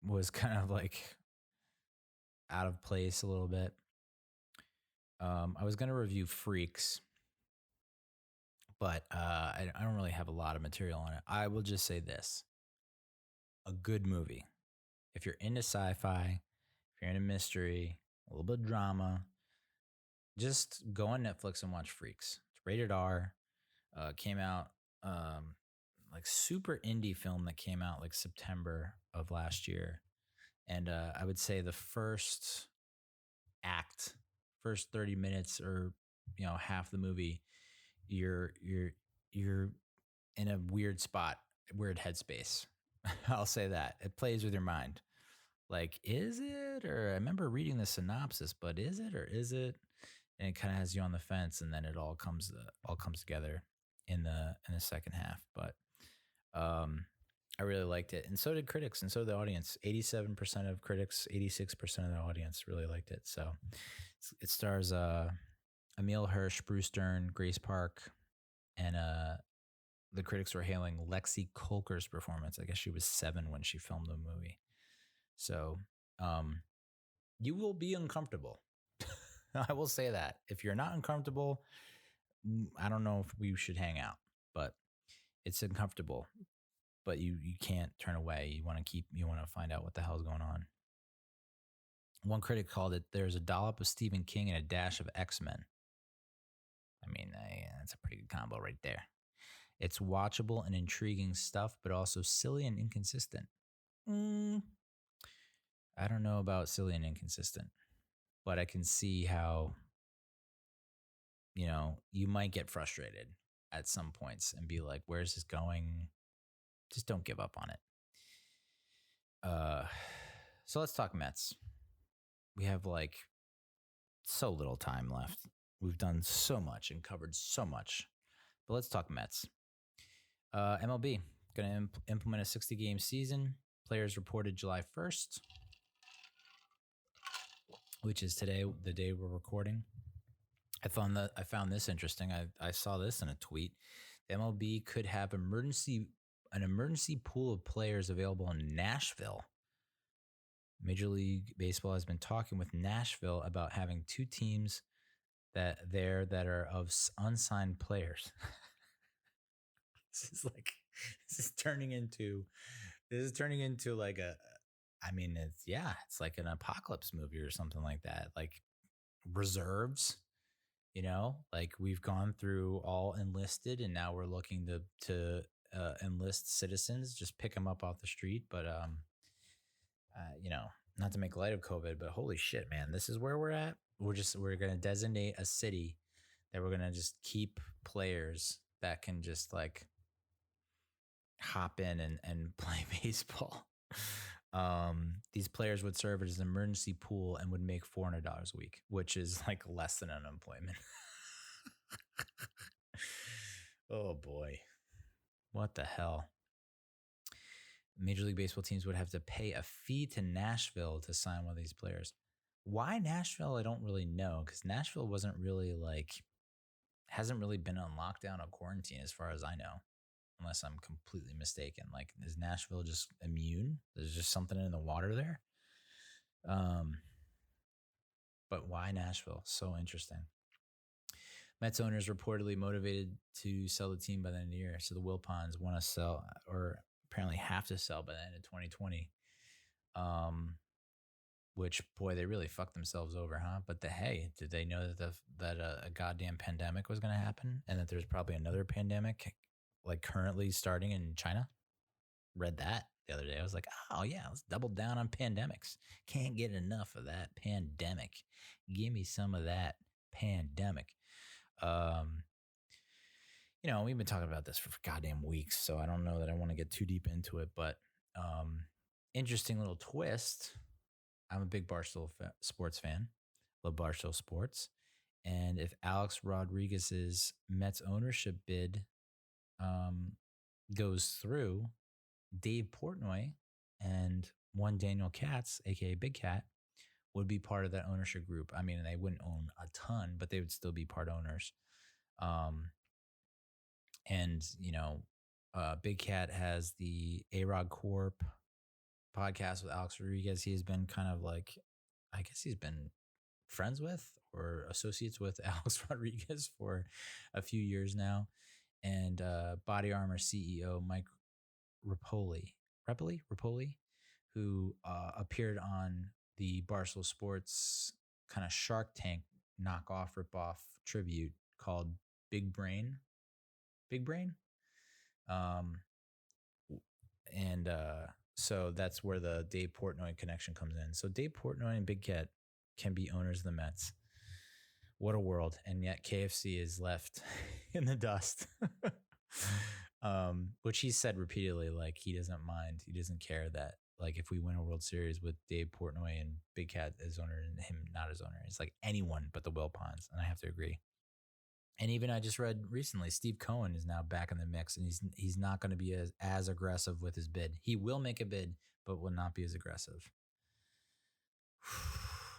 was kind of like out of place a little bit. I was going to review Freaks, but I don't really have a lot of material on it. I will just say this. A good movie. If you're into sci-fi, if you're into mystery, a little bit of drama, just go on Netflix and watch Freaks. It's rated R. Came out like super indie film that came out like September of last year. And I would say the first act, first 30 minutes or half the movie, you're in a weird spot, weird headspace. I'll say that. It plays with your mind. Like, is it? Or I remember reading the synopsis, but is it or is it? And it kind of has you on the fence, and then it all comes together in the second half. But I really liked it, and so did critics, and so did the audience. 87% of critics, 86% of the audience really liked it. So it stars Emile Hirsch, Bruce Dern, Grace Park, and the critics were hailing Lexi Kolker's performance. I guess she was 7 when she filmed the movie. So you will be uncomfortable. I will say that. If you're not uncomfortable, I don't know if we should hang out, but it's uncomfortable. But you can't turn away. You want to find out what the hell's going on. One critic called it, "There's a dollop of Stephen King and a dash of X-Men." I mean, that's a pretty good combo right there. It's watchable and intriguing stuff, but also silly and inconsistent. I don't know about silly and inconsistent, but I can see how, you might get frustrated at some points and be like, where's this going? Just don't give up on it. So let's talk Mets. We have like so little time left. We've done so much and covered so much, but let's talk Mets. MLB going to implement a 60-game season. Players reported July 1st, which is today, the day we're recording. I found this interesting. I saw this in a tweet. The MLB could have an emergency pool of players available in Nashville. Major League Baseball has been talking with Nashville about having two teams that are of unsigned players. This is turning into like it's like an apocalypse movie or something like that. Like reserves, like we've gone through all enlisted and now we're looking to enlist citizens, just pick them up off the street. But, not to make light of COVID, but holy shit, man, this is where we're at. We're going to designate a city that we're going to just keep players that can just like hop in and play baseball. These players would serve as an emergency pool and would make $400 a week, which is like less than unemployment. Oh boy. What the hell? Major League Baseball teams would have to pay a fee to Nashville to sign one of these players. Why Nashville? I don't really know, because Nashville hasn't really been on lockdown or quarantine as far as I know, unless I'm completely mistaken. Like, is Nashville just immune? There's just something in the water there. But why Nashville? So interesting. Mets owners reportedly motivated to sell the team by the end of the year. So the Wilpons want to sell, or apparently have to sell by the end of 2020. Which, boy, they really fucked themselves over, huh? But hey, did they know that a goddamn pandemic was going to happen, and that there's probably another pandemic, like currently starting in China? Read that the other day. I was like, oh yeah, let's double down on pandemics. Can't get enough of that pandemic. Give me some of that pandemic. We've been talking about this for goddamn weeks, so I don't know that I want to get too deep into it, but interesting little twist. I'm a big Barstool sports fan. Love Barstool Sports. And if Alex Rodriguez's Mets ownership bid goes through, Dave Portnoy and one Daniel Katz, a.k.a. Big Cat, would be part of that ownership group. I mean, they wouldn't own a ton, but they would still be part owners. Big Cat has the A-Rod Corp podcast with Alex Rodriguez. He's been kind of like, I guess he's been friends with or associates with Alex Rodriguez for a few years now. And Body Armor CEO Mike Rapoli, who appeared on the Barstool Sports kind of Shark Tank knockoff, ripoff tribute called Big Brain. So that's where the Dave Portnoy connection comes in. So Dave Portnoy and Big Cat can be owners of the Mets. What a world. And yet KFC is left in the dust. Which he said repeatedly, like he doesn't mind. He doesn't care that, like, if we win a World Series with Dave Portnoy and Big Cat as owner and him not as owner, it's like anyone but the Wilpons. And I have to agree. And even I just read recently, Steve Cohen is now back in the mix, and he's not going to be as aggressive with his bid. He will make a bid, but will not be as aggressive.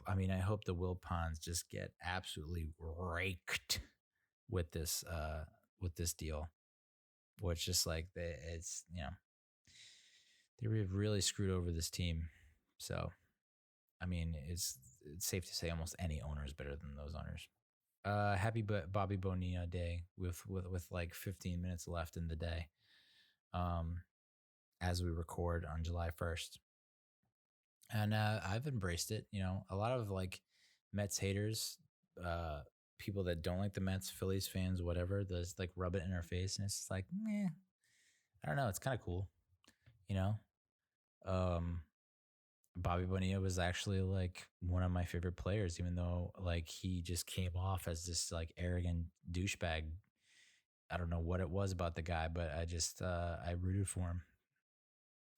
I mean, I hope the Wilpons just get absolutely raked with this deal. Which just like they really screwed over this team. So, I mean, it's safe to say almost any owner is better than those owners. Happy Bobby Bonilla Day with like 15 minutes left in the day, as we record on July 1st, and I've embraced it. A lot of like Mets haters, people that don't like the Mets, Phillies fans, whatever, just like rub it in our face, and it's just like, I don't know, it's kind of cool, you know. Bobby Bonilla was actually like one of my favorite players, even though like he just came off as this like arrogant douchebag. I don't know what it was about the guy, but I rooted for him.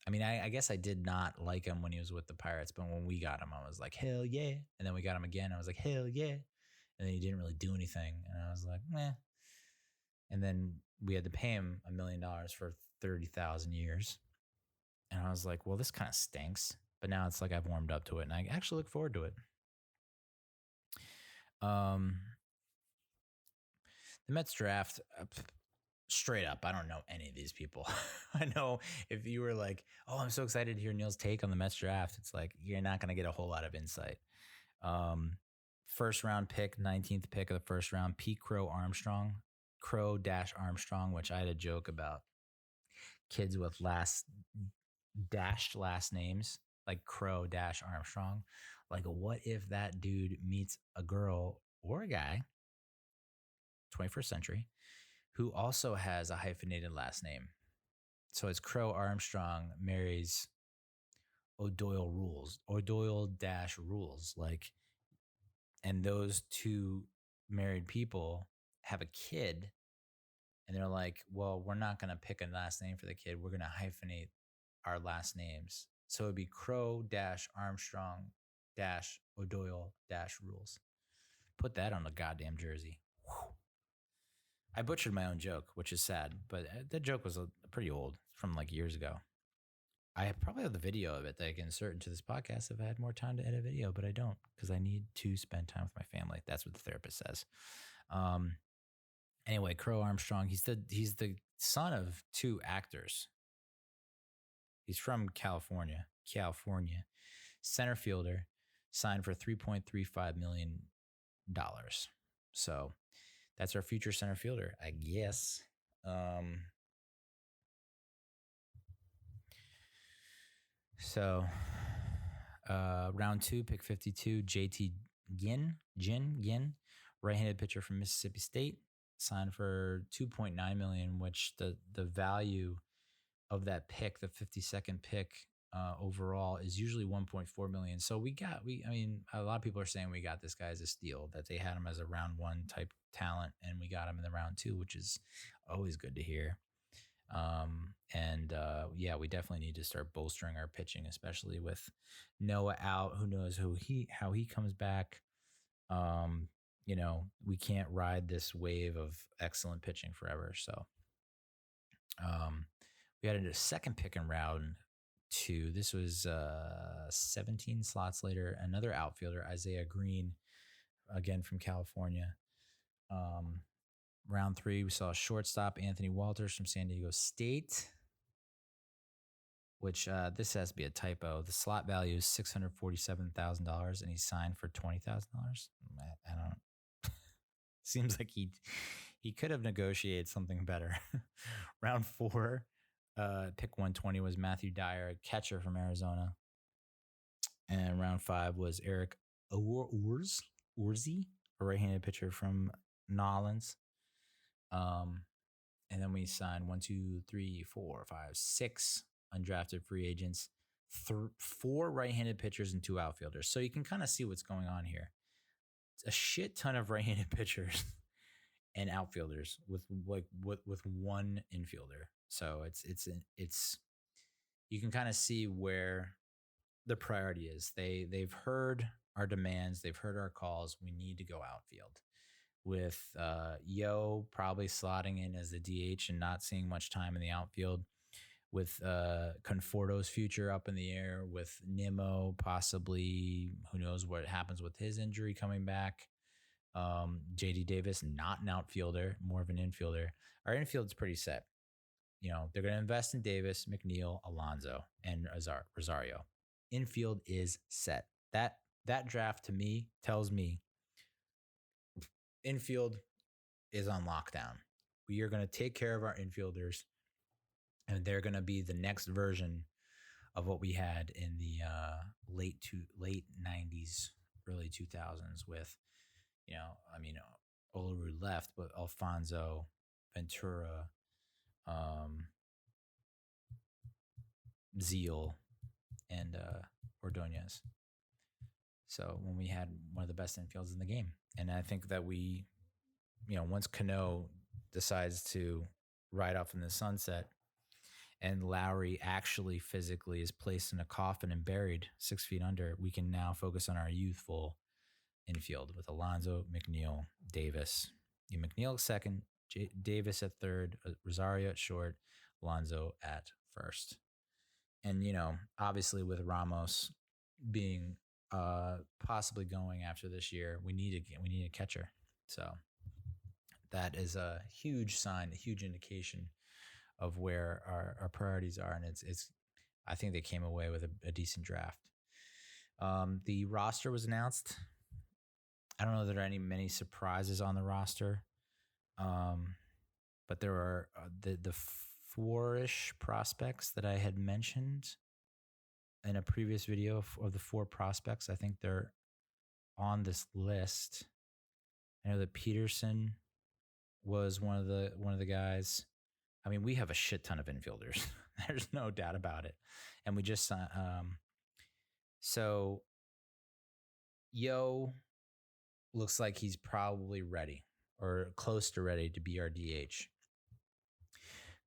I mean, I guess I did not like him when he was with the Pirates, but when we got him, I was like, hell yeah. And then we got him again. I was like, hell yeah. And then he didn't really do anything. And I was like, meh. And then we had to pay him $1 million for 30,000 years. And I was like, well, this kind of stinks. But now it's like I've warmed up to it, and I actually look forward to it. The Mets draft, straight up, I don't know any of these people. I know if you were like, oh, I'm so excited to hear Neal's take on the Mets draft, it's like you're not going to get a whole lot of insight. First round pick, 19th pick of the first round, Pete Crow-Armstrong, which I had a joke about kids with dashed last names, like Crow-Armstrong. Like, what if that dude meets a girl or a guy, 21st century, who also has a hyphenated last name? So it's Crow-Armstrong marries O'Doyle-Rules, like, and those two married people have a kid, and they're like, well, we're not going to pick a last name for the kid. We're going to hyphenate our last names. So it'd be Crow-Armstrong-O'Doyle-Rules. Put that on the goddamn jersey. Whew. I butchered my own joke, which is sad, but that joke was pretty old, from like years ago. I probably have the video of it that I can insert into this podcast if I had more time to edit video, but I don't, because I need to spend time with my family. That's what the therapist says. Anyway, Crow-Armstrong, he's the son of two actors. He's from California. Center fielder, signed for $3.35 million. So that's our future center fielder, I guess. Round 2, pick 52, JT Ginn, right-handed pitcher from Mississippi State, signed for $2.9 million, which the value of that pick, the 52nd pick overall, is usually $1.4 million. So a lot of people are saying we got this guy as a steal, that they had him as a round 1 type talent, and we got him in the round 2, which is always good to hear. We definitely need to start bolstering our pitching, especially with Noah out. Who knows how he comes back. We can't ride this wave of excellent pitching forever. So, we had a second pick in round 2. This was 17 slots later. Another outfielder, Isaiah Green, again from California. Round 3, we saw shortstop Anthony Walters from San Diego State, which this has to be a typo. The slot value is $647,000, and he signed for $20,000. I don't. Seems like he could have negotiated something better. Round 4, pick 120 was Matthew Dyer, a catcher from Arizona, and round 5 was Eric Orzi, a right-handed pitcher from Nolans. And then we signed 6 undrafted free agents, 4 right-handed pitchers and 2 outfielders. So you can kind of see what's going on here. It's a shit ton of right-handed pitchers and outfielders with one infielder. So it's you can kind of see where the priority is. They've heard our demands, they've heard our calls. We need to go outfield. With Yo probably slotting in as the DH and not seeing much time in the outfield, with Conforto's future up in the air, with Nimmo possibly, who knows what happens with his injury coming back. JD Davis, not an outfielder, more of an infielder. Our infield's pretty set. They're going to invest in Davis, McNeil, Alonso, and Rosario. Infield is set. That that draft to me tells me infield is on lockdown. We are going to take care of our infielders, and they're going to be the next version of what we had in the late 90s, early 2000s with, Olaru left, but Alfonso, Ventura, Zeal, and Ordonez. So when we had one of the best infields in the game. And I think that we, once Cano decides to ride off in the sunset and Lowry actually physically is placed in a coffin and buried 6 feet under, we can now focus on our youthful infield with Alonso, McNeil, Davis. McNeil at second, Davis at third, Rosario at short, Alonso at first. And, obviously with Ramos being possibly going after this year, we need a catcher. So that is a huge sign, a huge indication of where our priorities are. And it's I think they came away with a decent draft. The roster was announced. I don't know that there are many surprises on the roster. But there are the four-ish prospects that I had mentioned in a previous video of the four prospects. I think they're on this list. I know that Peterson was one of the guys. I mean, we have a shit ton of infielders. There's no doubt about it. And we just so Yo looks like he's probably ready or close to ready to be our DH.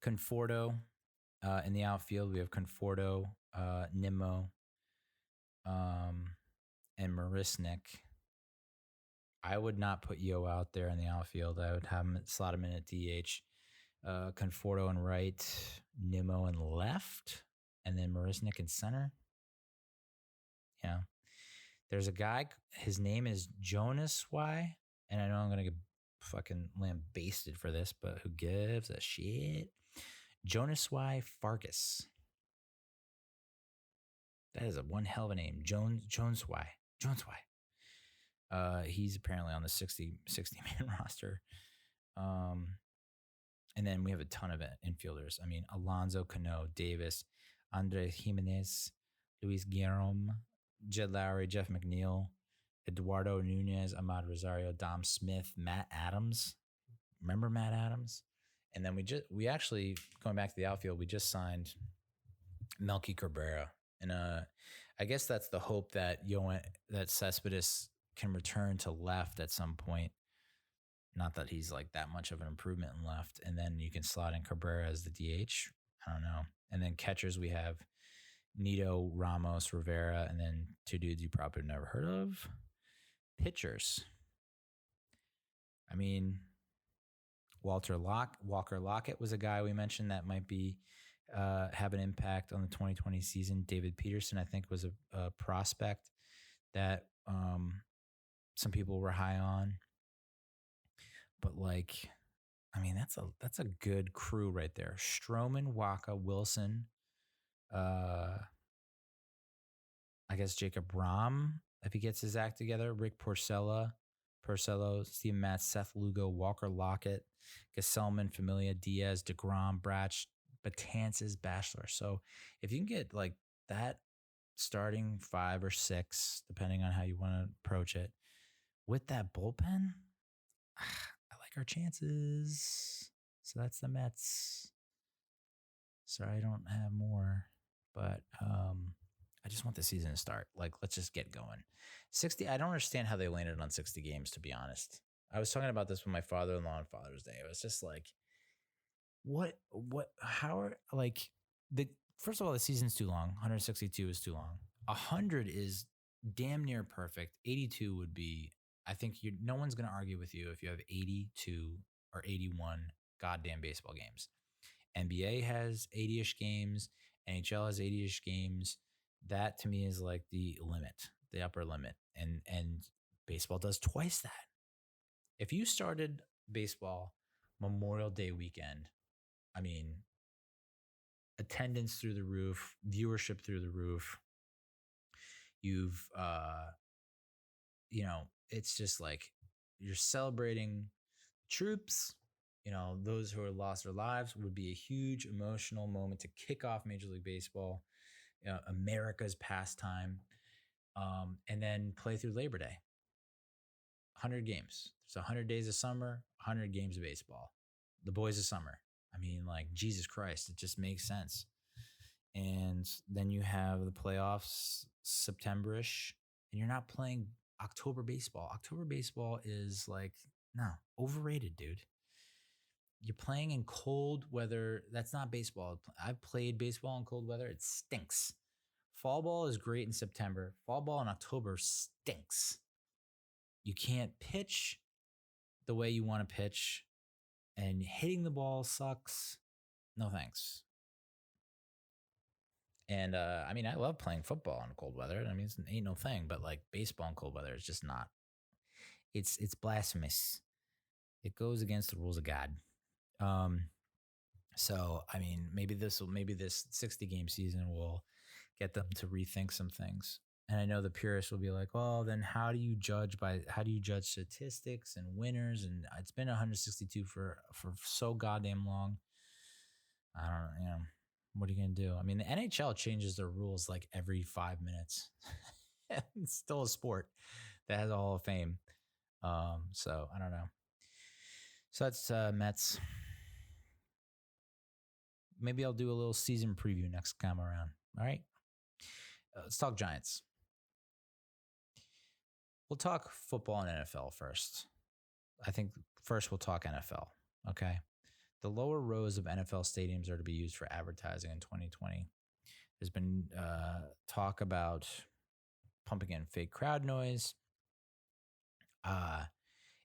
Conforto in the outfield, we have Conforto, Nimmo, and Marisnik. I would not put Yo out there in the outfield. I would have him slot him in at DH. Conforto in right, Nimmo in left, and then Marisnik in center. Yeah. There's a guy, his name is Jonas Y, and I know I'm going to get fucking lambasted for this, but who gives a shit? Jonas Y Farkas. That is one hell of a name. Jones Y. He's apparently on the 60-man roster. And then we have a ton of infielders. I mean, Alonso, Cano, Davis, Andres Jimenez, Luis Guillaume, Jed Lowry, Jeff McNeil, Eduardo Nunez, Ahmad Rosario, Dom Smith, Matt Adams. Remember Matt Adams? And then we actually, going back to the outfield, we just signed Melky Cabrera. And I guess that's the hope that Cespedes can return to left at some point. Not that he's like that much of an improvement in left. And then you can slot in Cabrera as the DH. I don't know. And then catchers, we have Nito, Ramos, Rivera, and then two dudes you probably never heard of. Pitchers. I mean, Walker Lockett was a guy we mentioned that might be have an impact on the 2020 season. David Peterson, I think, was a prospect that some people were high on. But that's a good crew right there. Stroman, Waka, Wilson, I guess Jacob Rom, if he gets his act together, Rick Porcello, Steven Matz, Seth Lugo, Walker Lockett, Gesellman, Familia, Diaz, DeGrom, Bratch, Betances, Bachelor. So if you can get like that starting 5 or 6, depending on how you want to approach it, with that bullpen, I like our chances. So that's the Mets. Sorry, I don't have more, but I just want the season to start. Like, let's just get going. 60. I don't understand how they landed on 60 games, to be honest. I was talking about this with my father-in-law on Father's Day. It was just like, first of all, the season's too long. 162 is too long. 100 is damn near perfect. 82 would be, I think no one's going to argue with you if you have 82 or 81 goddamn baseball games. NBA has 80-ish games. NHL has 80-ish games. That to me is like the limit, the upper limit. And baseball does twice that. If you started baseball Memorial Day weekend, I mean, attendance through the roof, viewership through the roof. You've it's just like you're celebrating troops. Those who have lost their lives would be a huge emotional moment to kick off Major League Baseball, America's pastime, and then play through Labor Day. 100 games. So 100 days of summer, 100 games of baseball. The boys of summer. I mean, like, Jesus Christ, it just makes sense. And then you have the playoffs September-ish, and you're not playing October baseball. October baseball is like, no, overrated, dude. You're playing in cold weather. That's not baseball. I've played baseball in cold weather. It stinks. Fall ball is great in September. Fall ball in October stinks. You can't pitch the way you want to pitch, and hitting the ball sucks. No thanks. And I mean, I love playing football in cold weather. I mean, it ain't no thing, but like baseball in cold weather is just not. It's blasphemous. It goes against the rules of God. So I mean, maybe this 60 game season will get them to rethink some things. And I know the purists will be like, well, then how do you judge statistics and winners? And it's been 162 for so goddamn long. I don't know, what are you going to do? I mean, the NHL changes their rules like every 5 minutes. It's still a sport that has a Hall of Fame. So I don't know. So that's Mets. Maybe I'll do a little season preview next time around. All right. Let's talk Giants. We'll talk football and NFL first. I think first we'll talk NFL. Okay. The lower rows of NFL stadiums are to be used for advertising in 2020. There's been talk about pumping in fake crowd noise.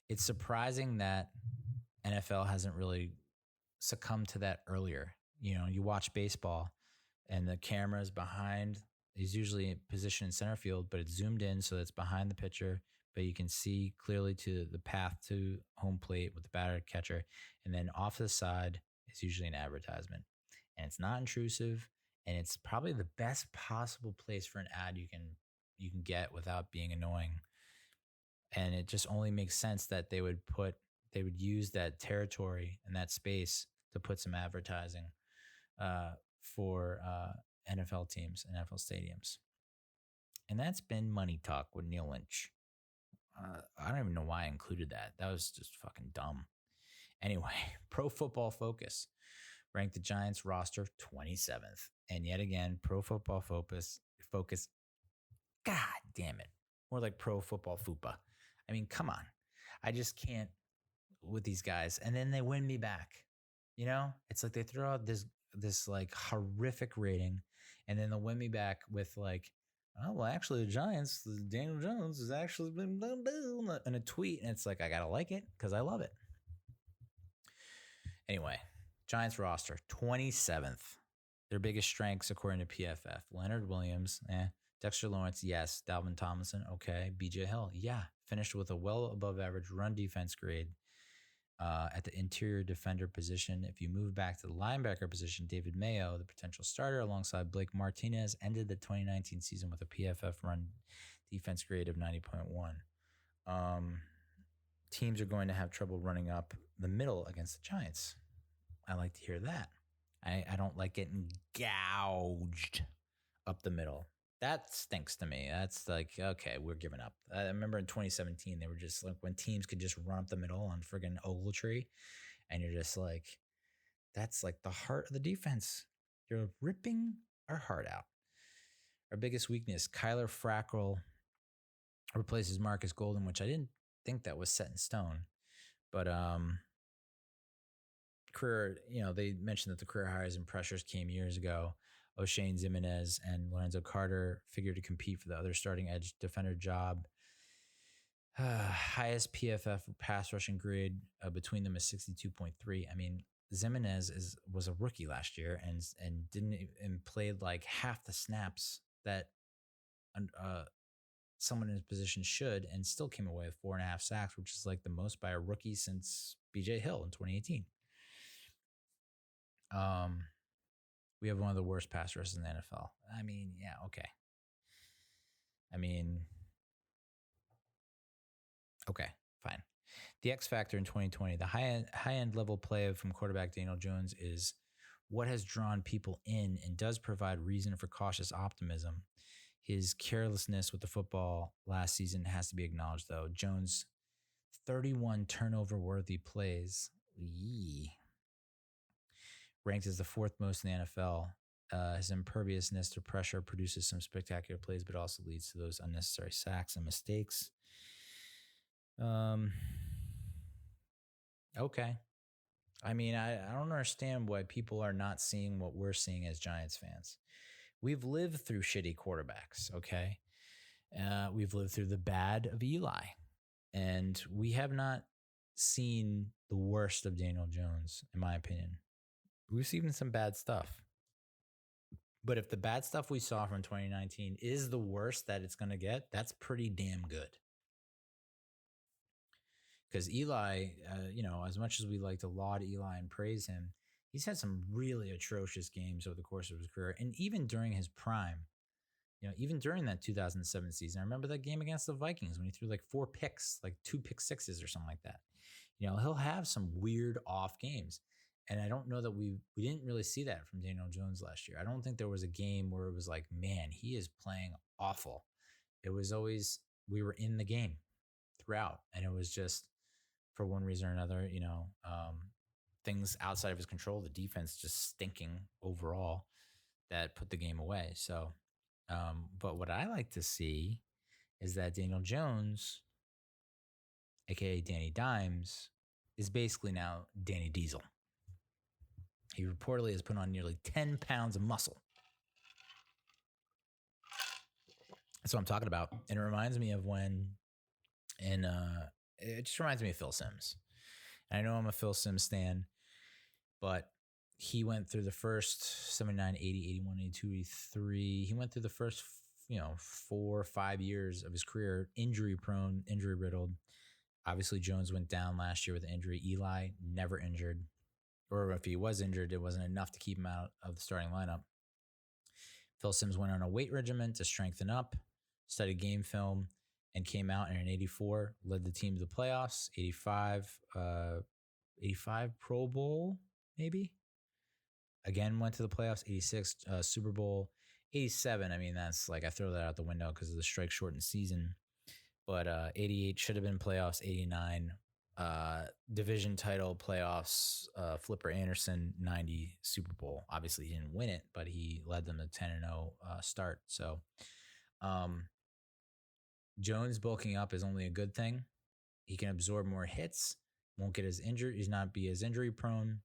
It's surprising that NFL hasn't really succumbed to that earlier. You watch baseball and the camera's behind. He's usually positioned in center field, but it's zoomed in so it's behind the pitcher, but you can see clearly to the path to home plate with the batter catcher. And then off to the side is usually an advertisement. And it's not intrusive, and it's probably the best possible place for an ad you can get without being annoying. And it just only makes sense that they would use that territory and that space to put some advertising for NFL teams and NFL stadiums. And that's been Money Talk with Neal Lynch. I don't even know why I included that. That was just fucking dumb. Anyway, Pro Football Focus ranked the Giants roster 27th. And yet again, Pro Football Focus, God damn it. More like Pro Football Fupa. I mean, come on. I just can't with these guys. And then they win me back. It's like they throw out this like horrific rating, and then they'll win me back with like, oh, well, actually the Giants, Daniel Jones has actually been done in a tweet. And it's like, I got to like it because I love it. Anyway, Giants roster, 27th. Their biggest strengths, according to PFF, Leonard Williams, Dexter Lawrence, yes. Dalvin Tomlinson, okay. BJ Hill, yeah. Finished with a well above average run defense grade at the interior defender position. If you move back to the linebacker position, David Mayo, the potential starter, alongside Blake Martinez, ended the 2019 season with a PFF run defense grade of 90.1. Teams are going to have trouble running up the middle against the Giants. I like to hear that. I don't like getting gouged up the middle. That stinks to me. That's like, okay, we're giving up. I remember in 2017, they were just like, when teams could just run up the middle on friggin' Ogletree, and you're just like, that's like the heart of the defense. You're ripping our heart out. Our biggest weakness, Kyler Fackrell replaces Marcus Golden, which I didn't think that was set in stone. But career, they mentioned that the career highs and pressures came years ago. O'Shane Zimenez and Lorenzo Carter figured to compete for the other starting edge defender job. Highest PFF pass rushing grade between them is 62.3. I mean, Zimenez was a rookie last year and played like half the snaps that someone in his position should, and still came away with 4.5 sacks, which is like the most by a rookie since BJ Hill in 2018. We have one of the worst pass rushers in the NFL. I mean, yeah, okay. I mean, Okay, fine. The X factor in 2020, the high end level play from quarterback Daniel Jones is what has drawn people in and does provide reason for cautious optimism. His carelessness with the football last season has to be acknowledged, though. Jones' 31 turnover worthy plays, ranked as the fourth most in the NFL. His imperviousness to pressure produces some spectacular plays, but also leads to those unnecessary sacks and mistakes. Okay. I mean, I don't understand why people are not seeing what we're seeing as Giants fans. We've lived through shitty quarterbacks, okay? We've lived through the bad of Eli, and we have not seen the worst of Daniel Jones, in my opinion. We've seen some bad stuff. But if the bad stuff we saw from 2019 is the worst that it's going to get, that's pretty damn good. Because Eli, as much as we like to laud Eli and praise him, he's had some really atrocious games over the course of his career. And even during his prime, even during that 2007 season, I remember that game against the Vikings when he threw like 4 picks, like 2 pick sixes or something like that. He'll have some weird off games. And I don't know that we didn't really see that from Daniel Jones last year. I don't think there was a game where it was like, man, he is playing awful. It was always, we were in the game throughout. And it was just, for one reason or another, things outside of his control, the defense just stinking overall, that put the game away. So, but what I like to see is that Daniel Jones, aka Danny Dimes, is basically now Danny Diesel. He reportedly has put on nearly 10 pounds of muscle. That's what I'm talking about. And it reminds me of when, it just reminds me of Phil Simms. And I know I'm a Phil Simms stan, but he went through the first 79, 80, 81, 82, 83. He went through the first, 4 or 5 years of his career, injury prone, injury riddled. Obviously, Jones went down last year with an injury. Eli never injured. Or if he was injured, it wasn't enough to keep him out of the starting lineup. Phil Simms went on a weight regimen to strengthen up, studied game film, and came out in an 84, led the team to the playoffs, 85 Pro Bowl, maybe? Again, went to the playoffs, 86 Super Bowl, 87. I mean, that's like, I throw that out the window because of the strike shortened season. But 88 should have been playoffs, 89 division title playoffs, Flipper Anderson 90 Super Bowl. Obviously he didn't win it, but he led them to 10-0 start. So Jones bulking up is only a good thing. He can absorb more hits, won't get as injured. He's not be as injury prone,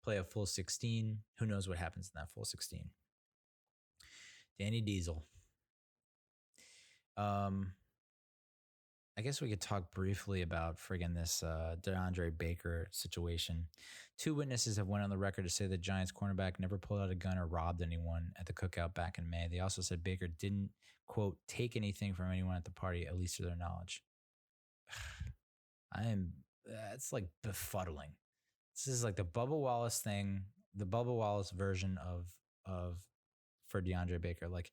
play a full 16. Who knows what happens in that full 16. Danny Diesel. I guess we could talk briefly about friggin' this DeAndre Baker situation. 2 witnesses have went on the record to say the Giants cornerback never pulled out a gun or robbed anyone at the cookout back in May. They also said Baker didn't, quote, take anything from anyone at the party, at least to their knowledge. It's like befuddling. This is like the Bubba Wallace thing, the Bubba Wallace version of for DeAndre Baker. Like,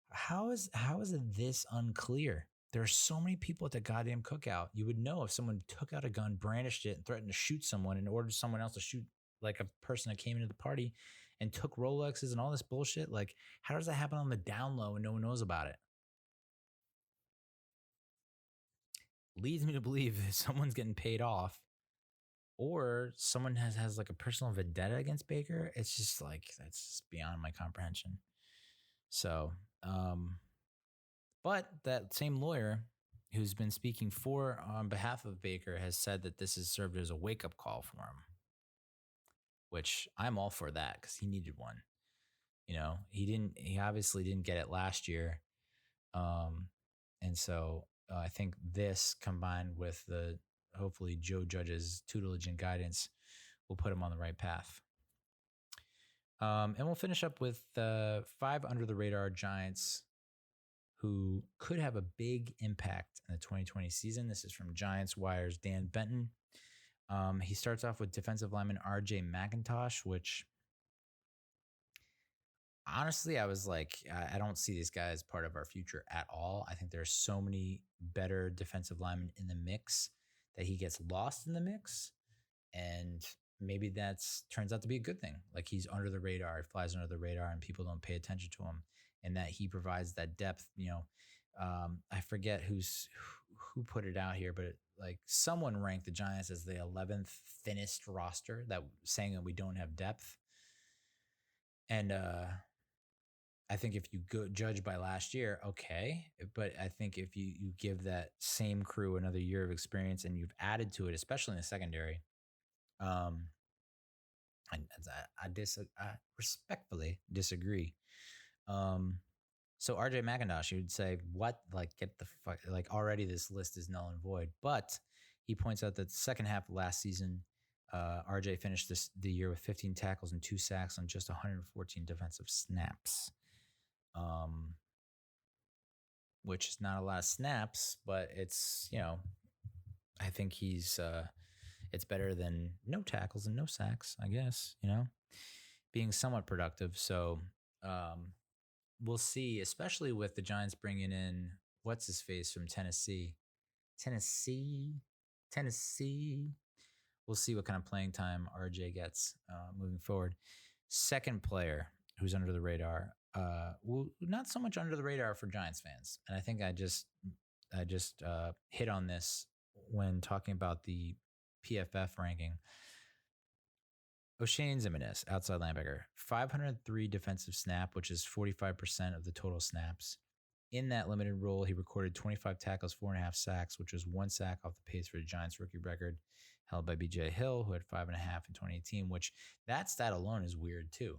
how is it this unclear? There are so many people at the goddamn cookout. You would know if someone took out a gun, brandished it, and threatened to shoot someone and ordered someone else to shoot like a person that came into the party and took Rolexes and all this bullshit. Like, how does that happen on the down low and no one knows about it? Leads me to believe if someone's getting paid off or someone has like a personal vendetta against Baker, it's just like, that's just beyond my comprehension. So, but that same lawyer who's been speaking on behalf of Baker has said that this has served as a wake-up call for him, which I'm all for that because he needed one. He obviously didn't get it last year. And so I think this combined with the hopefully Joe Judge's tutelage and guidance will put him on the right path. And we'll finish up with 5 under the radar Giants who could have a big impact in the 2020 season. This is from Giants Wire's Dan Benton. He starts off with defensive lineman R.J. McIntosh, which honestly, I was like, I don't see this guy as part of our future at all. I think there's so many better defensive linemen in the mix that he gets lost in the mix. And maybe that's turns out to be a good thing. Like he's under the radar, flies under the radar, and people don't pay attention to him. And that he provides that depth. I forget who put it out here, but like someone ranked the Giants as the 11th thinnest roster, that saying that we don't have depth. And I think if you go judge by last year, okay. But I think if you give that same crew another year of experience and you've added to it, especially in the secondary, um, I respectfully disagree. So RJ McIntosh, you would say, what? Like, get the fuck, like, already this list is null and void. But he points out that the second half of last season, RJ finished the year with 15 tackles and 2 sacks on just 114 defensive snaps, which is not a lot of snaps, but it's, I think it's better than no tackles and no sacks, I guess, being somewhat productive. So, we'll see, especially with the Giants bringing in what's his face from Tennessee. We'll see what kind of playing time RJ gets moving forward. Second player who's under the radar, not so much under the radar for Giants fans, and I think I just hit on this when talking about the PFF ranking. O'Shane Ximines, outside linebacker, 503 defensive snap, which is 45% of the total snaps. In that limited role, he recorded 25 tackles, 4.5 sacks, which was 1 sack off the pace for the Giants rookie record held by BJ Hill, who had 5.5 in 2018, which that stat alone is weird too.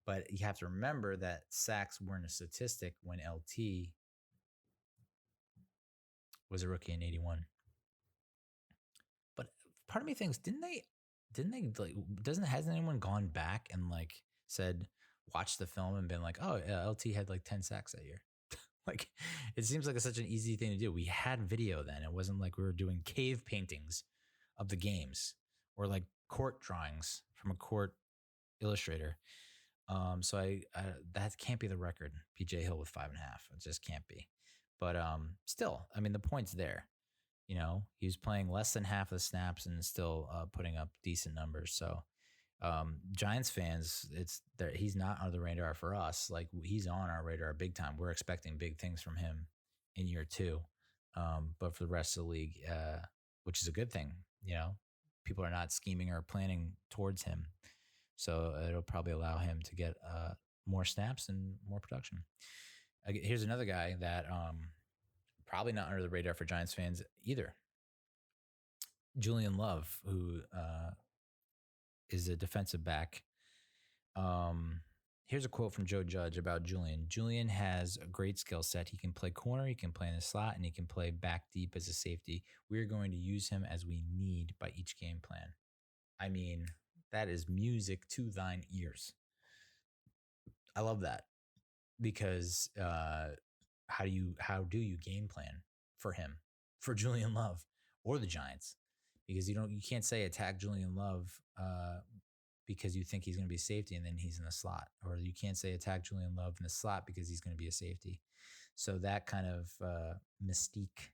But you have to remember that sacks weren't a statistic when LT was a rookie in 81. But part of me thinks, didn't they like, hasn't anyone gone back and like said, watch the film and been like, oh yeah, LT had like 10 sacks that year? Like, it seems like such an easy thing to do. We had video then. It wasn't like we were doing cave paintings of the games or like court drawings from a court illustrator. So I that can't be the record. PJ Hill with 5.5. It just can't be. But still, I mean, the point's there. He was playing less than half of the snaps and still putting up decent numbers. So Giants fans, he's not on the radar for us. Like, he's on our radar big time. We're expecting big things from him in year 2. But for the rest of the league, which is a good thing, people are not scheming or planning towards him. So it'll probably allow him to get more snaps and more production. Here's another guy that probably not under the radar for Giants fans either. Julian Love, who is a defensive back. Here's a quote from Joe Judge about Julian. Julian has a great skill set. He can play corner, he can play in the slot, and he can play back deep as a safety. We're going to use him as we need by each game plan. I mean, that is music to thine ears. I love that because how do you game plan for him, for Julian Love or the Giants? Because you can't say attack Julian Love because you think he's going to be safety and then he's in the slot, or you can't say attack Julian Love in the slot because he's going to be a safety. So that kind of mystique,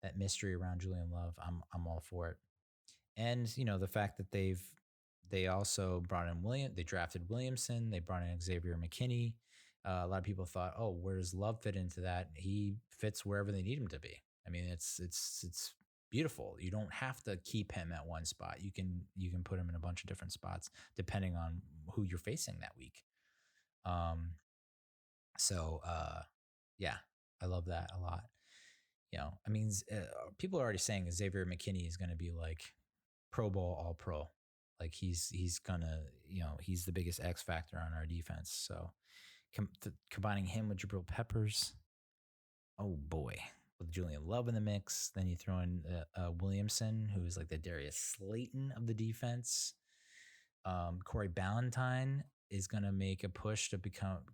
that mystery around Julian Love, I'm all for it. And the fact that they also brought in they drafted Williamson, they brought in Xavier McKinney. A lot of people thought, oh, where does Love fit into that? He fits wherever they need him to be. I mean, it's beautiful. You don't have to keep him at one spot. You can put him in a bunch of different spots depending on who you're facing that week. Yeah, I love that a lot. I mean, people are already saying Xavier McKinney is going to be like Pro Bowl, All Pro. Like he's gonna, he's the biggest X factor on our defense. So combining him with Jabril Peppers, oh boy, with Julian Love in the mix. Then you throw in Williamson, who is like the Darius Slayton of the defense. Corey Ballantyne is going to make a push to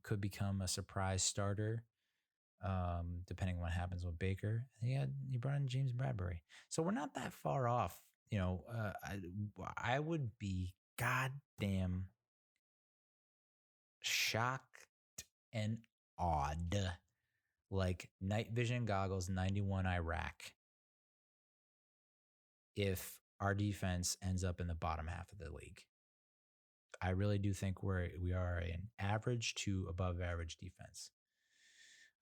could become a surprise starter, depending on what happens with Baker. And you brought in James Bradbury. So we're not that far off. I would be goddamn shocked and awed, like night vision goggles 91 Iraq, if our defense ends up in the bottom half of the league. I really do think we are an average to above average defense.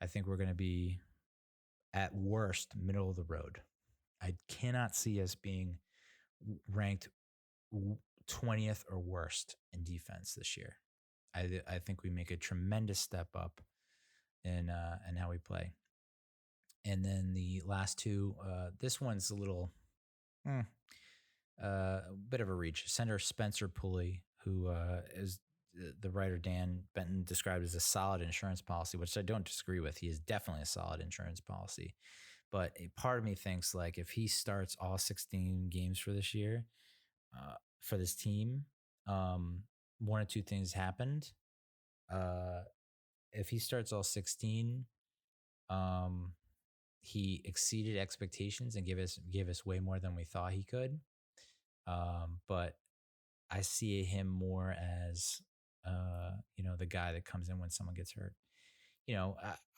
I think we're going to be at worst middle of the road. I cannot see us being ranked 20th or worst in defense this year. I think we make a tremendous step up in how we play. And then the last two, this one's a little bit of a reach. Center Spencer Pulley, who is the writer Dan Benton described as a solid insurance policy, which I don't disagree with. He is definitely a solid insurance policy. But a part of me thinks, like, if he starts all 16 games for this year, for this team, one or two things happened. If he starts all 16, he exceeded expectations and gave us way more than we thought he could. But I see him more as, the guy that comes in when someone gets hurt.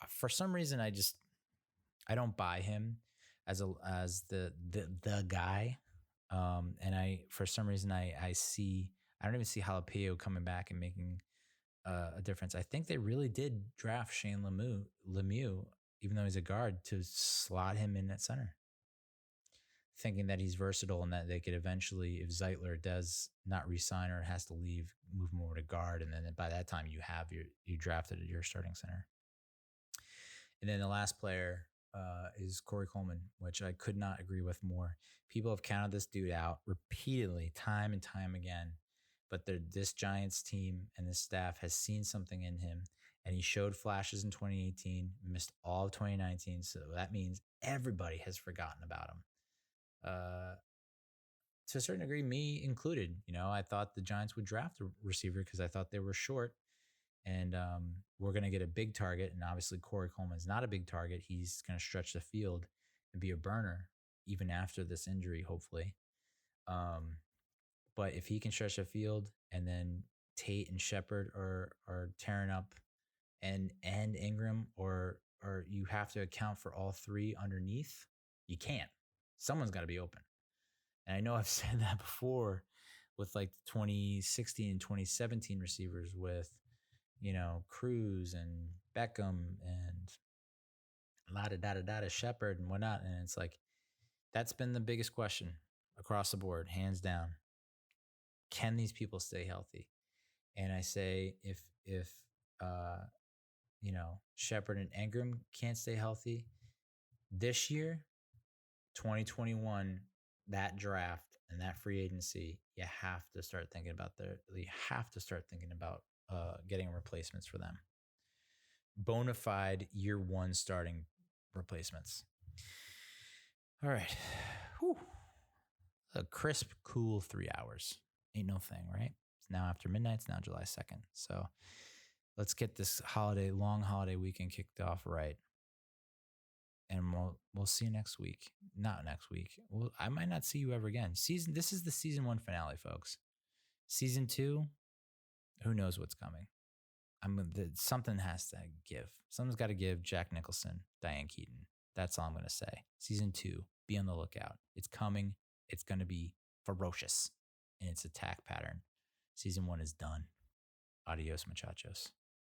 For some reason, I don't buy him as the guy. And for some reason, I don't even see Jalapeno coming back and making a difference. I think they really did draft Shane Lemieux, even though he's a guard, to slot him in at center, thinking that he's versatile and that they could eventually, if Zeitler does not re-sign or has to leave, move him over to guard, and then by that time you drafted your starting center. And then the last player is Corey Coleman, which I could not agree with more. People have counted this dude out repeatedly, time and time again, but this Giants team and this staff has seen something in him, and he showed flashes in 2018, missed all of 2019, so that means everybody has forgotten about him. To a certain degree, me included. I thought the Giants would draft a receiver because I thought they were short, and we're going to get a big target. And obviously, Corey Coleman's not a big target. He's going to stretch the field and be a burner even after this injury, hopefully. But if he can stretch the field, and then Tate and Shepard are tearing up, and Ingram, or you have to account for all three underneath, you can't. Someone's got to be open. And I know I've said that before with like the 2016 and 2017 receivers with, Cruz and Beckham and la-da-da-da-da Shepard and whatnot. And it's like, that's been the biggest question across the board, hands down. Can these people stay healthy? And I say, if Shepard and Ingram can't stay healthy this year, 2021, that draft and that free agency, you have to start thinking about getting replacements for them. Bona fide year one starting replacements. All right. Whew. A crisp, cool 3 hours. Ain't no thing, right? It's now after midnight. It's now July 2nd. So let's get this long holiday weekend kicked off right. And we'll see you next week. Not next week. I might not see you ever again. This is the season 1 finale, folks. Season 2, who knows what's coming? Something has to give. Something's got to give. Jack Nicholson, Diane Keaton. That's all I'm going to say. Season 2, be on the lookout. It's coming. It's going to be ferocious in its attack pattern. Season 1 is done. Adios, muchachos.